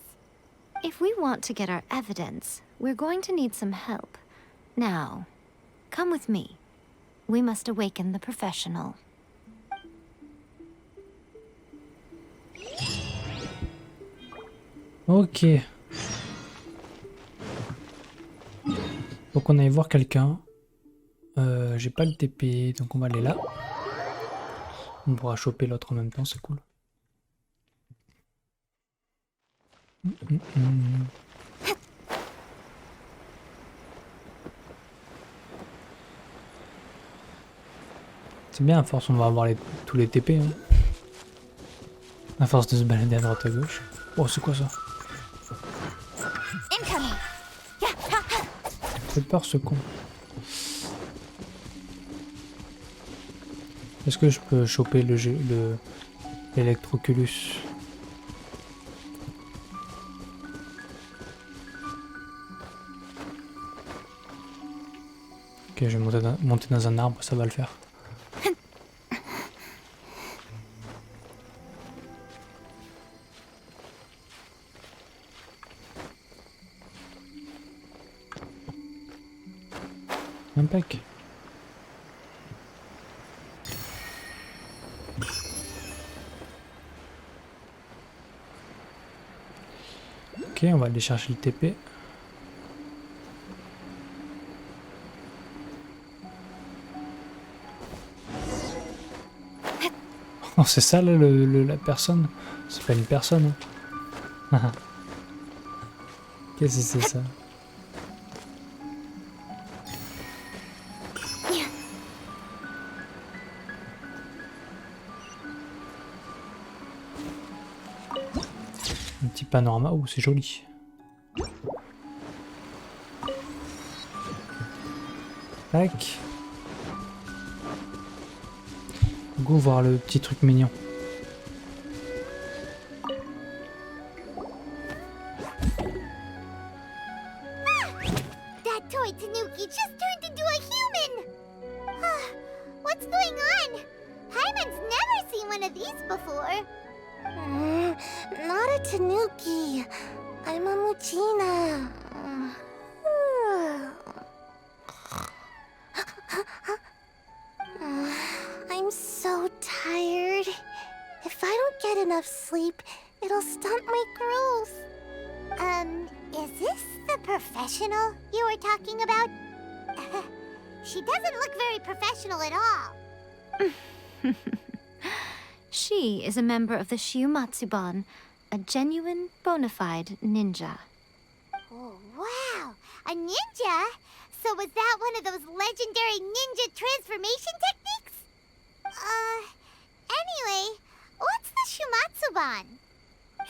If we want to get our evidence, we're going to need some help. Now, come with me. We must awaken the professional. Ok. Donc on aille voir quelqu'un. J'ai pas le TP, donc on va aller là. On pourra choper l'autre en même temps, c'est cool. C'est bien, à force on va avoir tous les TP. Hein. À force de se balader à droite à gauche. Oh, c'est quoi ça? J'ai peur ce con. Est-ce que je peux choper l'électroculus? Ok, je vais monter dans un arbre, ça va le faire. Impec. Ok, on va aller chercher le TP. Oh, c'est ça là, la personne? C'est pas une personne. Hein. Qu'est-ce que c'est ça? Un petit panorama, oh c'est joli. Tac. Go voir le petit truc mignon. That toy Tanuki just turned into a human! What's going on? Hyman's never seen one of these before. Not a Tanuki. I'm a Muchina. I'm so tired. If I don't get enough sleep, it'll stunt my growth. Is this the professional you were talking about? She doesn't look very professional at all. She is a member of the Shiumatsuban, a genuine, bona fide ninja. Oh, wow! A ninja? So was that one of those legendary ninja transformation techniques? Anyway, what's the Shumatsuban?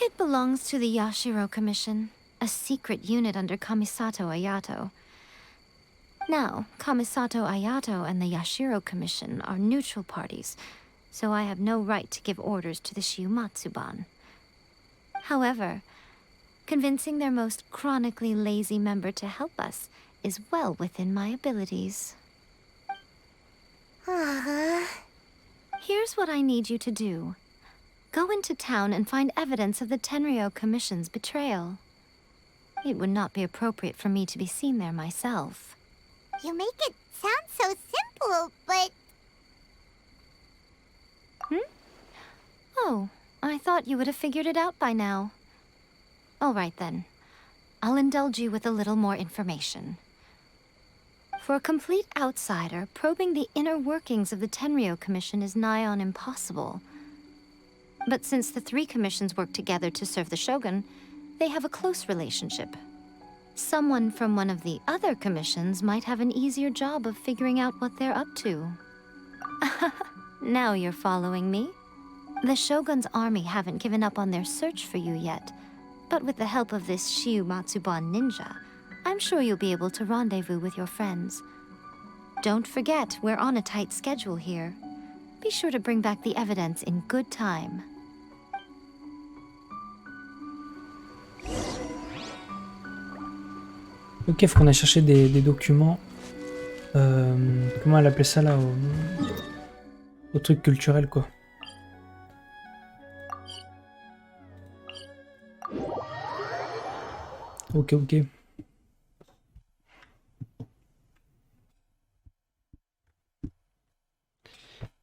It belongs to the Yashiro Commission, a secret unit under Kamisato Ayato. Now, Kamisato Ayato and the Yashiro Commission are neutral parties, so I have no right to give orders to the Shiumatsuban. However, convincing their most chronically lazy member to help us is well within my abilities. Here's what I need you to do. Go into town and find evidence of the Tenryou Commission's betrayal. It would not be appropriate for me to be seen there myself. You make it sound so simple, but... Oh, I thought you would have figured it out by now. All right then. I'll indulge you with a little more information. For a complete outsider, probing the inner workings of the Tenryou Commission is nigh on impossible. But since the three commissions work together to serve the Shogun, they have a close relationship. Someone from one of the other commissions might have an easier job of figuring out what they're up to. Now you're following me. The Shogun's army haven't given up on their search for you yet, but with the help of this Shiumatsuban ninja, I'm sure you'll be able to rendezvous with your friends. Don't forget, we're on a tight schedule here. Be sure to bring back the evidence in good time. Ok, faut qu'on aille chercher des documents. Comment elle appelait ça là au truc culturel quoi. Ok, ok.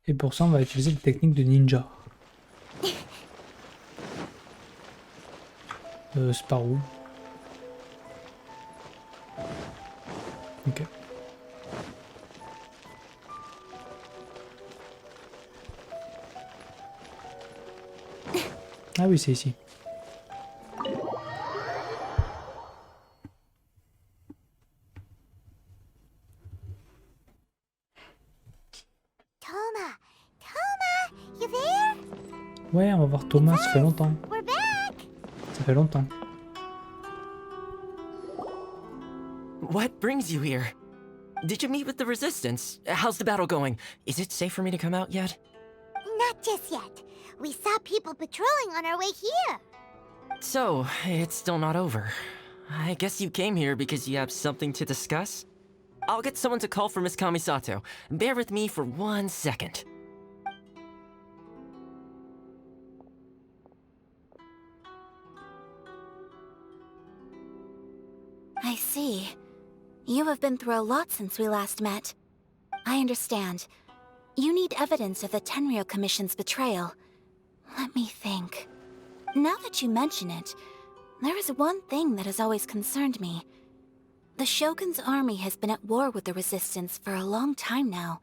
Et pour ça, on va utiliser la technique de ninja. C'est par où? Ok. Ah oui, c'est ici. Ouais, on va voir Thomas, ça fait longtemps. Ça fait longtemps. What brings you here? Did you meet with the Resistance? How's the battle going? Is it safe for me to come out yet? Not just yet. We saw people patrolling on our way here. So, it's still not over. I guess you came here because you have something to discuss? I'll get someone to call for Miss Kamisato. Bear with me for 1 second. I see. You have been through a lot since we last met. I understand. You need evidence of the Tenryou Commission's betrayal. Let me think. Now that you mention it, there is one thing that has always concerned me. The Shogun's army has been at war with the Resistance for a long time now,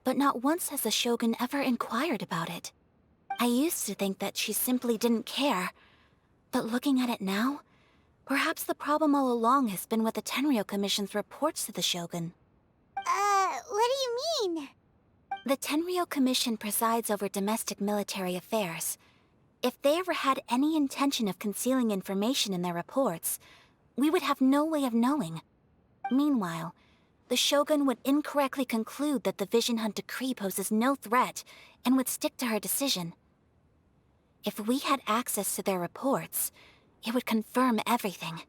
but not once has the Shogun ever inquired about it. I used to think that she simply didn't care, but looking at it now, perhaps the problem all along has been with the Tenryou Commission's reports to the Shogun. What do you mean? The Tenryou Commission presides over domestic military affairs. If they ever had any intention of concealing information in their reports, we would have no way of knowing. Meanwhile, the Shogun would incorrectly conclude that the Vision Hunt decree poses no threat and would stick to her decision. If we had access to their reports, it would confirm everything.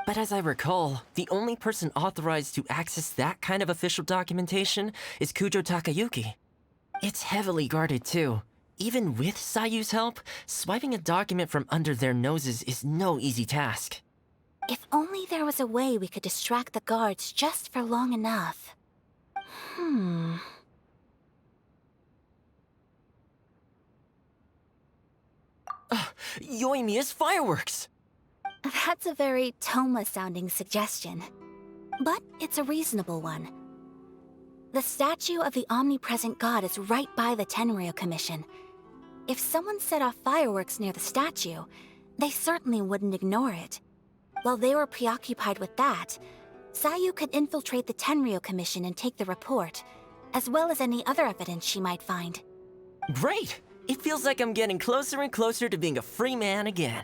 But as I recall, the only person authorized to access that kind of official documentation is Kujo Takayuki. It's heavily guarded too. Even with Sayu's help, swiping a document from under their noses is no easy task. If only there was a way we could distract the guards just for long enough. Yoimiya's fireworks! That's a very Toma-sounding suggestion. But it's a reasonable one. The statue of the omnipresent god is right by the Tenryou Commission. If someone set off fireworks near the statue, they certainly wouldn't ignore it. While they were preoccupied with that, Sayu could infiltrate the Tenryou Commission and take the report, as well as any other evidence she might find. Great! It feels like I'm getting closer and closer to being a free man again.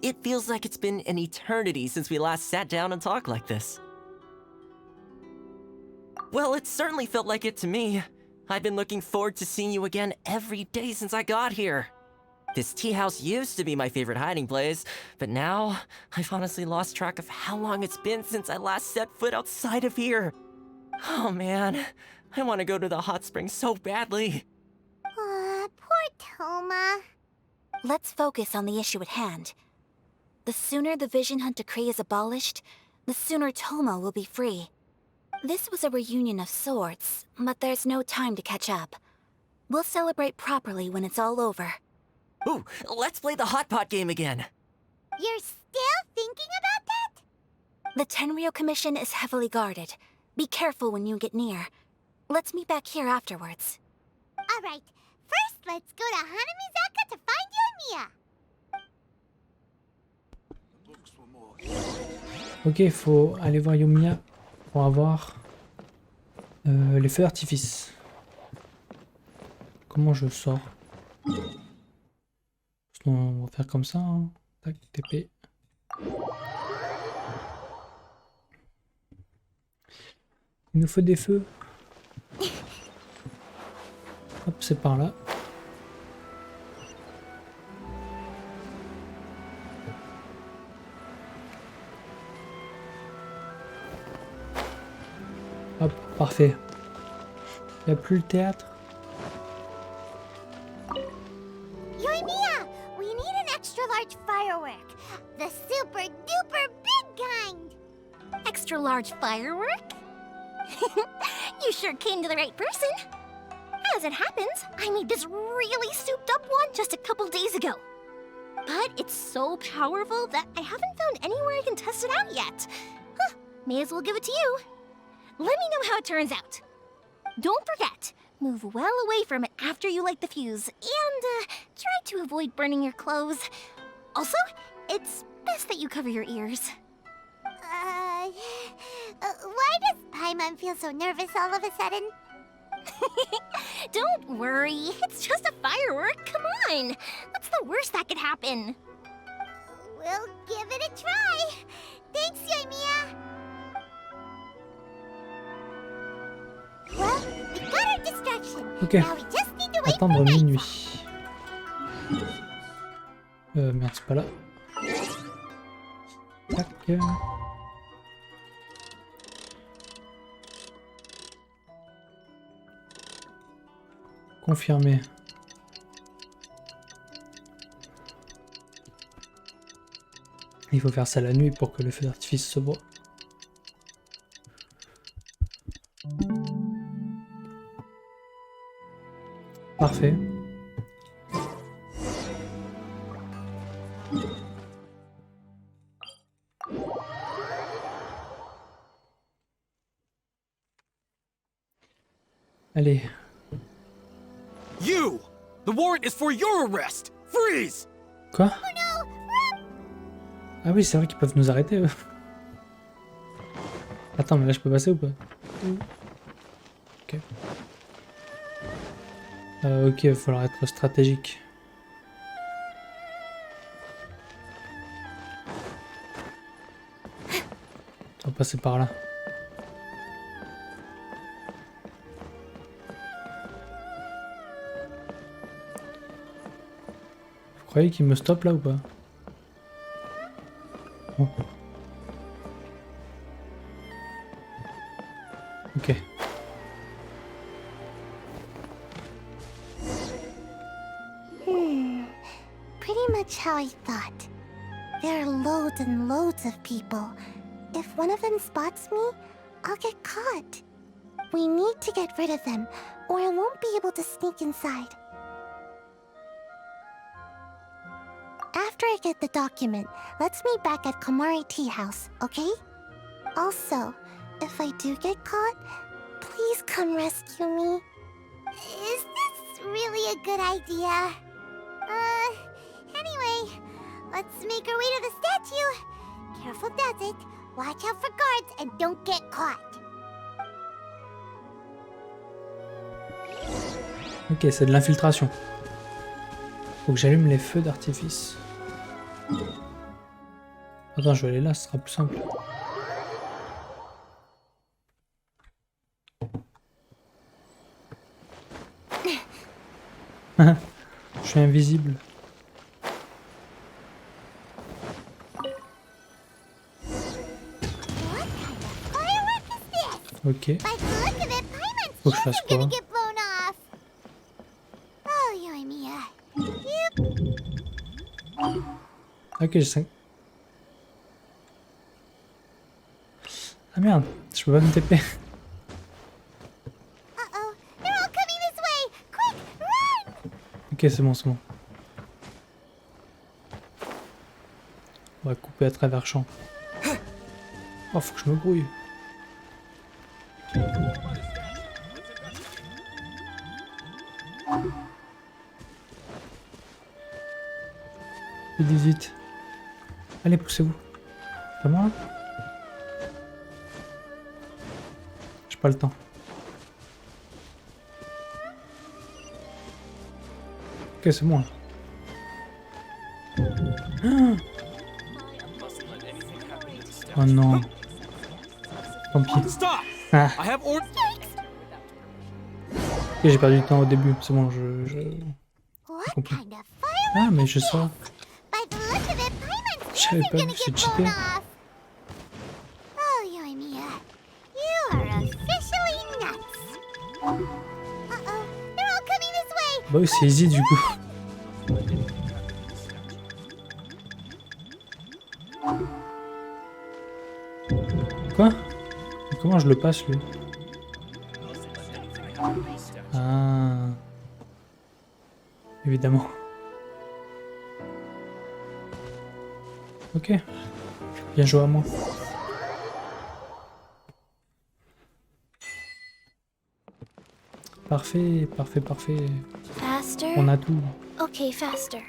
It feels like it's been an eternity since we last sat down and talked like this. Well, it certainly felt like it to me. I've been looking forward to seeing you again every day since I got here. This tea house used to be my favorite hiding place, but now I've honestly lost track of how long it's been since I last set foot outside of here. Oh man, I want to go to the hot springs so badly. Poor Toma. Let's focus on the issue at hand. The sooner the Vision Hunt decree is abolished, the sooner Toma will be free. This was a reunion of sorts, but there's no time to catch up. We'll celebrate properly when it's all over. Ooh, let's play the hot pot game again. You're still thinking about that? The Tenryou Commission is heavily guarded. Be careful when you get near. Let's meet back here afterwards. Alright, first let's go to Hanamizaka to find Yoimiya. Ok, il faut aller voir Yoimiya pour avoir les feux d'artifice. Comment je sors? Sinon, on va faire comme ça. Hein. Tac, TP. Il nous faut des feux. Hop, c'est par là. Hop, parfait. Il n'y a plus le théâtre. Yoimiya, we need an extra large firework. The super duper big kind. Extra large firework? You sure came to the right person. As it happens, I made this really souped up one just a couple days ago. But it's so powerful that I haven't found anywhere I can test it out yet. Huh, may as well give it to you. Let me know how it turns out. Don't forget, move well away from it after you light the fuse, and try to avoid burning your clothes. Also, it's best that you cover your ears. Why does Paimon feel so nervous all of a sudden? Don't worry, it's just a firework, come on! What's the worst that could happen? We'll give it a try. Thanks, Yoimiya. Well, we got our distraction. Ok. Now we just need to wait Attendre for minuit. Merde, c'est pas là. Tac. Confirmé. Il faut faire ça la nuit pour que le feu d'artifice se voit. Parfait. Allez. You! The warrant is for your arrest! Freeze! Quoi? Ah oui, c'est vrai qu'ils peuvent nous arrêter, eux. Attends, mais là je peux passer ou pas? Ok. Ok, il va falloir être stratégique. On va passer par là. Vous croyez qu'il me stoppe là ou pas? Oh. Ok. Pretty much how I thought. There are loads and loads of people. If one of them spots me, I'll get caught. We need to get rid of them, or I won't be able to sneak inside. After I get the document, let's meet back at Komari Tea House, okay? Also, if I do get caught, please come rescue me. Is this really a good idea? Anyway, let's make our way to the statue. Careful does it. Watch out for guards and don't get caught. Ok, c'est de l'infiltration. Faut que j'allume les feux d'artifice. Attends, je vais aller là, ce sera plus simple. Je suis invisible. Ok. Faut que je fasse quoi? Ok, j'ai 5. Ah merde, je peux pas me TP. Ok, c'est bon, c'est bon. On va couper à travers champ. Oh, faut que je me brouille. Vite, vite, vite. Allez, poussez-vous. Pas moi là? J'ai pas le temps. Ok, c'est bon là. Oh non. Tant pis. Ah. Ok, j'ai perdu du temps au début. C'est bon, j'ai compris. Ah, mais je sors. J'avais pas vu, c'est cheaté. Bah oui, c'est easy du coup. Quoi? Mais comment je le passe lui? Ah. Évidemment. Ok. Bien joué à moi. Parfait, parfait, parfait. Faster? On a tout. Okay, faster.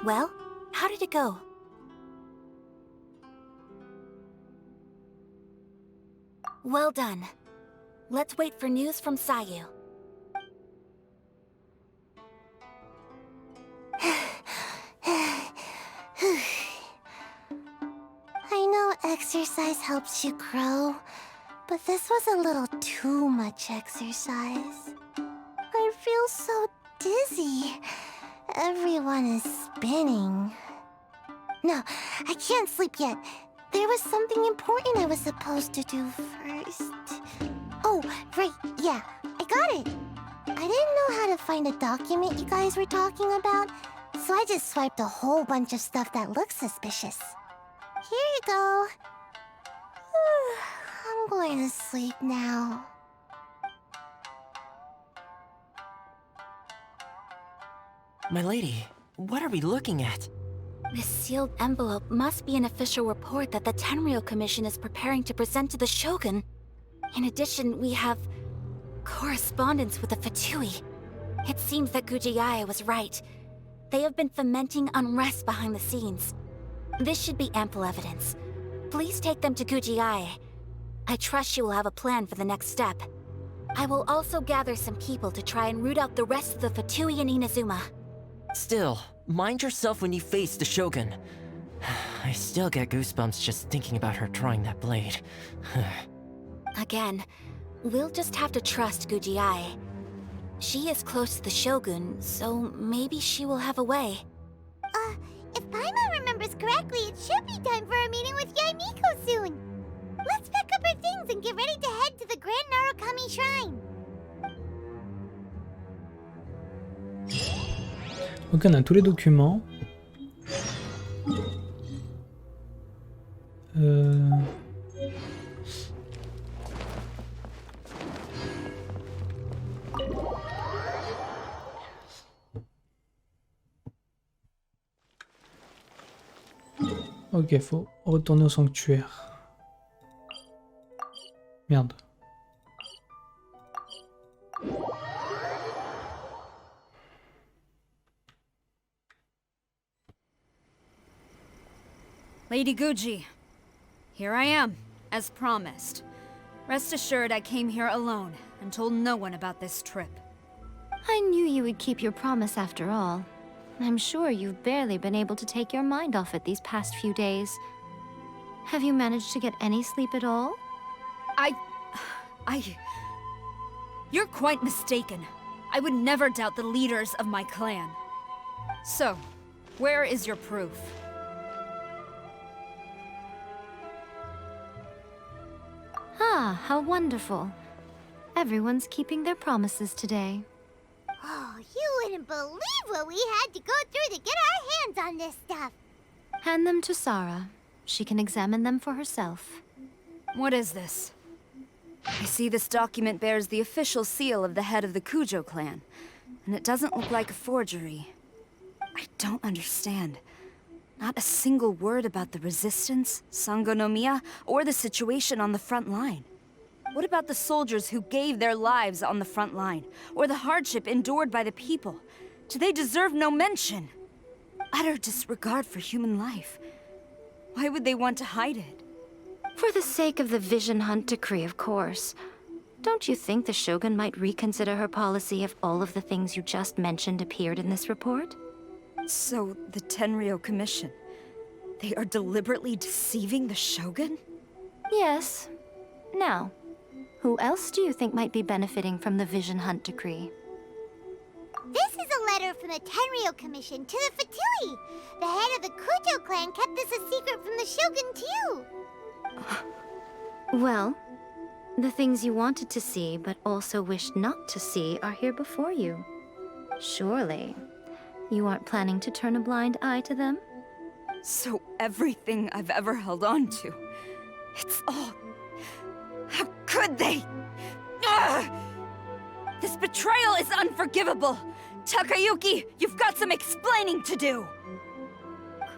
Well, how did it go? Well done. Let's wait for news from Sayu. I know exercise helps you grow, but this was a little too much exercise. I feel so dizzy. Everyone is spinning. No, I can't sleep yet. There was something important I was supposed to do first. Oh, right, yeah, I got it. I didn't know how to find a document you guys were talking about, so I just swiped a whole bunch of stuff that looks suspicious. Here you go. I'm going to sleep now. My lady, what are we looking at? This sealed envelope must be an official report that the Tenryou Commission is preparing to present to the Shogun. In addition, we have correspondence with the Fatui. It seems that Gujiae was right. They have been fomenting unrest behind the scenes. This should be ample evidence. Please take them to Gujiae. I trust she will have a plan for the next step. I will also gather some people to try and root out the rest of the Fatui in Inazuma. Still, mind yourself when you face the Shogun. I still get goosebumps just thinking about her drawing that blade. Again, we'll just have to trust Guji-ai. She is close to the Shogun, so maybe she will have a way. If Paimon remembers correctly, it should be time for a meeting with Yaimiko soon. Let's pack up our things and get ready to head to the Grand Narukami Shrine. Ok, on a tous les documents. Ok, faut retourner au sanctuaire. Merde. Lady Guji, here I am, as promised. Rest assured I came here alone and told no one about this trip. I knew you would keep your promise after all. I'm sure you've barely been able to take your mind off it these past few days. Have you managed to get any sleep at all? You're quite mistaken. I would never doubt the leaders of my clan. So, where is your proof? Ah, how wonderful. Everyone's keeping their promises today. Oh, you wouldn't believe what we had to go through to get our hands on this stuff. Hand them to Sarah. She can examine them for herself. What is this? I see this document bears the official seal of the head of the Kujo clan, and it doesn't look like a forgery. I don't understand. Not a single word about the resistance, Sangonomiya, or the situation on the front line. What about the soldiers who gave their lives on the front line, or the hardship endured by the people? Do they deserve no mention? Utter disregard for human life. Why would they want to hide it? For the sake of the Vision Hunt decree, of course. Don't you think the Shogun might reconsider her policy if all of the things you just mentioned appeared in this report? So, the Tenryou Commission, they are deliberately deceiving the Shogun? Yes. Now, who else do you think might be benefiting from the Vision Hunt decree? This is a letter from the Tenryou Commission to the Fatui. The head of the Kujo clan kept this a secret from the Shogun too. Well, the things you wanted to see but also wished not to see are here before you. Surely, you aren't planning to turn a blind eye to them? So everything I've ever held on to, it's all... How could they? Ugh! This betrayal is unforgivable! Takayuki, you've got some explaining to do!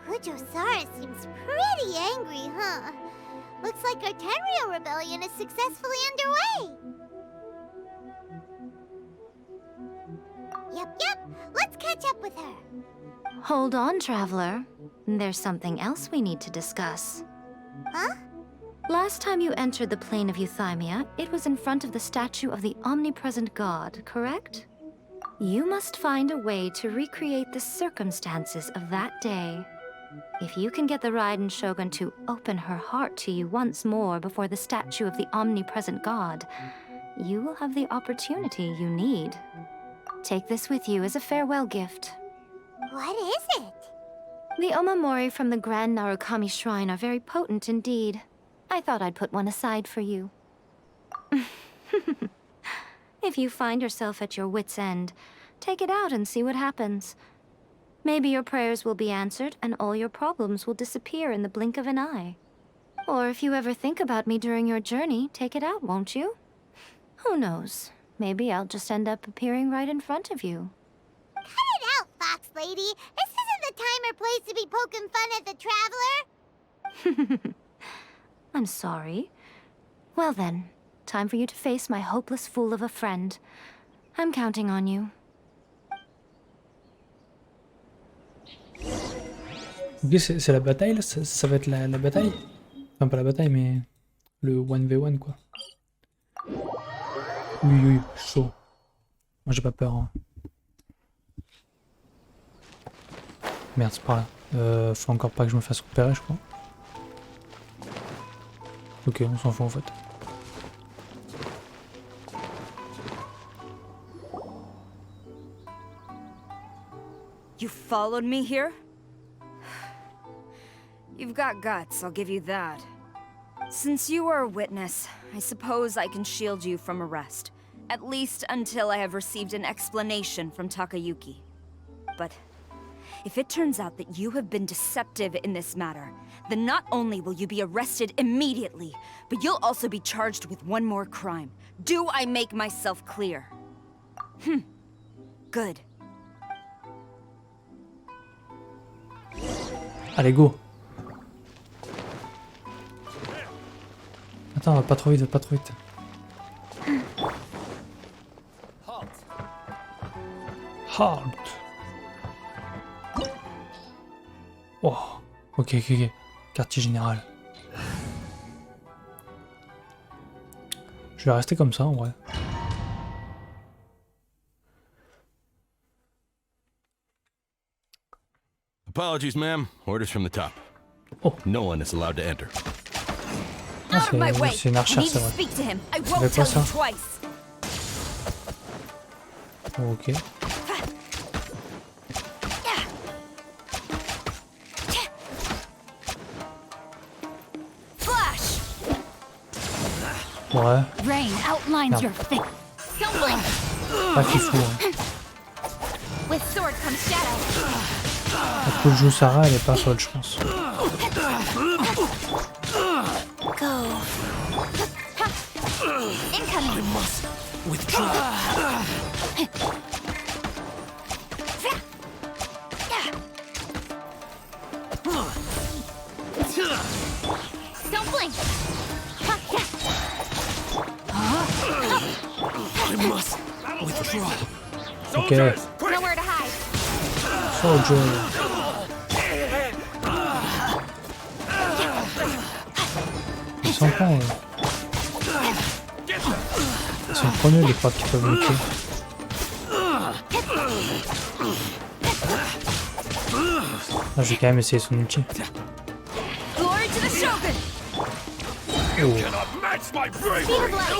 Kujo-Sara seems pretty angry, huh? Looks like our Tenryou rebellion is successfully underway. Yep. Let's catch up with her. Hold on, Traveler. There's something else we need to discuss. Huh? Last time you entered the plane of Euthymia, it was in front of the statue of the omnipresent god, correct? You must find a way to recreate the circumstances of that day. If you can get the Raiden Shogun to open her heart to you once more before the statue of the omnipresent god, you will have the opportunity you need. Take this with you as a farewell gift. What is it? The omamori from the Grand Narukami Shrine are very potent indeed. I thought I'd put one aside for you. If you find yourself at your wit's end, take it out and see what happens. Maybe your prayers will be answered and all your problems will disappear in the blink of an eye. Or if you ever think about me during your journey, take it out, won't you? Who knows? Maybe I'll just end up appearing right in front of you. Cut it out, Fox Lady. This isn't the time or place to be poking fun at the Traveler. I'm sorry. Well then, time for you to face my hopeless fool of a friend. I'm counting on you. Ok, c'est la bataille là, ça va être la bataille. Enfin pas la bataille mais le 1v1 quoi. Oui, chaud. Moi j'ai pas peur. Hein. Merde, c'est pas là. Faut encore pas que je me fasse repérer, je crois. Ok, on s'en fout en fait. You followed me here? You've got guts, I'll give you that. Since you are a witness, I suppose I can shield you from arrest. At least until I have received an explanation from Takayuki. But if it turns out that you have been deceptive in this matter, then not only will you be arrested immediately, but you'll also be charged with one more crime. Do I make myself clear? Good. Allez, go. Attends, va pas trop vite, va pas trop vite. Halt. Oh, ok. Quartier général. Je vais rester comme ça en vrai. Apologies, ma'am. Orders from the top. Oh. No one is allowed to enter. Ah, c'est une archère, c'est vrai. C'est quoi ça? Ok. Ouais. Merde. Pas qu'il faut. Hein. La coup de joue Sarah, elle est pas folle, je pense. Ok. Soldier. Ils sont pas... Ils sont trop nuls les potes qui peuvent me tuer. Ah, je vais quand même essayer son ulti. Oh.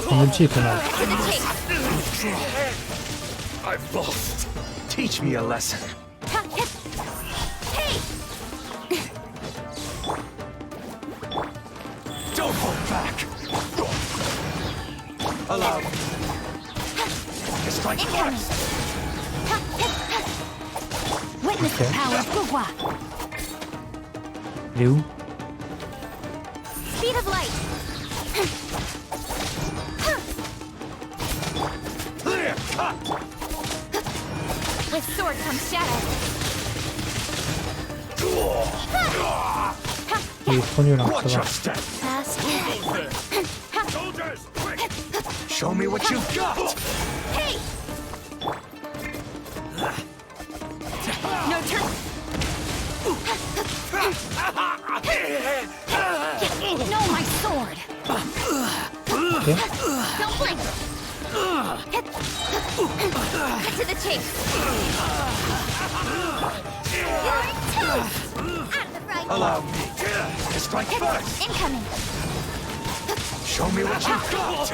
Son ulti est pas mal. I've lost. Teach me a lesson. Don't hold back. Allow me. Strike first. Witness the power of Gua. Il est où? Speed of light. Clear cut. With sword comes shadow. Il est trop nul, hein, ça va. Soldiers, quick! Show me what you've got. Hey! No turn. No, my sword. Okay. Don't blink. Cut to the chase. Allow me to strike first. Incoming. Show me what you've got.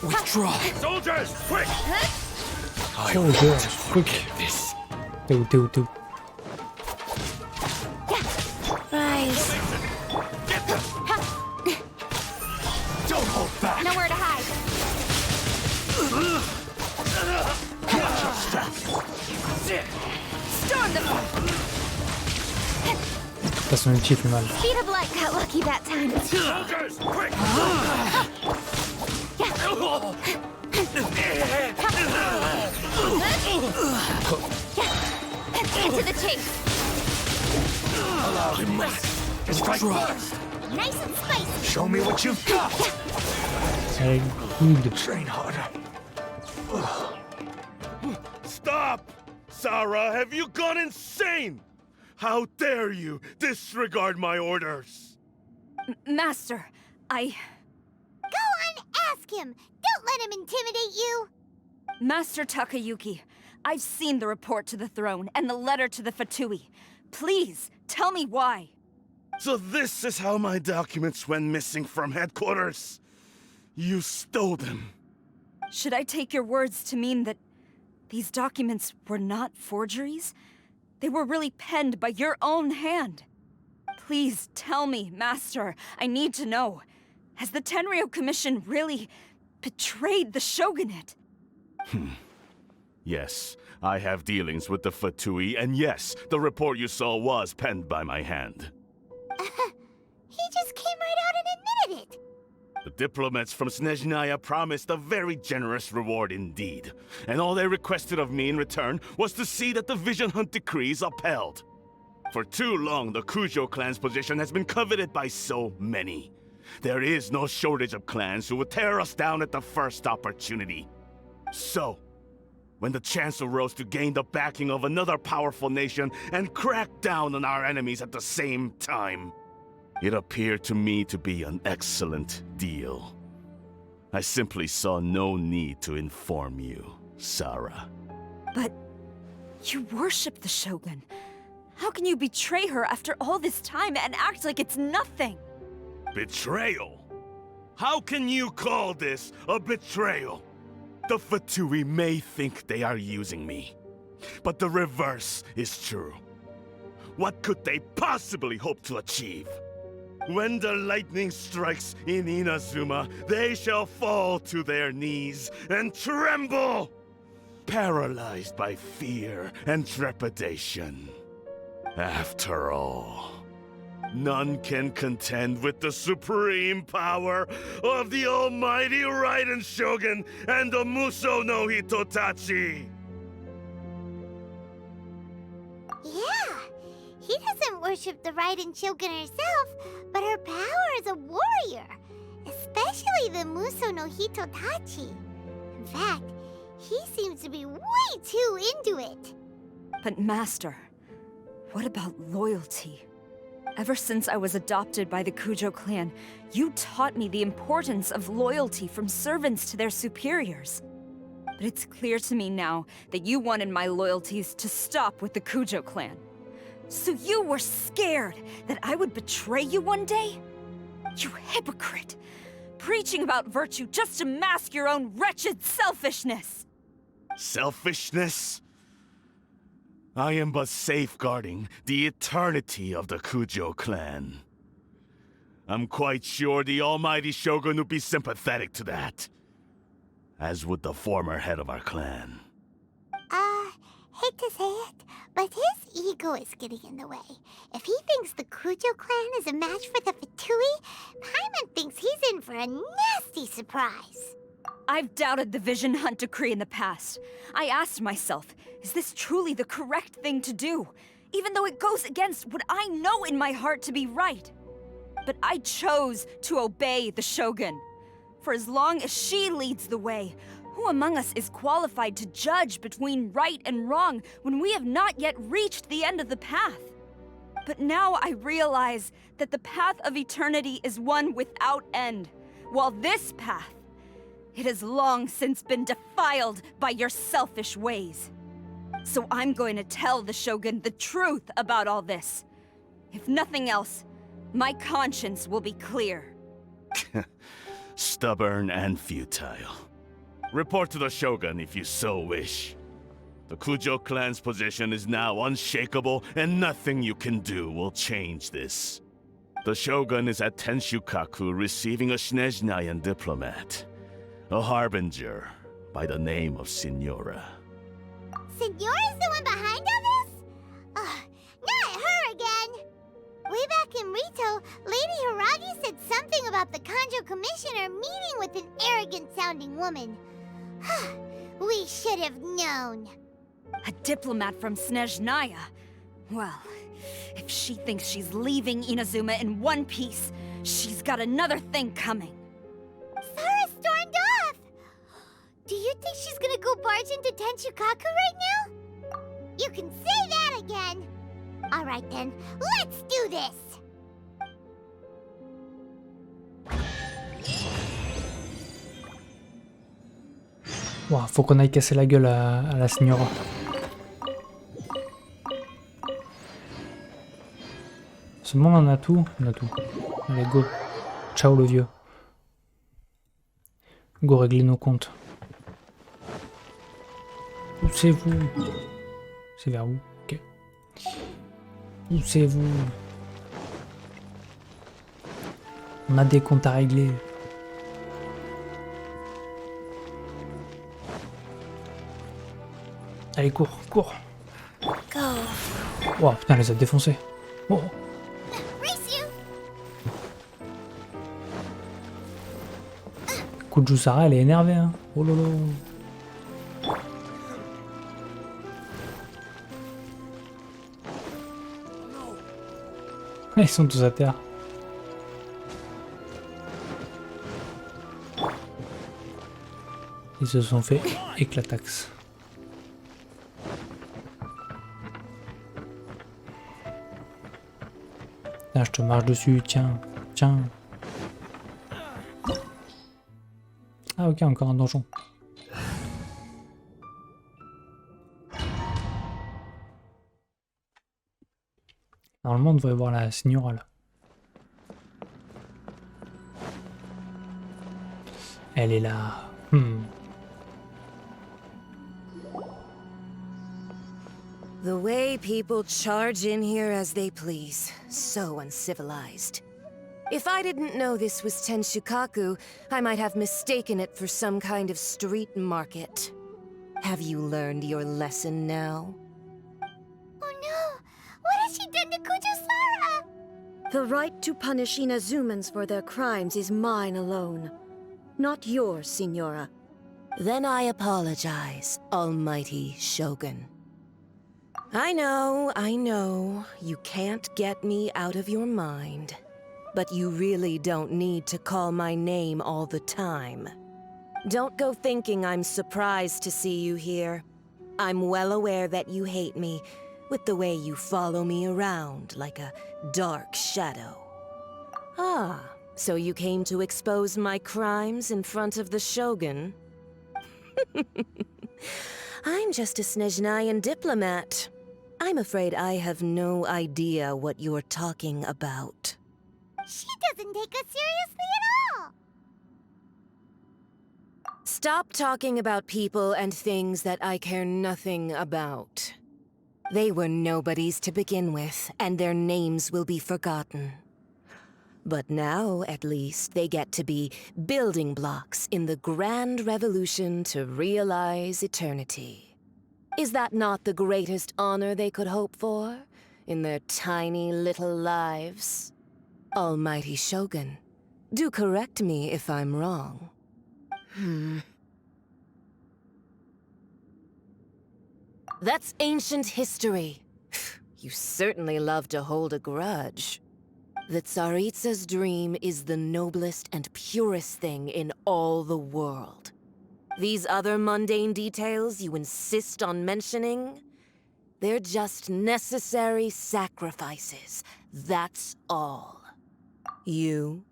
Withdraw. Soldiers, quick! Soldiers, quick. T'es où? Rise. Don't hold back. Nowhere to hide. Watch your step. Storm them. Ça, son ulti fait mal. Speed of light got lucky that time. Soldiers, quick! Into the chase. Allow me to strike first. Nice and spicy. Show me what you've got. Very good. Train harder. Stop! Sarah, have you gone insane? How dare you disregard my orders? Master, him! Don't let him intimidate you! Master Takayuki, I've seen the report to the throne and the letter to the Fatui. Please, tell me why. So this is how my documents went missing from headquarters. You stole them. Should I take your words to mean that these documents were not forgeries? They were really penned by your own hand. Please tell me, Master. I need to know. Has the Tenryou Commission really betrayed the Shogunate? Yes, I have dealings with the Fatui, and yes, the report you saw was penned by my hand. He just came right out and admitted it! The diplomats from Snezhnaya promised a very generous reward indeed, and all they requested of me in return was to see that the Vision Hunt decree is upheld. For too long, the Kujo clan's position has been coveted by so many. There is no shortage of clans who would tear us down at the first opportunity. So, when the chance arose to gain the backing of another powerful nation and crack down on our enemies at the same time, it appeared to me to be an excellent deal. I simply saw no need to inform you, Sarah. But you worship the Shogun. How can you betray her after all this time and act like it's nothing? Betrayal? How can you call this a betrayal? The Fatui may think they are using me, but the reverse is true. What could they possibly hope to achieve? When the lightning strikes in Inazuma, they shall fall to their knees and tremble, paralyzed by fear and trepidation. After all, none can contend with the supreme power of the almighty Raiden Shogun and the Muso no Hitotachi! Yeah, he doesn't worship the Raiden Shogun herself, but her power as a warrior, especially the Muso no Hitotachi. In fact, he seems to be way too into it. But Master, what about loyalty? Ever since I was adopted by the Kujo clan, you taught me the importance of loyalty from servants to their superiors. But it's clear to me now that you wanted my loyalties to stop with the Kujo clan. So you were scared that I would betray you one day? You hypocrite! Preaching about virtue just to mask your own wretched selfishness! Selfishness? I am but safeguarding the eternity of the Kujo clan. I'm quite sure the almighty Shogun would be sympathetic to that. As would the former head of our clan. Hate to say it, but his ego is getting in the way. If he thinks the Kujo clan is a match for the Fatui, Paimon thinks he's in for a nasty surprise. I've doubted the Vision Hunt decree in the past. I asked myself, is this truly the correct thing to do? Even though it goes against what I know in my heart to be right. But I chose to obey the Shogun. For as long as she leads the way, who among us is qualified to judge between right and wrong when we have not yet reached the end of the path? But now I realize that the path of eternity is one without end, while this path, it has long since been defiled by your selfish ways. So I'm going to tell the Shogun the truth about all this. If nothing else, my conscience will be clear. Stubborn and futile. Report to the Shogun if you so wish. The Kujo clan's position is now unshakable, and nothing you can do will change this. The Shogun is at Tenshukaku receiving a Snezhnayan diplomat. A harbinger by the name of Signora. Signora's the one behind all this? Not her again! Way back in Rito, Lady Hiragi said something about the Kanjo Commissioner meeting with an arrogant-sounding woman. We should have known. A diplomat from Snezhnaya? Well, if she thinks she's leaving Inazuma in one piece, she's got another thing coming. Sarah stormed off! Do you think she's gonna go barge into Tenshukaku right now? You can say that again! Alright then, let's do this! Ouah, faut qu'on aille casser la gueule à la Signora. Ce monde on a tout. On a tout. Allez, go. Ciao le vieux. Go régler nos comptes. Poussez-vous. C'est vers où? Ok. Poussez-vous. On a des comptes à régler. Allez, cours, cours. Oh putain, elle les a défoncés. Oh. Coup de Jusara, elle est énervée, hein. Oh lolo. Ils sont tous à terre. Ils se sont fait éclatax. Là, je te marche dessus, tiens, tiens. Ah ok, encore un donjon. Normalement, on devrait voir la Signora là. Elle est là. The way people charge in here as they please. So uncivilized. If I didn't know this was Tenshukaku, I might have mistaken it for some kind of street market. Have you learned your lesson now? Oh no! What has she done to Kujusara? The right to punish Inazumans for their crimes is mine alone. Not yours, Signora. Then I apologize, Almighty Shogun. I know, you can't get me out of your mind. But you really don't need to call my name all the time. Don't go thinking I'm surprised to see you here. I'm well aware that you hate me, with the way you follow me around like a dark shadow. Ah, so you came to expose my crimes in front of the Shogun? I'm just a Snezhnayan diplomat. I'm afraid I have no idea what you're talking about. She doesn't take us seriously at all! Stop talking about people and things that I care nothing about. They were nobodies to begin with, and their names will be forgotten. But now, at least, they get to be building blocks in the grand revolution to realize eternity. Is that not the greatest honor they could hope for in their tiny little lives? Almighty Shogun, do correct me if I'm wrong. That's ancient history. You certainly love to hold a grudge. The Tsaritsa's dream is the noblest and purest thing in all the world. These other mundane details you insist on mentioning, they're just necessary sacrifices, that's all. You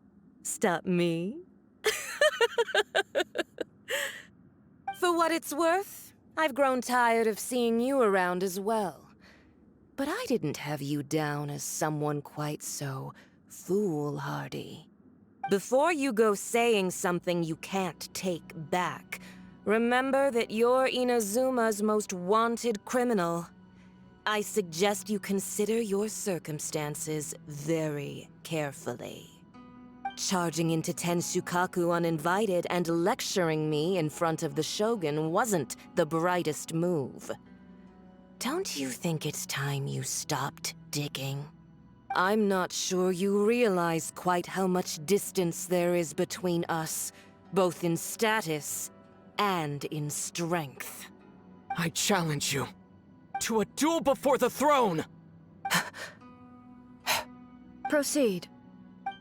stop me? For what it's worth, I've grown tired of seeing you around as well. But I didn't have you down as someone quite so foolhardy. Before you go saying something you can't take back, remember that you're Inazuma's most wanted criminal. I suggest you consider your circumstances very carefully. Charging into Tenshukaku uninvited and lecturing me in front of the Shogun wasn't the brightest move. Don't you think it's time you stopped digging? I'm not sure you realize quite how much distance there is between us, both in status and in strength. I challenge you to a duel before the throne! Proceed.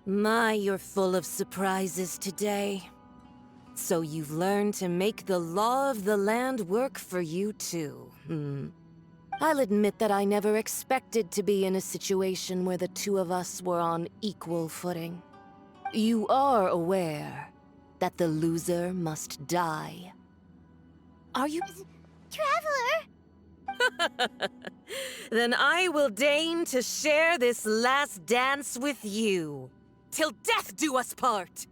My, you're full of surprises today. So you've learned to make the law of the land work for you too, I'll admit that I never expected to be in a situation where the two of us were on equal footing. You are aware that the loser must die. Are you... Traveler! Then I will deign to share this last dance with you. Till death do us part!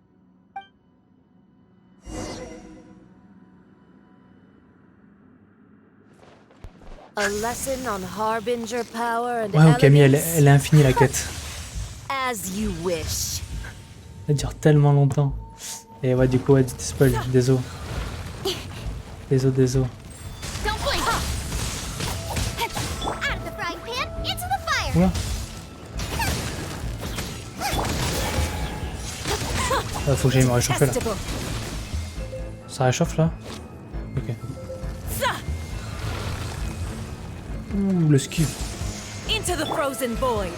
A lesson on Harbinger power and Ouais, Okami, elegance? elle est infinie la quête. As you wish. Elle dure tellement longtemps. Et ouais, du coup, ouais, spoil, désolé. Désolé. Don't blink! Out of the frying pan, into the fire! Oula. Faut que j'aille me réchauffer là. Ça réchauffe là? Ok. Ouh, le ski. Into the frozen void.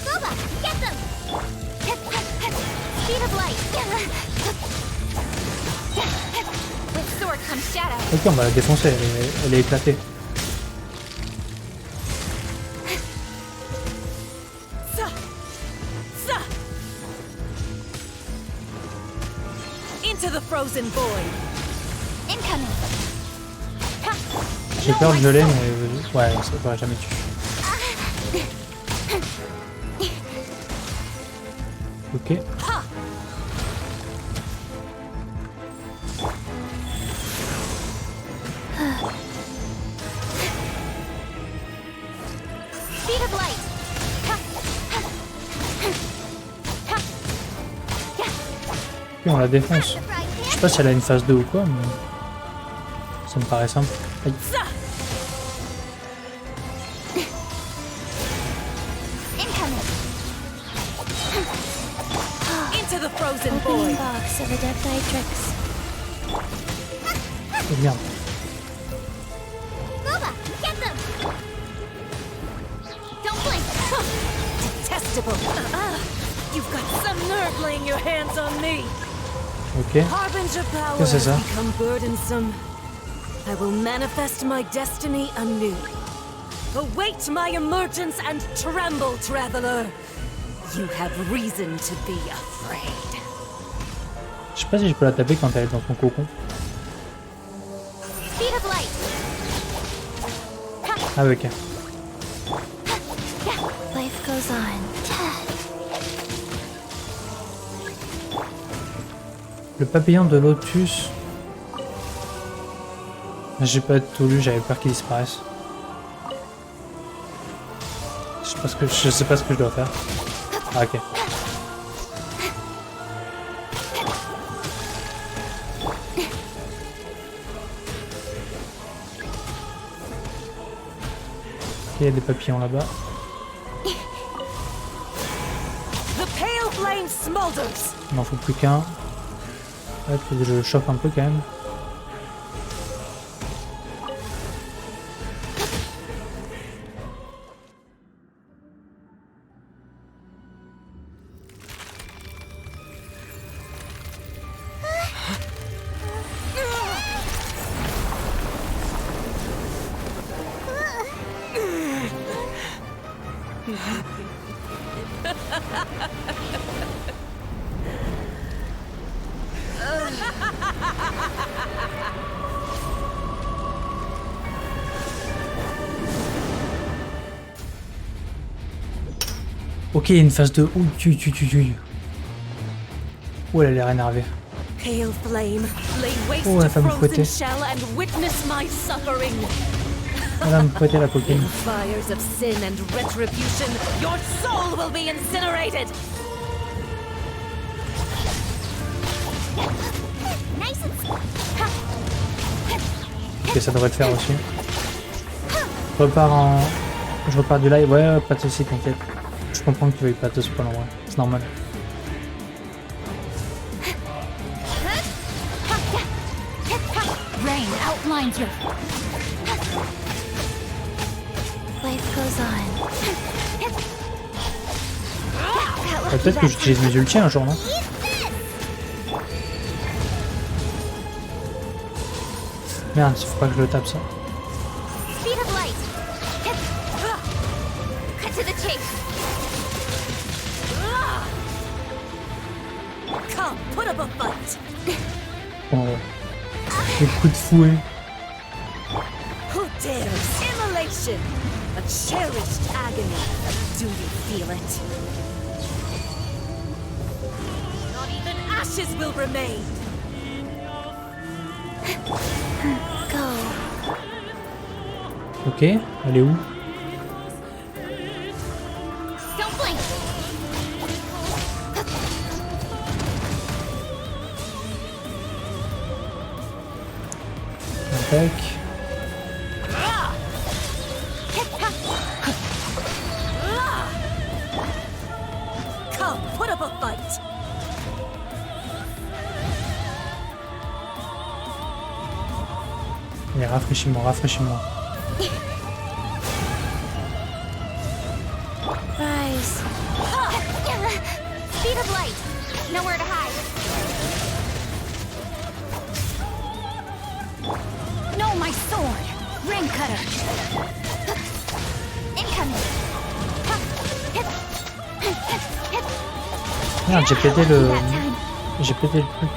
Boba, get them! Speed of light! With sword comes shadow. Ok, on va la défoncer, elle est éclatée. Into the frozen void. Incoming. J'ai peur de geler, mais ouais, ça pourrait jamais tuer. Ok. Speed of light. Et on la défonce. Je sais pas si elle a une phase 2 ou quoi, mais ça me paraît simple. Aïe. Into the frozen void. Box of Adeptitrix. Oh merde. Boba, get them! Don't blink! Detestable. You've got some nerve laying your hands on me. Ok. Harbinger power Qu'est-ce que c'est ça? has become burdensome. I will manifest my destiny anew. Await my emergence and tremble, traveler. You have reason to be afraid. Je sais pas si je peux la taper quand elle est dans son cocon. Speed of light. Ah ok. Life goes on. Le papillon de lotus. J'ai pas tout lu, j'avais peur qu'il disparaisse. Je sais pas ce que je dois faire. Ah ok. Ok, il y a des papillons là-bas. The pale flame smolders. Il m'en faut plus qu'un. Ouais, faut que je le chauffe un peu quand même. Ok, une phase 2. Ouh, oh, elle a l'air énervée. Pale flame, lay waste Oh, la to femme frozen fouettée. shell and witness my suffering. Elle va me prêter la coquine. In fires of sin and retribution, your soul will be incinerated. Nice and... Ok, ça devrait le faire aussi. Je repars du live. Ouais, pas de soucis, t'inquiète. Je comprends que tu veuilles pas te spawn en vrai. C'est normal. Rain outlines your... Life goes on. Peut-être que j'utilise mes ultis un jour, non? Merde, il faut pas que je le tape ça. Speed of light. Cut to the chase. Come, put up a fight. Bon, les coups de fouet. passion, a cherished agony. Do you feel it? Not even ashes will remain. Go. Ok, elle est où? Don't blink. Tac. Come, put up a fight. Allez, rafraîchis-moi, rafraîchis-moi. Rise. Speed of light. Nowhere to hide. No, my sword! Ring cutter! Incoming. Merde, j'ai pété le... J'ai pété le truc.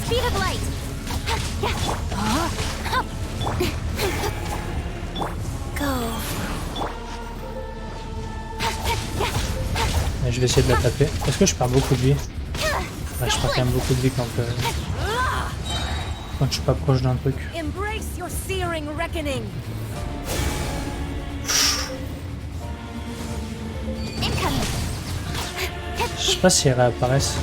Speed of light. Go. Je vais essayer de la taper. Est-ce que je perds beaucoup de vie? Ouais, je perds quand même beaucoup de vie quand je suis pas proche d'un truc. Embrace your searing reckoning. Je sais pas si elles réapparaissent.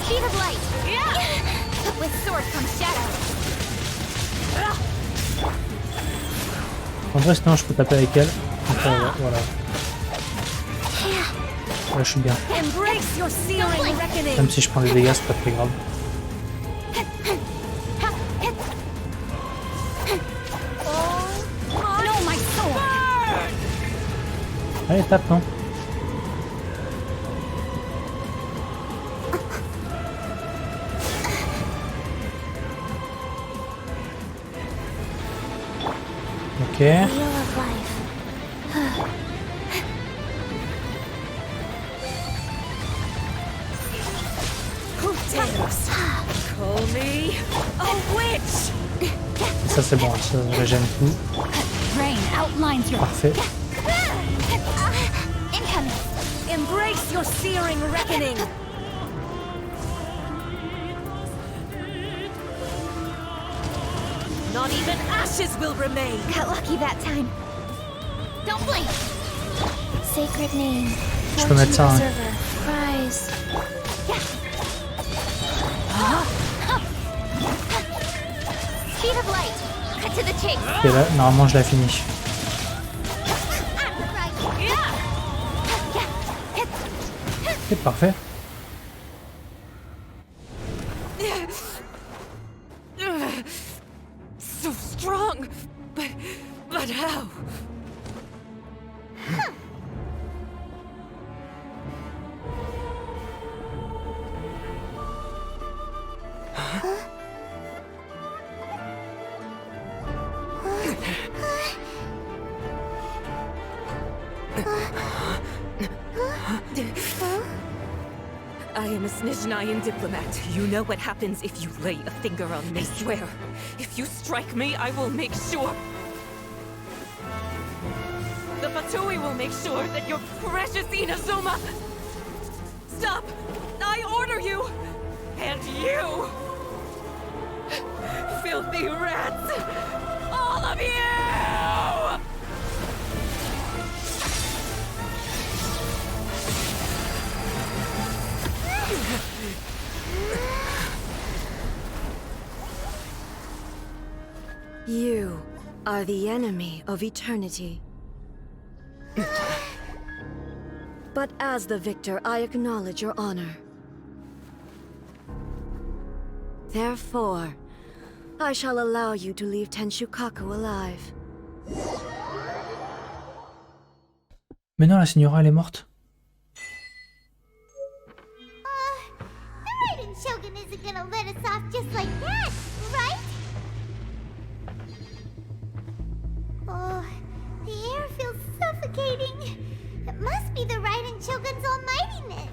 Speed of light. With sword comes shadow. En vrai, sinon je peux taper avec elle. Enfin, voilà. Là, je suis bien. Embrace your searing reckoning. Même si je prends des dégâts, c'est pas très grave. No, my sword! Allez, tape, non? Ok. Wheel of life. Who dares call me a witch? Ça c'est bon, ça régène tout. Rain outlines your... Parfait. Incoming. Embrace your searing reckoning. Not even ashes will remain. Got lucky that time. Don't blink. Sacred name. Je peux mettre ça, hein. Preserver. Prize. Speed of light. Cut to the chase. Ok, là, normalement je la finis. Ok, parfait. So strong, but how? I am a Snezhnayan diplomat. You know what happens if you lay a finger on me. I swear, if you strike me, I will make sure... The Fatui will make sure that your precious Inazuma... Stop! I order you! And you! Filthy rats! All of you! You are the enemy of eternity. But as the victor, I acknowledge your honor. Therefore, I shall allow you to leave Tenshukaku alive. Mais non, la Señora, elle est morte. The Raiden Shogun isn't gonna let us off just like that, right? be the Raiden Shogun's almightiness.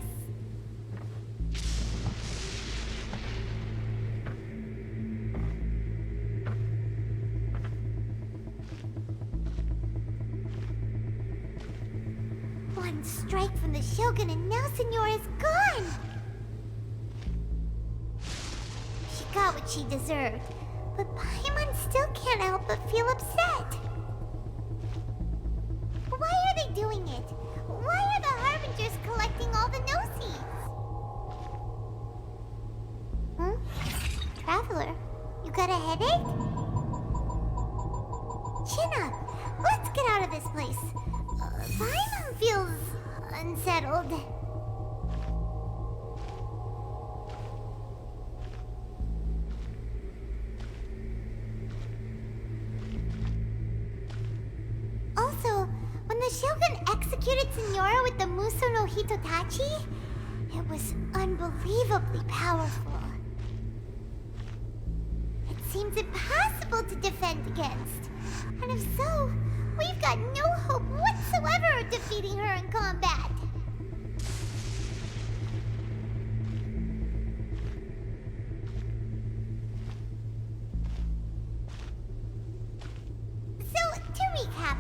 One strike from the Shogun and now Senora is gone! She got what she deserved, but Paimon still can't help but feel upset. Why are they doing it? Why are the Harbingers collecting all the no-seeds? Traveler, you got a headache? Chin up! Let's get out of this place. Paimon feels unsettled. Also, when the Shogun executed Senora with the Muso no Hitotachi, it was unbelievably powerful. It seems impossible to defend against. And if so, we've got no hope whatsoever of defeating her in combat. So, to recap,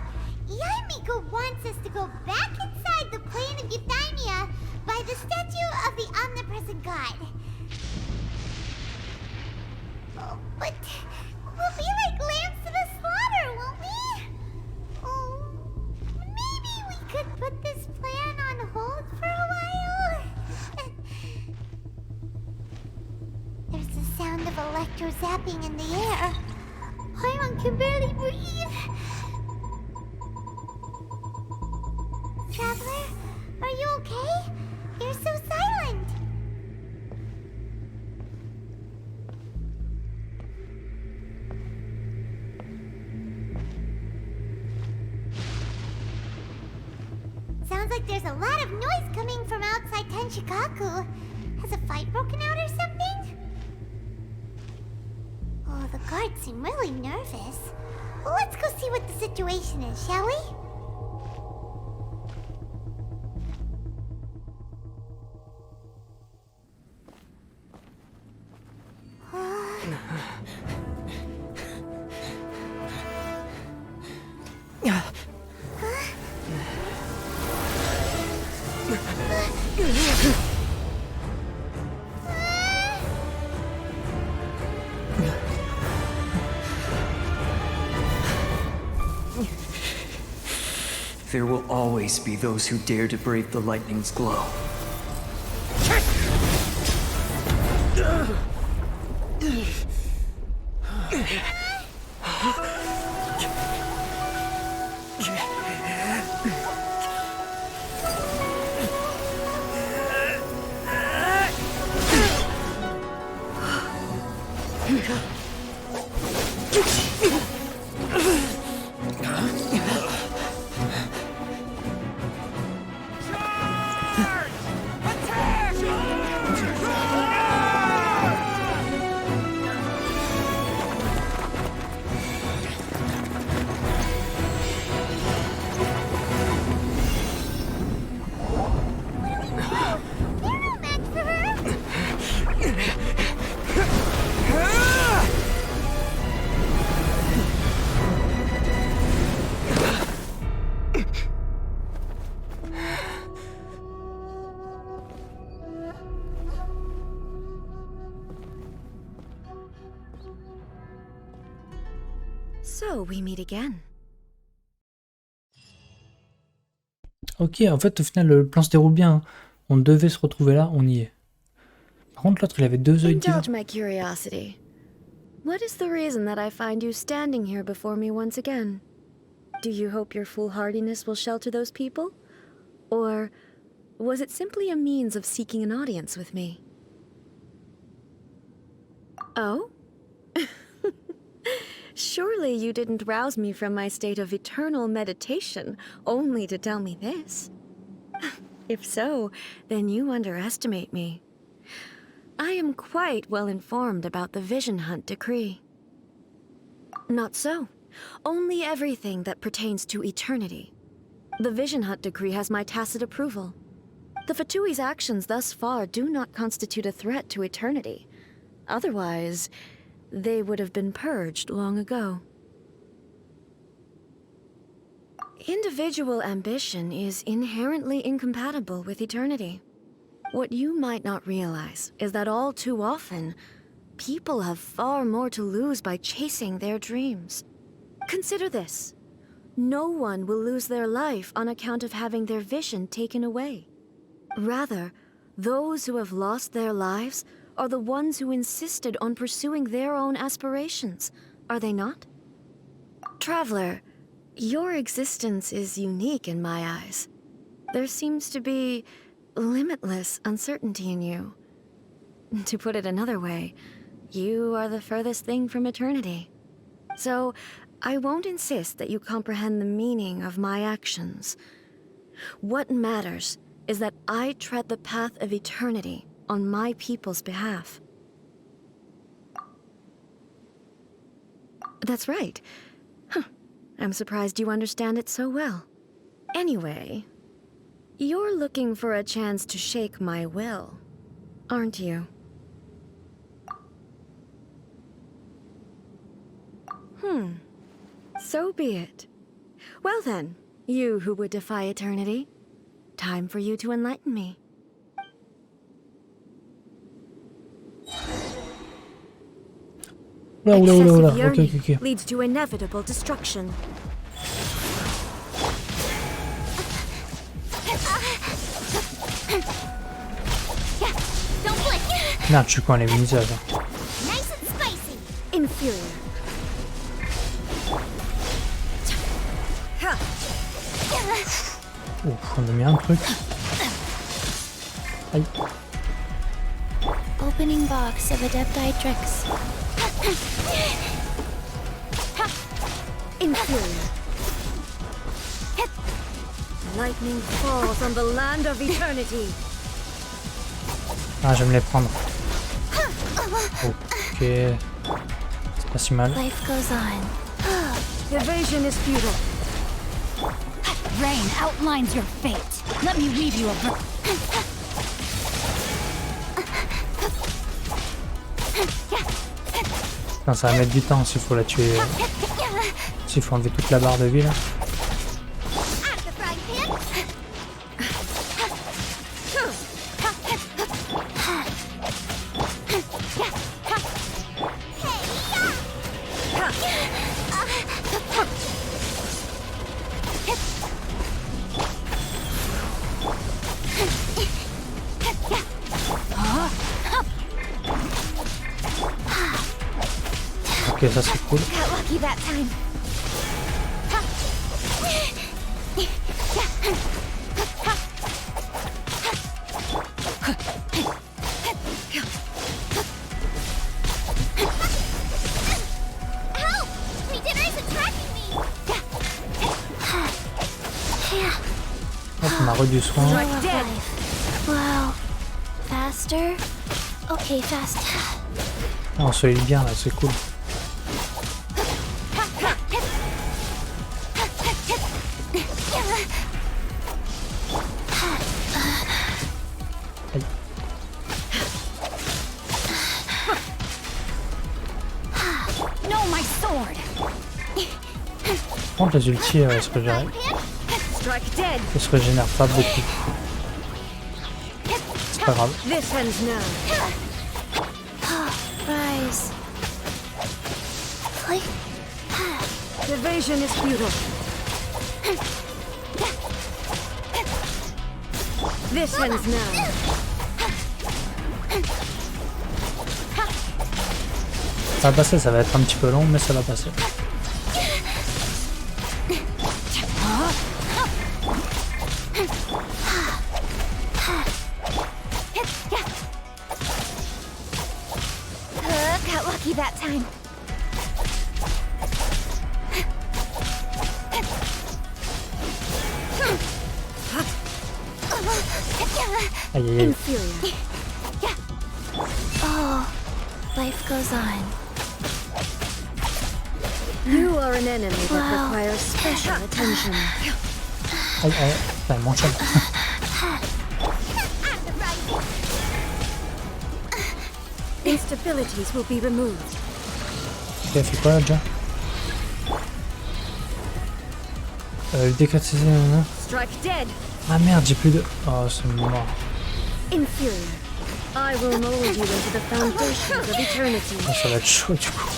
Yaimiko wants us to go back inside the plane of Euthymia by the statue of the Omnipresent God. Oh, but we'll be like lambs to the slaughter, won't we? Oh, maybe we could put this plan on hold for a while? There's the sound of electro zapping in the air. Paimon can barely breathe. Traveler, are you okay? You're so silent. Sounds like there's a lot of noise coming from outside Tenshikaku. Has a fight broken out or something? Oh, the guards seem really nervous. Let's go see what the situation is, shall we? There will always be those who dare to brave the lightning's glow. So, we meet again. Ok, en fait, au final, le plan se déroule bien. Hein. On devait se retrouver là, on y est. Par contre, l'autre, il avait deux œils Indulge différents. my curiosity. What is the reason that I find you standing here before me once again? Do you hope your foolhardiness will shelter those people? Or was it simply a means of seeking an audience with me? Oh? Surely you didn't rouse me from my state of eternal meditation only to tell me this. If so, then you underestimate me. I am quite well informed about the Vision Hunt decree. Not so. Only everything that pertains to eternity. The Vision Hut decree has my tacit approval. The Fatui's actions thus far do not constitute a threat to eternity. Otherwise, they would have been purged long ago. Individual ambition is inherently incompatible with eternity. What you might not realize is that all too often, people have far more to lose by chasing their dreams. Consider this. No one will lose their life on account of having their vision taken away. Rather, those who have lost their lives are the ones who insisted on pursuing their own aspirations, are they not? Traveler, your existence is unique in my eyes. There seems to be limitless uncertainty in you. To put it another way, you are the furthest thing from eternity. So, I won't insist that you comprehend the meaning of my actions. What matters is that I tread the path of eternity on my people's behalf. That's right. I'm surprised you understand it so well. Anyway, you're looking for a chance to shake my will, aren't you? So be it. Well then, you who would defy eternity, time for you to enlighten me. Excessive yearning leads to inevitable destruction. Don't blink. Merde, je suis con, les visages. Nice and spicy. Inferior. Ouf, on a mis un truc. Aïe. Opening box of Adepti tricks. Inferior. Lightning falls on the land of eternity. Ah, je vais me les prendre. Ok. C'est pas si mal. Life goes on. Evasion is futile. Rain outlines your fate. Let me weave you a Putain, ça va mettre du temps s'il faut la tuer. S'il faut enlever toute la barre de vie là. Ok, ça c'est cool. Got lucky that time. Help! Regener's attacking me. Hop, on a re du soin. Wow. Faster? Okay, fast. Ah, on se heal bien là, c'est cool. Par contre, les ultis se régénèrent pas beaucoup. C'est pas grave. Rise. Evasion is futile. This ends now. Ça va passer, ça va être un petit peu long, mais ça va passer. Got lucky that time. Aïe aïe aïe. Oh, life goes on. You are an enemy that requires special attention. Aïe, aïe, putain, il m'enchaîne. Instabilities will be removed. Ok, elle fait quoi là déjà? Le décrétiser, Strike dead. Ah merde, j'ai plus de... Oh, c'est mort. Inferior. I will mold you into the foundations of eternity. Ah, ça va être chaud du coup.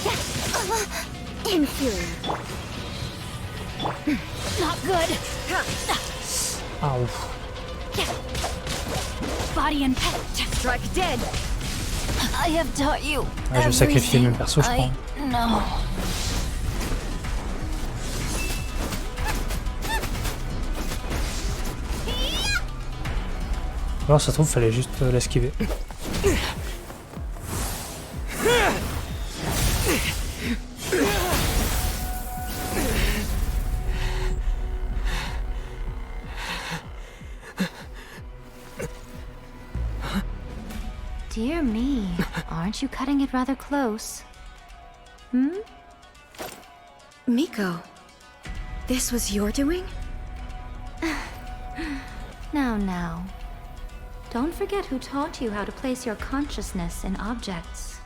Inferior. Not good. Ah ouf. Body and pet. Strike dead. I have taught you. Ah, je vais sacrifier le même perso, je crois. No. Alors ça se trouve, fallait juste l'esquiver. Dear me, aren't you cutting it rather close? Hmm? Miko, this was your doing? Now. Don't forget who taught you how to place your consciousness in objects.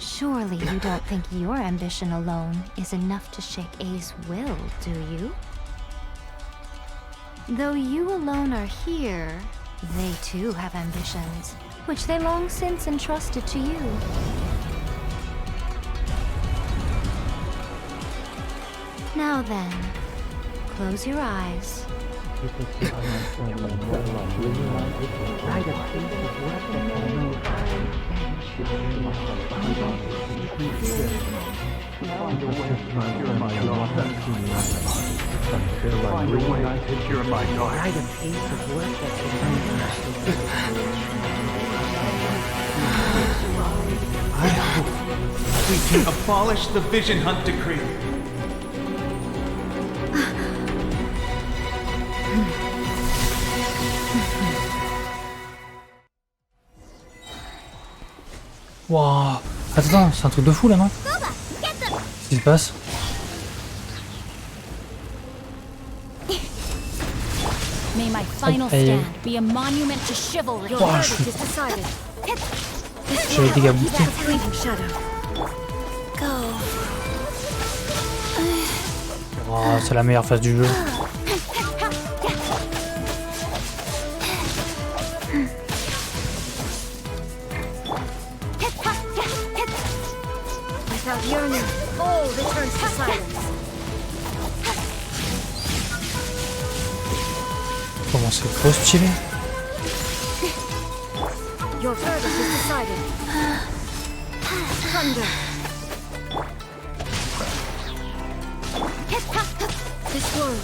Surely you don't think your ambition alone is enough to shake A's will, do you? Though you alone are here, they too have ambitions, which they long since entrusted to you. Now then, close your eyes. I hope we can abolish the Vision Hunt Decree. Waouh. Attends, c'est un truc de fou là, non? Qu'est-ce qui se passe? May my final stand be a monument to chivalry. Wow, j'ai les dégâts boostés. Oh, c'est la meilleure phase du jeu. Without yearning, all returns to silence. Comment c'est trop stylé. Your verdict is decided. Thunder. This world,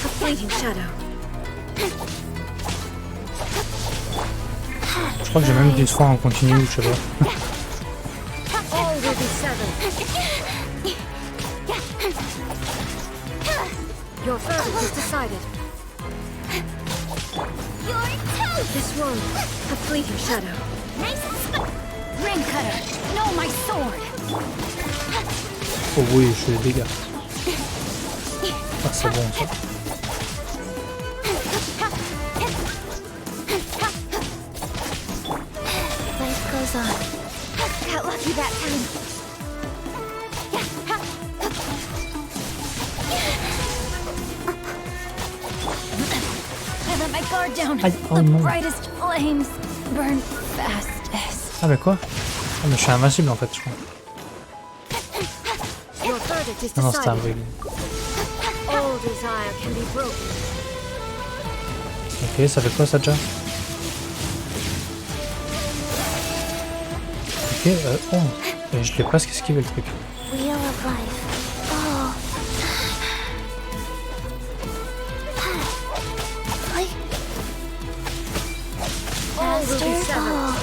a fleeting shadow. Je crois que j'ai même dit une fois en continu, je sais pas. All will be severed. Your verdict is decided. This one, a fleeting shadow. Ring cutter, no, my sword. Oh oui, je fais des dégâts. Ah, c'est bon ça. Life goes on. Got lucky that time. I let my guard down. Aïe, oh the non. brightest flames burn fastest. Ah bah quoi? Ah mais je suis invincible en fait, je crois. Your verdict is Non, non, c'était un decided. bruit. All desire can be broken. Ok, ça fait quoi ça déjà? Ok, oh, et je l'ai presque esquivé le truc. Wheel of life. Oh. All will be Master. severed.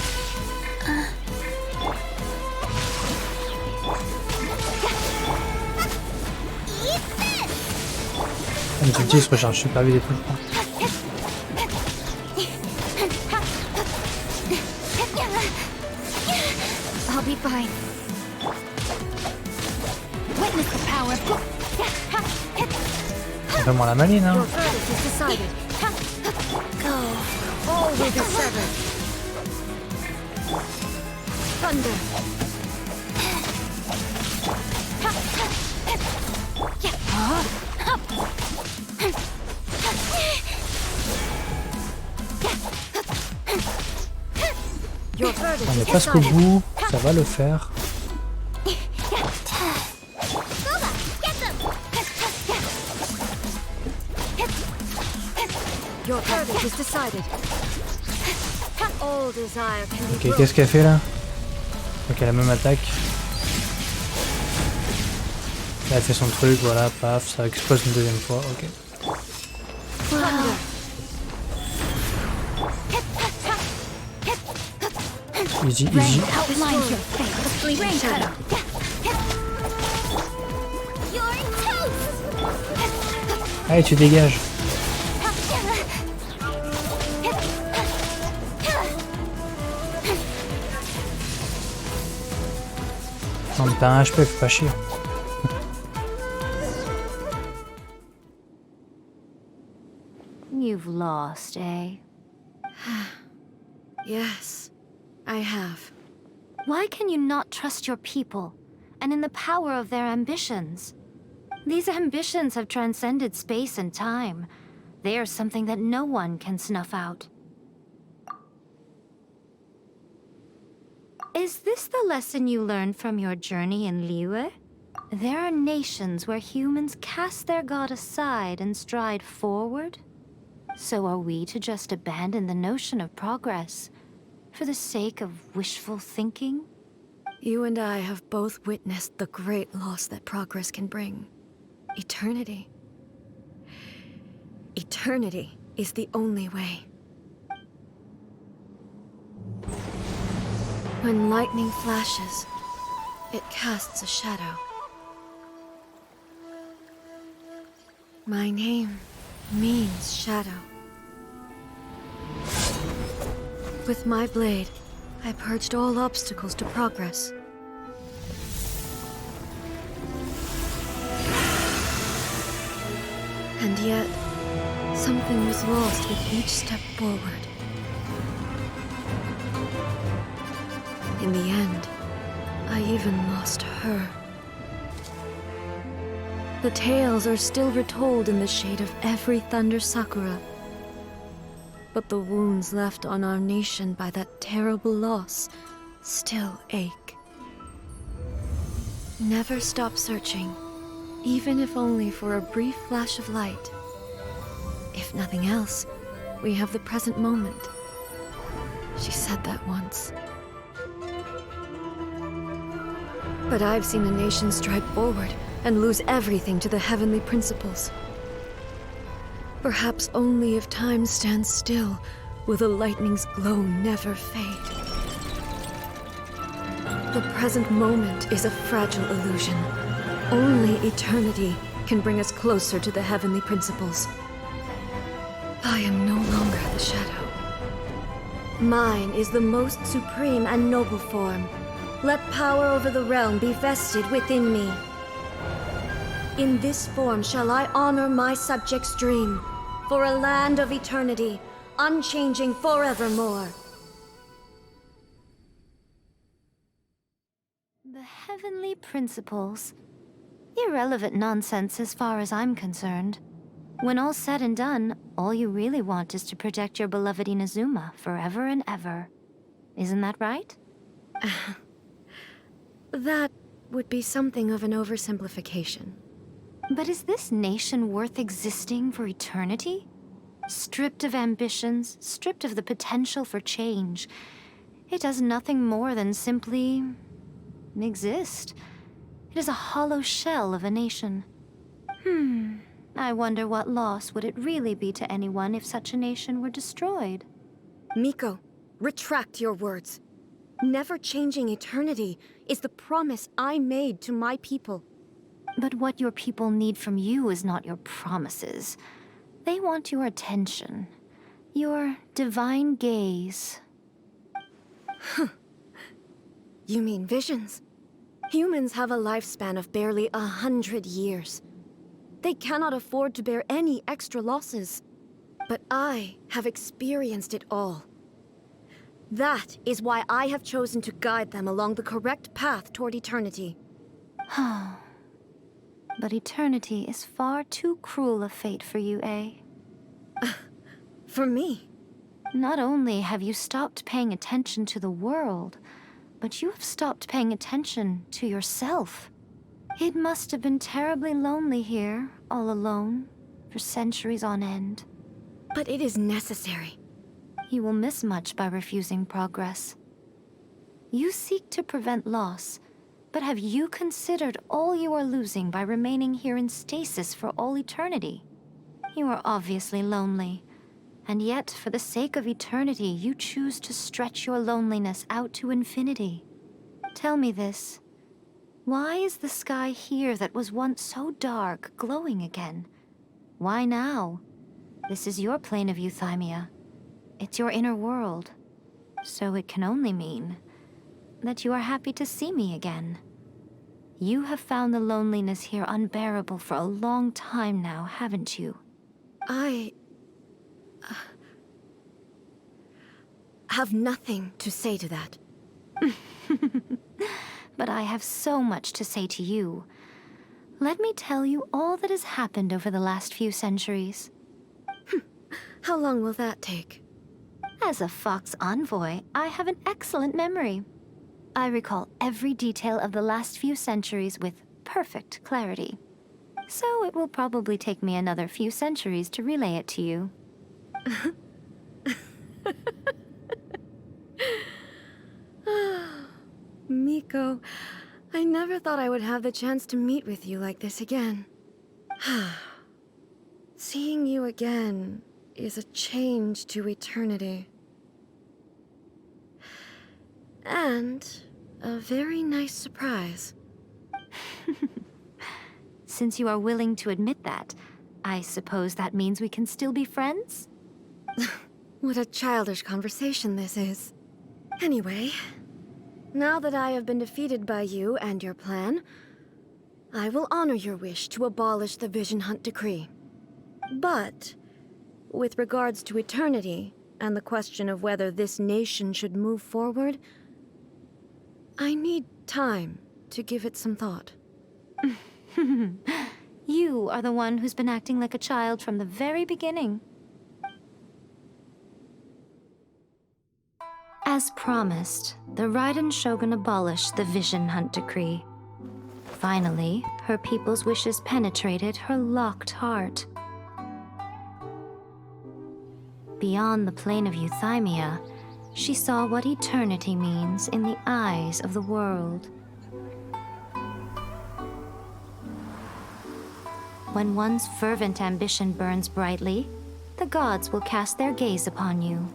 Les ultis ils se rechargent super vite et tout, je crois. I'll be fine. Witness the power. Vraiment la maline, hein. Your verdict is decided. Go. All will be severed. Thunder. Your verdict On is est presque au decided. bout, ça va le faire. Your verdict is decided. All desire can be Ok, qu'est-ce qu'elle fait là? Ok, la même attaque. Là, elle fait son truc, voilà, paf, ça explose une deuxième fois, ok. Thunder. Easy, easy. Outlines your fate. The fleeting shadow. Allez, tu dégages. Non, mais t'as un HP, faut pas chier. You've lost, eh? Yes, I have. Why can you not trust your people, and in the power of their ambitions? These ambitions have transcended space and time. They are something that no one can snuff out. Is this the lesson you learned from your journey in Liyue? There are nations where humans cast their god aside and stride forward. So are we to just abandon the notion of progress for the sake of wishful thinking? You and I have both witnessed the great loss that progress can bring. Eternity. Eternity is the only way. When lightning flashes, it casts a shadow. My name means shadow. With my blade, I purged all obstacles to progress. And yet, something was lost with each step forward. In the end, I even lost her. The tales are still retold in the shade of every Thunder Sakura. But the wounds left on our nation by that terrible loss still ache. Never stop searching, even if only for a brief flash of light. If nothing else, we have the present moment. She said that once. But I've seen a nation stride forward and lose everything to the heavenly principles. Perhaps only if time stands still will the lightning's glow never fade. The present moment is a fragile illusion. Only eternity can bring us closer to the heavenly principles. I am no longer the shadow. Mine is the most supreme and noble form. Let power over the realm be vested within me. In this form shall I honor my subjects' dream, for a land of eternity, unchanging forevermore. The heavenly principles. Irrelevant nonsense as far as I'm concerned. When all's said and done, all you really want is to protect your beloved Inazuma forever and ever. Isn't that right? That would be something of an oversimplification. But is this nation worth existing for eternity? Stripped of ambitions, stripped of the potential for change, it does nothing more than simply exist. It is a hollow shell of a nation. I wonder what loss would it really be to anyone if such a nation were destroyed? Miko, retract your words. Never changing eternity is the promise I made to my people. But what your people need from you is not your promises. They want your attention. Your divine gaze. You mean visions? Humans have a lifespan of barely 100 years. They cannot afford to bear any extra losses. But I have experienced it all. That is why I have chosen to guide them along the correct path toward eternity. But eternity is far too cruel a fate for you, eh? For me? Not only have you stopped paying attention to the world, but you have stopped paying attention to yourself. It must have been terribly lonely here, all alone, for centuries on end. But it is necessary. You will miss much by refusing progress. You seek to prevent loss, but have you considered all you are losing by remaining here in stasis for all eternity? You are obviously lonely, and yet for the sake of eternity you choose to stretch your loneliness out to infinity. Tell me this. Why is the sky here that was once so dark glowing again? Why now? This is your plane of euthymia. It's your inner world. So it can only mean that you are happy to see me again. You have found the loneliness here unbearable for a long time now, haven't you? I have nothing to say to that. But I have so much to say to you. Let me tell you all that has happened over the last few centuries. How long will that take? As a Fox envoy, I have an excellent memory. I recall every detail of the last few centuries with perfect clarity. So it will probably take me another few centuries to relay it to you. Miko, I never thought I would have the chance to meet with you like this again. Seeing you again is a change to eternity. And a very nice surprise. Since you are willing to admit that, I suppose that means we can still be friends? What a childish conversation this is. Anyway, now that I have been defeated by you and your plan, I will honor your wish to abolish the Vision Hunt Decree. But, with regards to eternity, and the question of whether this nation should move forward, I need time to give it some thought. You are the one who's been acting like a child from the very beginning. As promised, the Raiden Shogun abolished the Vision Hunt Decree. Finally, her people's wishes penetrated her locked heart. Beyond the plane of euthymia, she saw what eternity means in the eyes of the world. When one's fervent ambition burns brightly, the gods will cast their gaze upon you.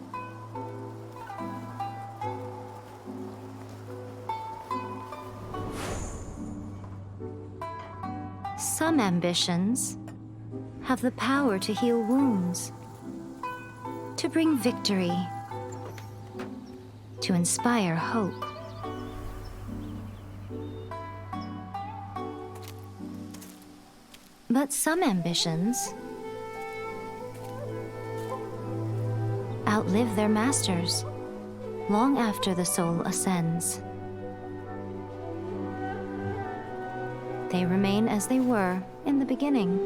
Some ambitions have the power to heal wounds, to bring victory, to inspire hope. But some ambitions outlive their masters long after the soul ascends. They remain as they were in the beginning.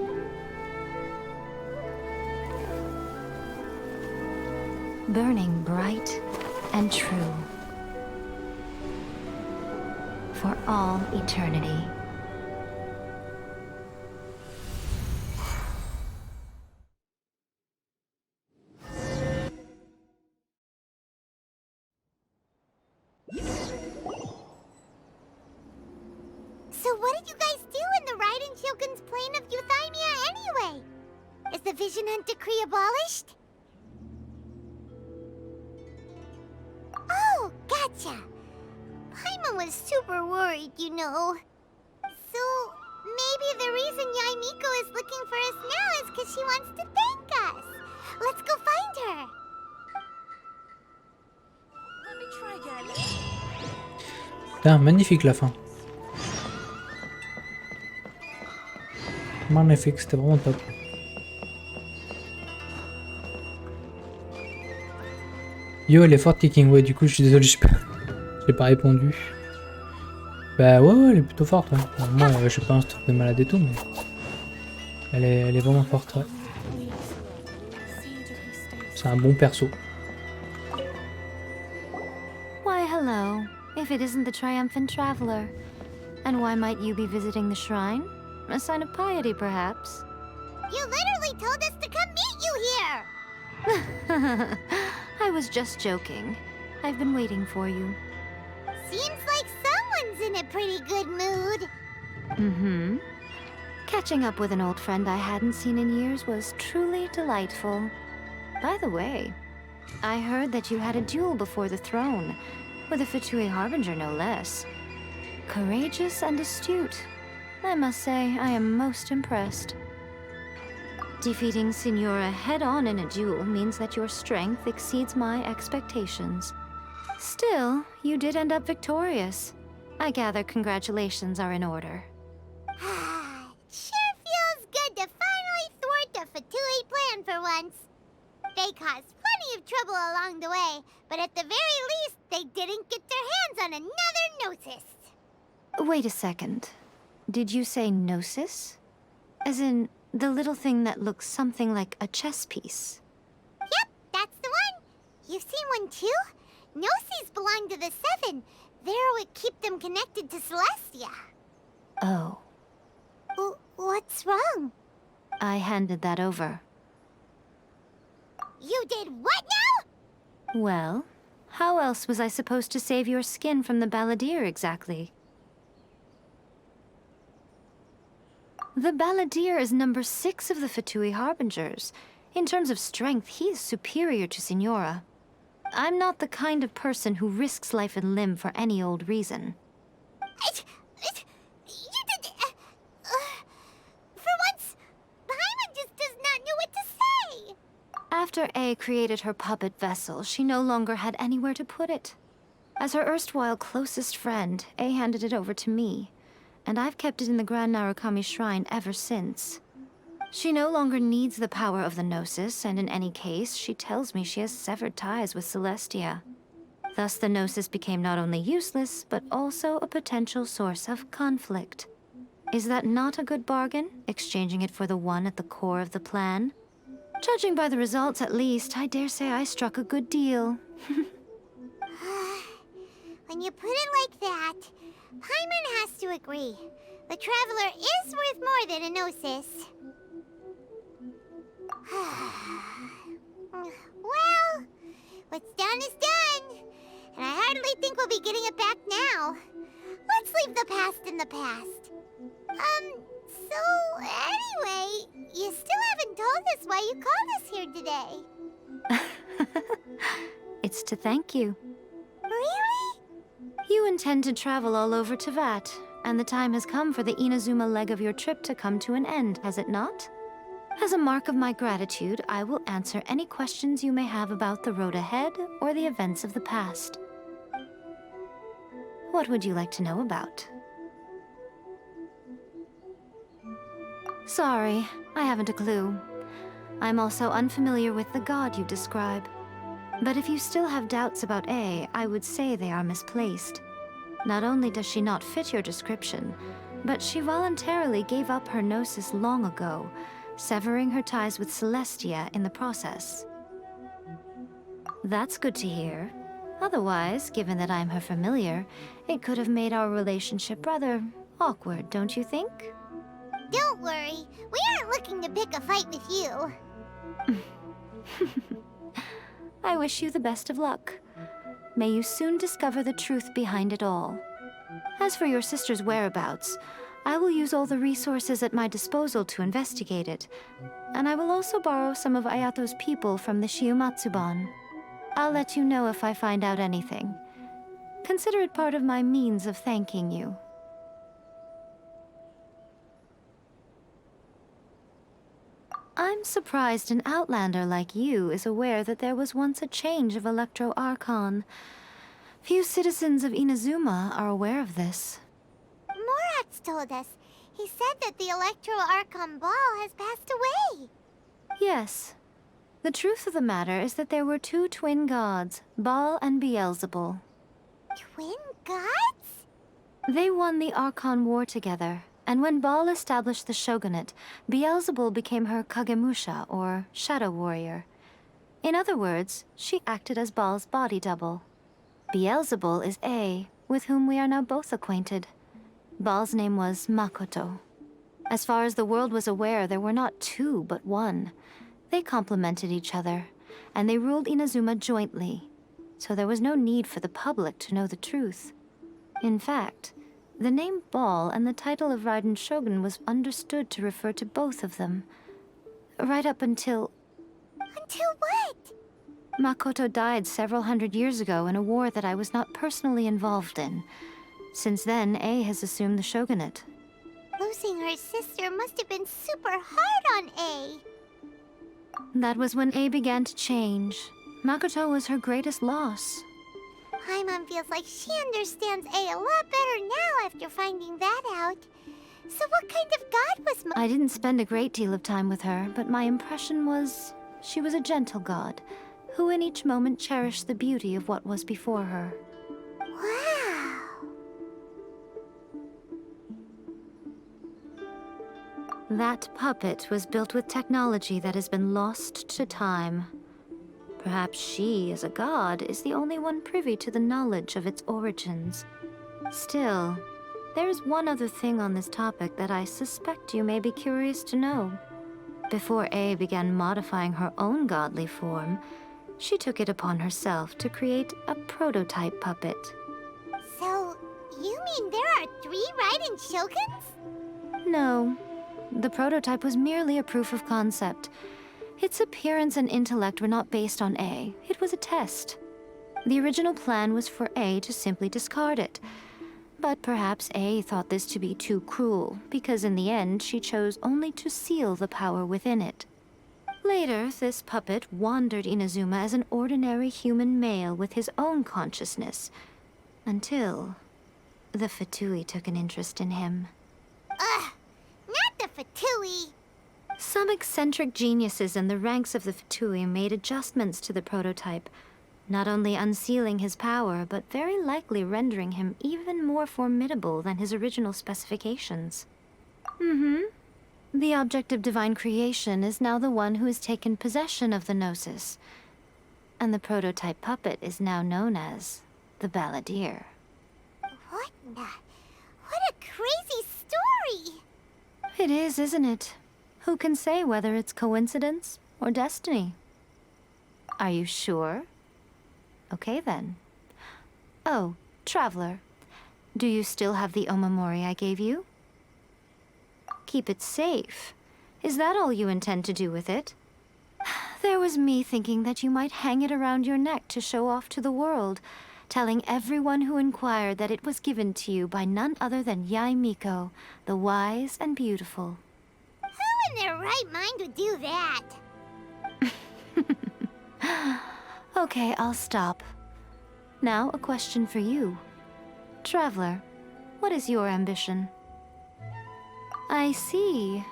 Burning bright and true for all eternity. So what did you guys do in the Raiden Shogun's plane of euthymia anyway? Is the Vision Hunt Decree abolished? Oh, gotcha. Paimon was super worried, you know. So, maybe the reason Yaimiko is looking for us now is because she wants to thank us. Let's go find her. Let me try again. Putain, magnifique la fin. Magnifique, c'était vraiment top. Yo, elle est forte kicking, ouais, du coup je suis désolé, j'ai pas répondu. Bah ouais, elle est plutôt forte, ouais. Bon, moi je suis pas un truc de malade et tout, mais elle est vraiment forte, ouais. C'est un bon perso. Why, hello. If it isn't the triumphant traveler. And why might you be visiting the shrine? A sign of piety, perhaps? You literally told us to come meet you here! I was just joking. I've been waiting for you. Seems like someone's in a pretty good mood. Mm-hmm. Catching up with an old friend I hadn't seen in years was truly delightful. By the way, I heard that you had a duel before the throne, with a Fatui Harbinger no less. Courageous and astute. I must say, I am most impressed. Defeating Signora head-on in a duel means that your strength exceeds my expectations. Still, you did end up victorious. I gather congratulations are in order. Sure feels good to finally thwart the Fatui plan for once. They caused plenty of trouble along the way, but at the very least, they didn't get their hands on another Gnosis. Wait a second. Did you say Gnosis? As in, the little thing that looks something like a chess piece? Yep, that's the one. You've seen one too? Gnosis belong to the Seven. They're what keep them connected to Celestia. Oh. What's wrong? I handed that over. You did what now? Well, how else was I supposed to save your skin from the balladeer exactly? The balladeer is number 6 of the Fatui Harbingers. In terms of strength, he is superior to Signora. I'm not the kind of person who risks life and limb for any old reason. You did... for once, Paimon just does not know what to say. After A created her puppet vessel, she no longer had anywhere to put it. As her erstwhile closest friend, A handed it over to me, and I've kept it in the Grand Narukami Shrine ever since. She no longer needs the power of the Gnosis, and in any case, she tells me she has severed ties with Celestia. Thus the Gnosis became not only useless, but also a potential source of conflict. Is that not a good bargain, exchanging it for the one at the core of the plan? Judging by the results, at least, I dare say I struck a good deal. When you put it like that, Paimon has to agree. The Traveler is worth more than a Gnosis. Well, what's done is done. And I hardly think we'll be getting it back now. Let's leave the past in the past. So anyway, you still haven't told us why you called us here today. It's to thank you. Really? You intend to travel all over Teyvat, and the time has come for the Inazuma leg of your trip to come to an end, has it not? As a mark of my gratitude, I will answer any questions you may have about the road ahead or the events of the past. What would you like to know about? Sorry, I haven't a clue. I'm also unfamiliar with the god you describe. But if you still have doubts about A, I would say they are misplaced. Not only does she not fit your description, but she voluntarily gave up her Gnosis long ago, severing her ties with Celestia in the process. That's good to hear. Otherwise, given that I'm her familiar, it could have made our relationship rather awkward, don't you think? Don't worry, we aren't looking to pick a fight with you. I wish you the best of luck. May you soon discover the truth behind it all. As for your sister's whereabouts, I will use all the resources at my disposal to investigate it, and I will also borrow some of Ayato's people from the Shiumatsuban. I'll let you know if I find out anything. Consider it part of my means of thanking you. I'm surprised an outlander like you is aware that there was once a change of Electro Archon. Few citizens of Inazuma are aware of this. Morax told us. He He said that the Electro Archon Ball has passed away. Yes. The truth of the matter is that there were two twin gods, Baal and Beelzebul. Twin gods? They won the Archon War together, and when Baal established the shogunate, Beelzebul became her Kagemusha, or shadow warrior. In other words, she acted as Baal's body double. Beelzebul is A, with whom we are now both acquainted. Baal's name was Makoto. As far as the world was aware, there were not two, but one. They complemented each other, and they ruled Inazuma jointly, so there was no need for the public to know the truth. In fact, the name Baal and the title of Raiden Shogun was understood to refer to both of them. Right up until... Until what? Makoto died several hundred years ago in a war that I was not personally involved in. Since then, A has assumed the shogunate. Losing her sister must have been super hard on A. That was when A began to change. Makoto was her greatest loss. Paimon feels like she understands A lot better now after finding that out. So what kind of god was I didn't spend a great deal of time with her, but my impression was she was a gentle god, who in each moment cherished the beauty of what was before her. Wow. That puppet was built with technology that has been lost to time. Perhaps she, as a god, is the only one privy to the knowledge of its origins. Still, there's one other thing on this topic that I suspect you may be curious to know. Before A began modifying her own godly form, she took it upon herself to create a prototype puppet. So, you mean there are 3 Raiden Shoguns? No. The prototype was merely a proof of concept. Its appearance and intellect were not based on A. It was a test. The original plan was for A to simply discard it. But perhaps A thought this to be too cruel, because in the end she chose only to seal the power within it. Later, this puppet wandered Inazuma as an ordinary human male with his own consciousness, until the Fatui took an interest in him. Ugh! Not the Fatui! Some eccentric geniuses in the ranks of the Fatui made adjustments to the prototype, not only unsealing his power, but very likely rendering him even more formidable than his original specifications. The object of divine creation is now the one who has taken possession of the Gnosis, and the prototype puppet is now known as the Balladeer. What a crazy story! It is, isn't it? Who can say whether it's coincidence or destiny? Are you sure? Okay then. Oh, Traveler, do you still have the omamori I gave you? Keep it safe. Is that all you intend to do with it? There was me thinking that you might hang it around your neck to show off to the world, telling everyone who inquired that it was given to you by none other than Yae Miko, the wise and beautiful. Who in their right mind would do that? Okay, I'll stop. Now, a question for you. Traveler, what is your ambition? I see.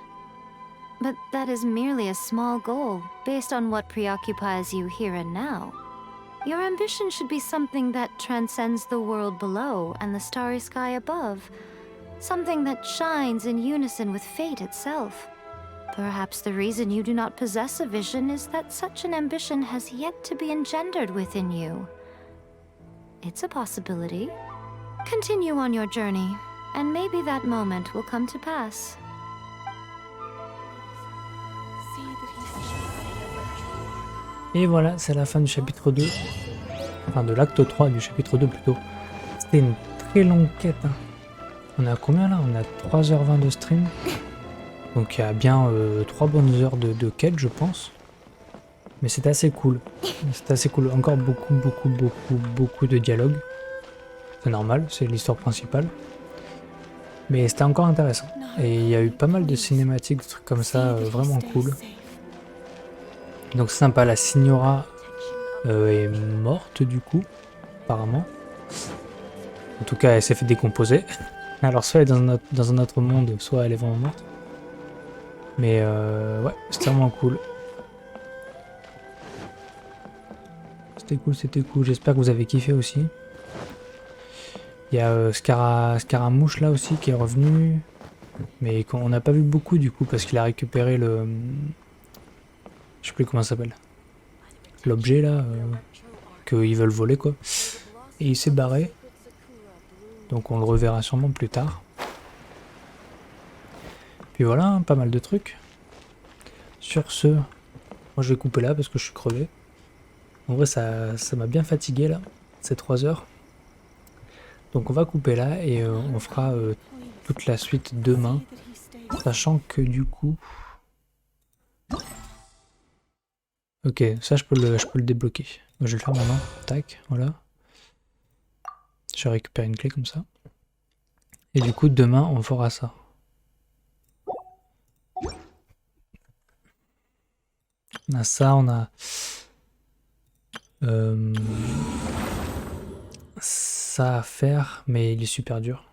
But that is merely a small goal, based on what preoccupies you here and now. Your ambition should be something that transcends the world below and the starry sky above. Something that shines in unison with fate itself. Perhaps the reason you do not possess a vision is that such an ambition has yet to be engendered within you. It's a possibility. Continue on your journey, and maybe that moment will come to pass. Et voilà, c'est la fin du chapitre 2. Enfin, de l'acte 3 du chapitre 2 plutôt. C'était une très longue quête. Hein. On a combien là? On a 3h20 de stream. Donc il y a bien 3 bonnes heures de quête, je pense. Mais c'était assez cool. C'était assez cool. Encore beaucoup de dialogues. C'est normal, c'est l'histoire principale. Mais c'était encore intéressant. Et il y a eu pas mal de cinématiques, de trucs comme ça, vraiment cool. Donc c'est sympa, la Signora est morte du coup, apparemment. En tout cas, elle s'est fait décomposer. Alors soit elle est dans un autre monde, soit elle est vraiment morte. Mais ouais, c'était vraiment cool. C'était cool. J'espère que vous avez kiffé aussi. Il y a Scaramouche là aussi qui est revenu. Mais on n'a pas vu beaucoup du coup parce qu'il a récupéré le... Je sais plus comment ça s'appelle. L'objet là, qu'ils veulent voler quoi. Et il s'est barré. Donc on le reverra sûrement plus tard. Puis voilà, hein, pas mal de trucs. Sur ce, moi je vais couper là parce que je suis crevé. En vrai ça m'a bien fatigué là, ces 3 heures. Donc on va couper là et on fera toute la suite demain. Sachant que du coup... Ok, ça je peux le débloquer. Moi, je vais le faire maintenant. Tac, voilà. Je récupère une clé comme ça. Et du coup demain on fera ça. On a ça, on a... ça à faire, mais il est super dur.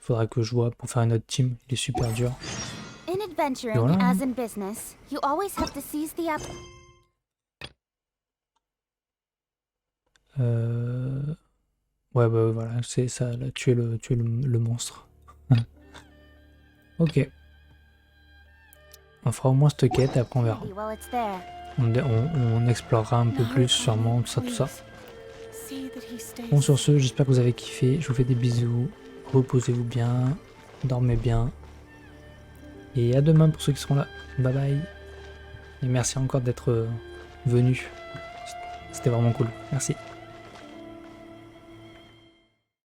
Faudra que je vois pour faire une autre team, il est super dur. In adventuring, voilà. as in business, you always have to seize the Ouais, bah voilà, c'est ça, là, tuer le monstre. Ok. On fera au moins cette quête et après on verra. On explorera un peu plus, sûrement, tout ça. Bon, sur ce, j'espère que vous avez kiffé. Je vous fais des bisous. Reposez-vous bien. Dormez bien. Et à demain pour ceux qui seront là. Bye bye. Et merci encore d'être venus. C'était vraiment cool. Merci.